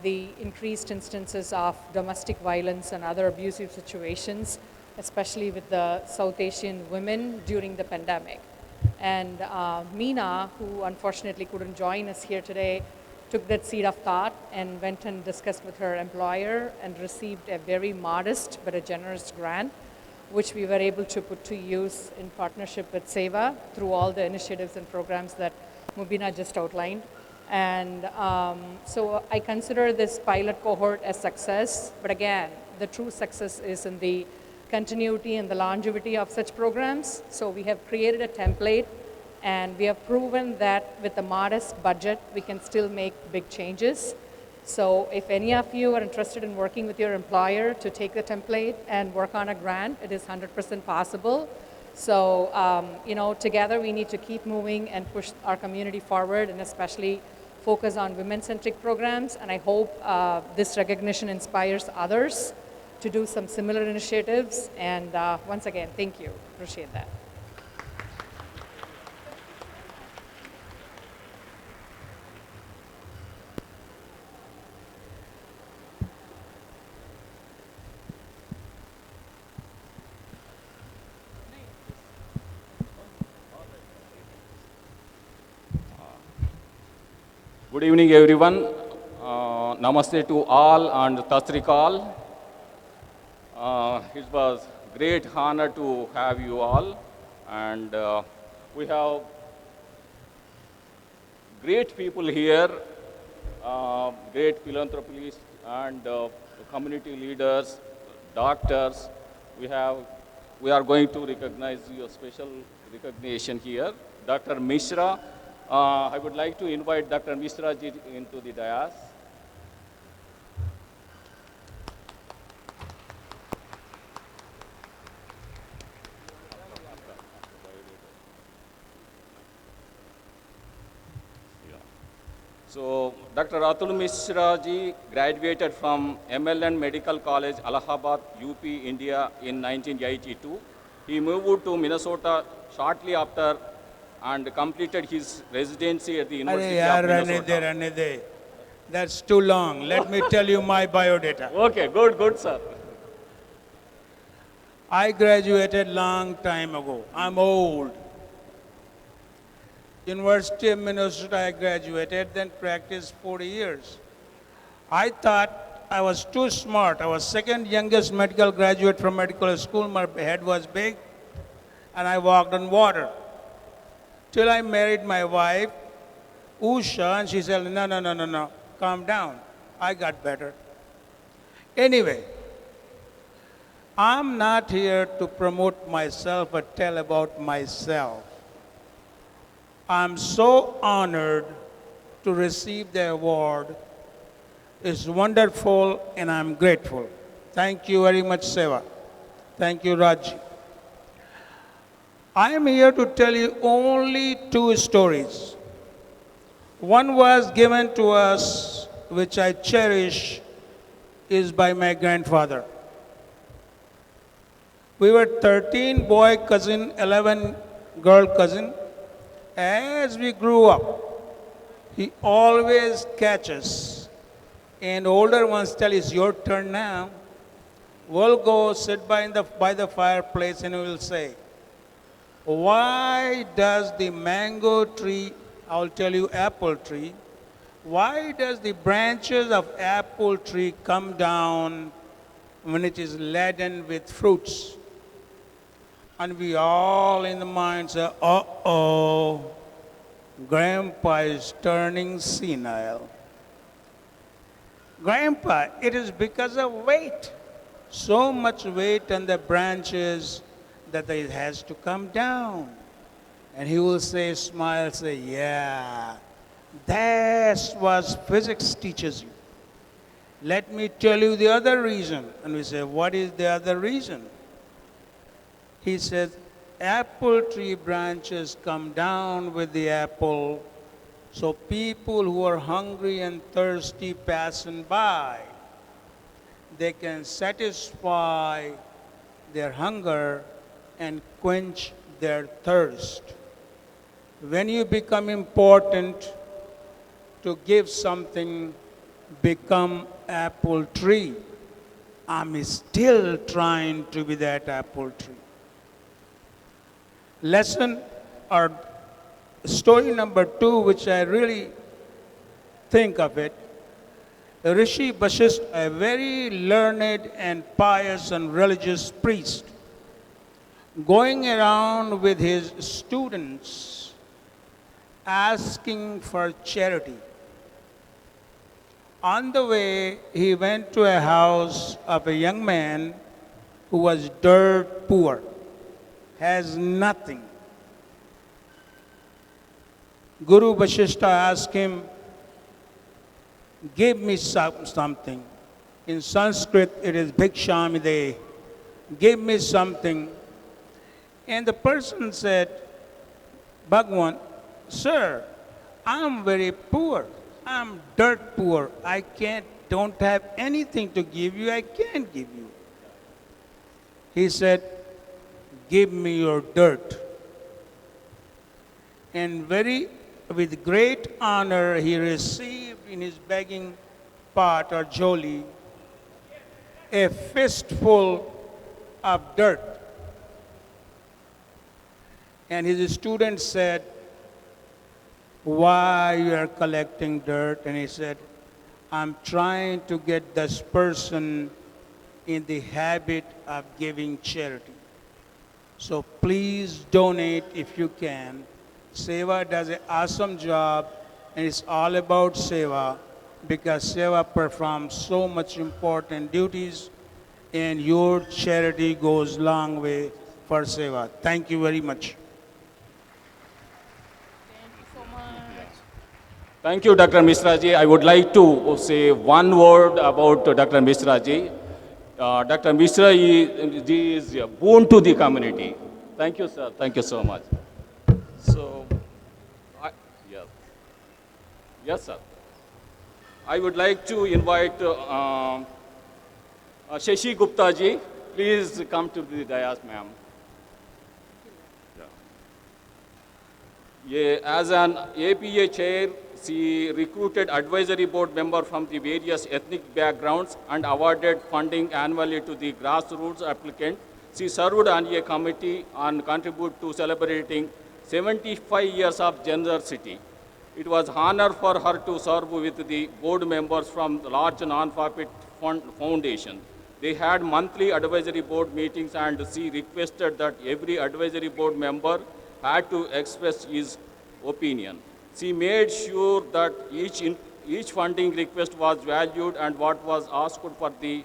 the increased instances of domestic violence and other abusive situations, especially with the South Asian women during the pandemic. And Meena, who unfortunately couldn't join us here today, took that seed of thought and went and discussed with her employer and received a very modest but a generous grant, which we were able to put to use in partnership with SEWA through all the initiatives and programs that Mubina just outlined. And so I consider this pilot cohort a success, but again, the true success is in the continuity and the longevity of such programs. So we have created a template, and we have proven that with a modest budget, we can still make big changes. So if any of you are interested in working with your employer to take the template and work on a grant, it is 100% possible. So, together we need to keep moving and push our community forward, and especially focus on women-centric programs. And I hope this recognition inspires others to do some similar initiatives. And once again, thank you. Appreciate that. Good evening, everyone. Namaste to all and Tatrikal. It was great honor to have you all, and we have great people here, great philanthropists and community leaders, doctors. We are going to recognize your special recognition here. Dr. Mishra. I would like to invite Dr. Mishra ji into the dais. So, Dr. Atul Mishra ji graduated from MLN Medical College, Allahabad, UP, India in 1982. He moved to Minnesota shortly after and completed his residency at the University of Minnesota. That's too long. Let me tell you my biodata. Okay, good, sir. I graduated long time ago. I'm old. University of Minnesota I graduated, then practiced 40 years. I thought I was too smart. I was second youngest medical graduate from medical school. My head was big, and I walked on water. Till I married my wife, Usha, and she said, no, calm down. I got better. Anyway, I'm not here to promote myself or tell about myself. I'm so honored to receive the award. It's wonderful, and I'm grateful. Thank you very much, SEWA. Thank you, Raj. I am here to tell you only two stories. One was given to us, which I cherish, is by my grandfather. We were 13 boy cousin, 11 girl cousin. As we grew up, he always catches, and older ones tell, it's your turn now. We'll go sit by the fireplace, and we'll say, why does the mango tree, I'll tell you apple tree, why does the branches of apple tree come down when it is laden with fruits? And we all in the mind say, uh-oh, Grandpa is turning senile. Grandpa, it is because of weight. So much weight on the branches that it has to come down. And he will say, smile, say, yeah, that's what physics teaches you. Let me tell you the other reason. And we say, what is the other reason? He says, apple tree branches come down with the apple, so people who are hungry and thirsty passing by, they can satisfy their hunger and quench their thirst. When you become important to give something, become apple tree. I'm still trying to be that apple tree. Lesson or story number 2, which I really think of it. Rishi Vashist, a very learned and pious and religious priest, going around with his students asking for charity. On the way, he went to a house of a young man who was dirt poor, has nothing. Guru Vashishta asked him, give me something. In Sanskrit, it is bhikshamide. Give me something. And the person said, Bhagwan, sir, I'm very poor. I'm dirt poor. I don't have anything to give you. I can't give you. He said, give me your dirt. And with great honor, he received in his begging pot or joli a fistful of dirt. And his student said, why you are collecting dirt? And he said, I'm trying to get this person in the habit of giving charity. So please donate if you can. SEWA does an awesome job, and it's all about SEWA because SEWA performs so much important duties, and your charity goes a long way for SEWA. Thank you very much. Thank you, Dr. Mishra ji. I would like to say one word about Dr. Mishra ji. Dr. Mishra ji is a boon to the community. Thank you, sir. Thank you so much. So, yes, sir. I would like to invite Shashi Gupta ji. Please come to the dais, ma'am. As an APA chair, she recruited advisory board members from the various ethnic backgrounds and awarded funding annually to the grassroots applicant. She served on a committee and contributed to celebrating 75 years of generosity. It was an honor for her to serve with the board members from the large non-profit foundation. They had monthly advisory board meetings, and she requested that every advisory board member had to express his opinion. She made sure that each funding request was valued and what was asked for the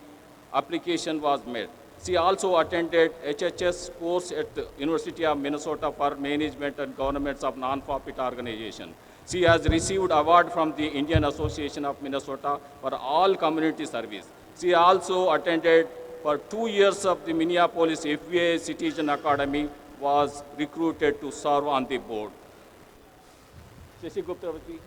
application was made. She also attended HHS course at the University of Minnesota for Management and Governance of Non-Profit Organization. She has received award from the Indian Association of Minnesota for all community service. She also attended for 2 years of the Minneapolis FBA Citizen Academy, was recruited to serve on the board. Shashi Gupta ji.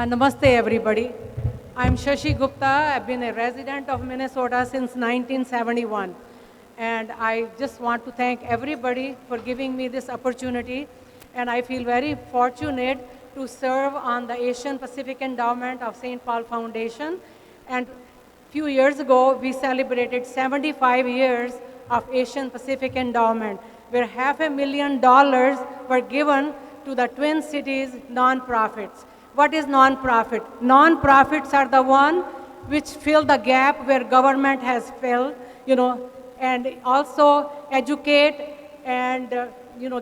Namaste, everybody. I'm Shashi Gupta. I've been a resident of Minnesota since 1971. And I just want to thank everybody for giving me this opportunity. And I feel very fortunate to serve on the Asian Pacific Endowment of St. Paul Foundation. And a few years ago, we celebrated 75 years of Asian Pacific Endowment, where $500,000 were given to the Twin Cities nonprofits. What is nonprofit? Nonprofits are the one which fill the gap where government has filled, and also educate and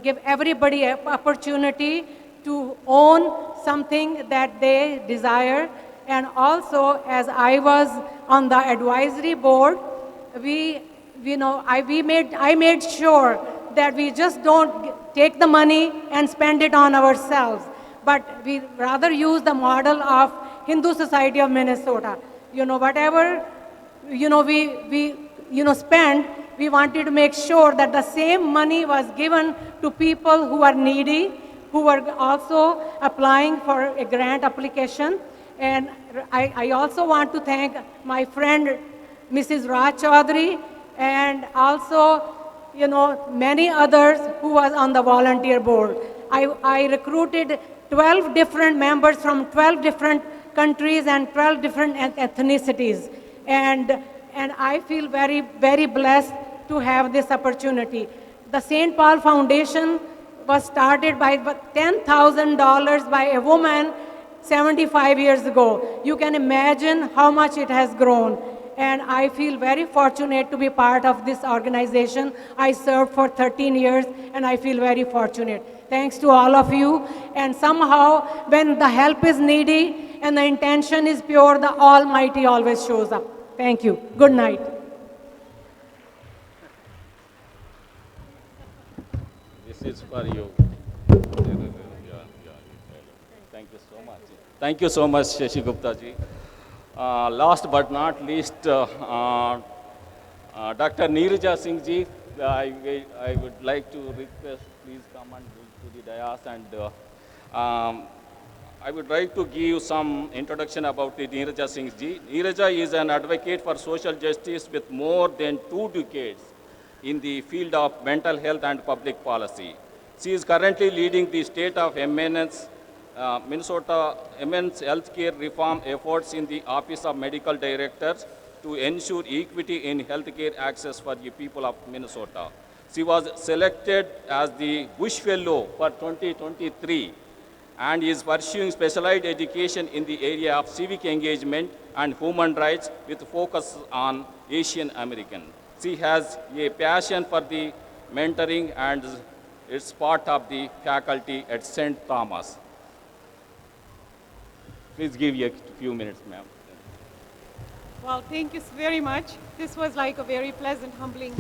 give everybody an opportunity to own something that they desire. And also, as I was on the advisory board, I made sure that we just don't take the money and spend it on ourselves, but we rather use the model of Hindu Society of Minnesota. Whatever we spend, we wanted to make sure that the same money was given to people who are needy, who are also applying for a grant application. And I also want to thank my friend Mrs. Raj Chaudhary, and also many others who was on the volunteer board. I recruited 12 different members from 12 different countries and 12 different ethnicities. And I feel very, very blessed to have this opportunity. The St. Paul Foundation was started by $10,000 by a woman 75 years ago. You can imagine how much it has grown. And I feel very fortunate to be part of this organization. I served for 13 years, and I feel very fortunate. Thanks to all of you. And somehow, when the help is needy and the intention is pure, the Almighty always shows up. Thank you. Good night. This is for you. Thank you so much. Thank you so much, Shashi Gupta ji. Last but not least, Dr. Neeraja Singh ji, I would like to request, please come and go to the dais, and I would like to give some introduction about the Neeraja Singh ji. Neeraja is an advocate for social justice with more than 2 decades in the field of mental health and public policy. She is currently leading the state of Minnesota immense healthcare reform efforts in the Office of Medical Directors to ensure equity in healthcare access for the people of Minnesota. She was selected as the Bush Fellow for 2023 and is pursuing specialized education in the area of civic engagement and human rights with focus on Asian American. She has a passion for the mentoring and is part of the faculty at St. Thomas. Please give you a few minutes, ma'am. Well, thank you very much. This was like a very pleasant, humbling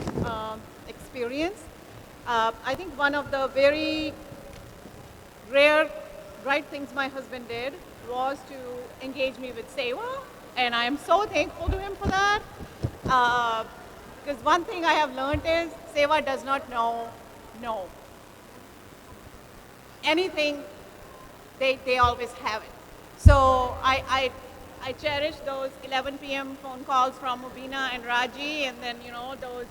experience. I think one of the very rare right things my husband did was to engage me with SEWA, and I am so thankful to him for that. Because one thing I have learned is SEWA does not know no. Anything, they always have it. So I cherish those 11 p.m. phone calls from Mubina and Raji, and then, those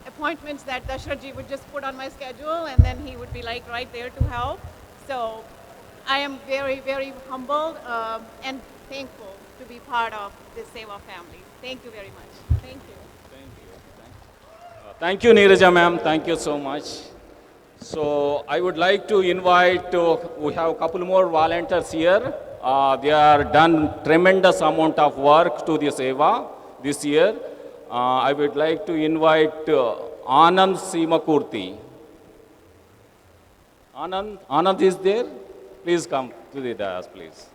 appointments that Dashrath would just put on my schedule, and then he would be like right there to help. So I am very, very humbled and thankful to be part of this SEWA family. Thank you very much. Thank you. Thank you, Neeraja ma'am. Thank you so much. So I would like to invite, we have a couple more volunteers here. They are done tremendous amount of work to the SEWA this year. I would like to invite Anand Seemakurti. Anand is there? Please come to the dais, please.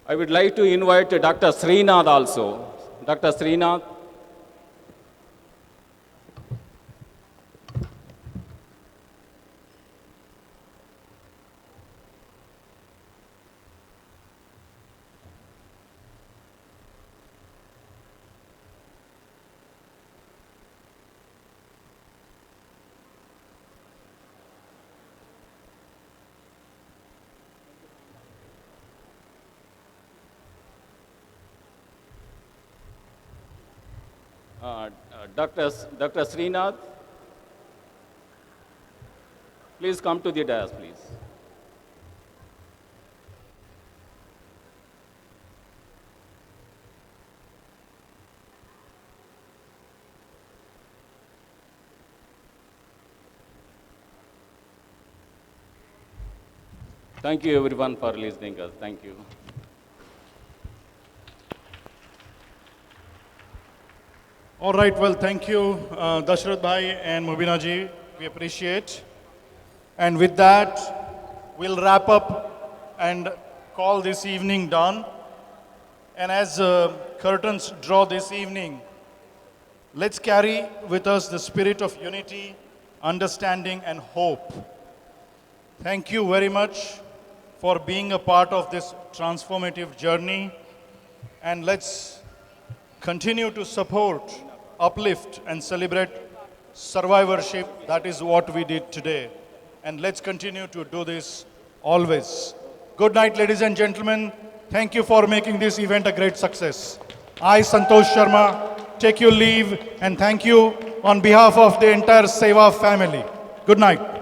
I would like to invite Dr. Srinath also. Dr. Srinath. Dr. Srinath, please come to the dais, please. Thank you everyone for listening us. Thank you. All right, well, thank you, Dashrath Bhai and Mubina ji. We appreciate. And with that, we'll wrap up and call this evening done. And as curtains draw this evening, let's carry with us the spirit of unity, understanding, and hope. Thank you very much for being a part of this transformative journey. And let's continue to support, uplift, and celebrate survivorship. That is what we did today. And let's continue to do this always. Good night, ladies and gentlemen. Thank you for making this event a great success. I, Santosh Sharma, take your leave and thank you on behalf of the entire SEWA family. Good night.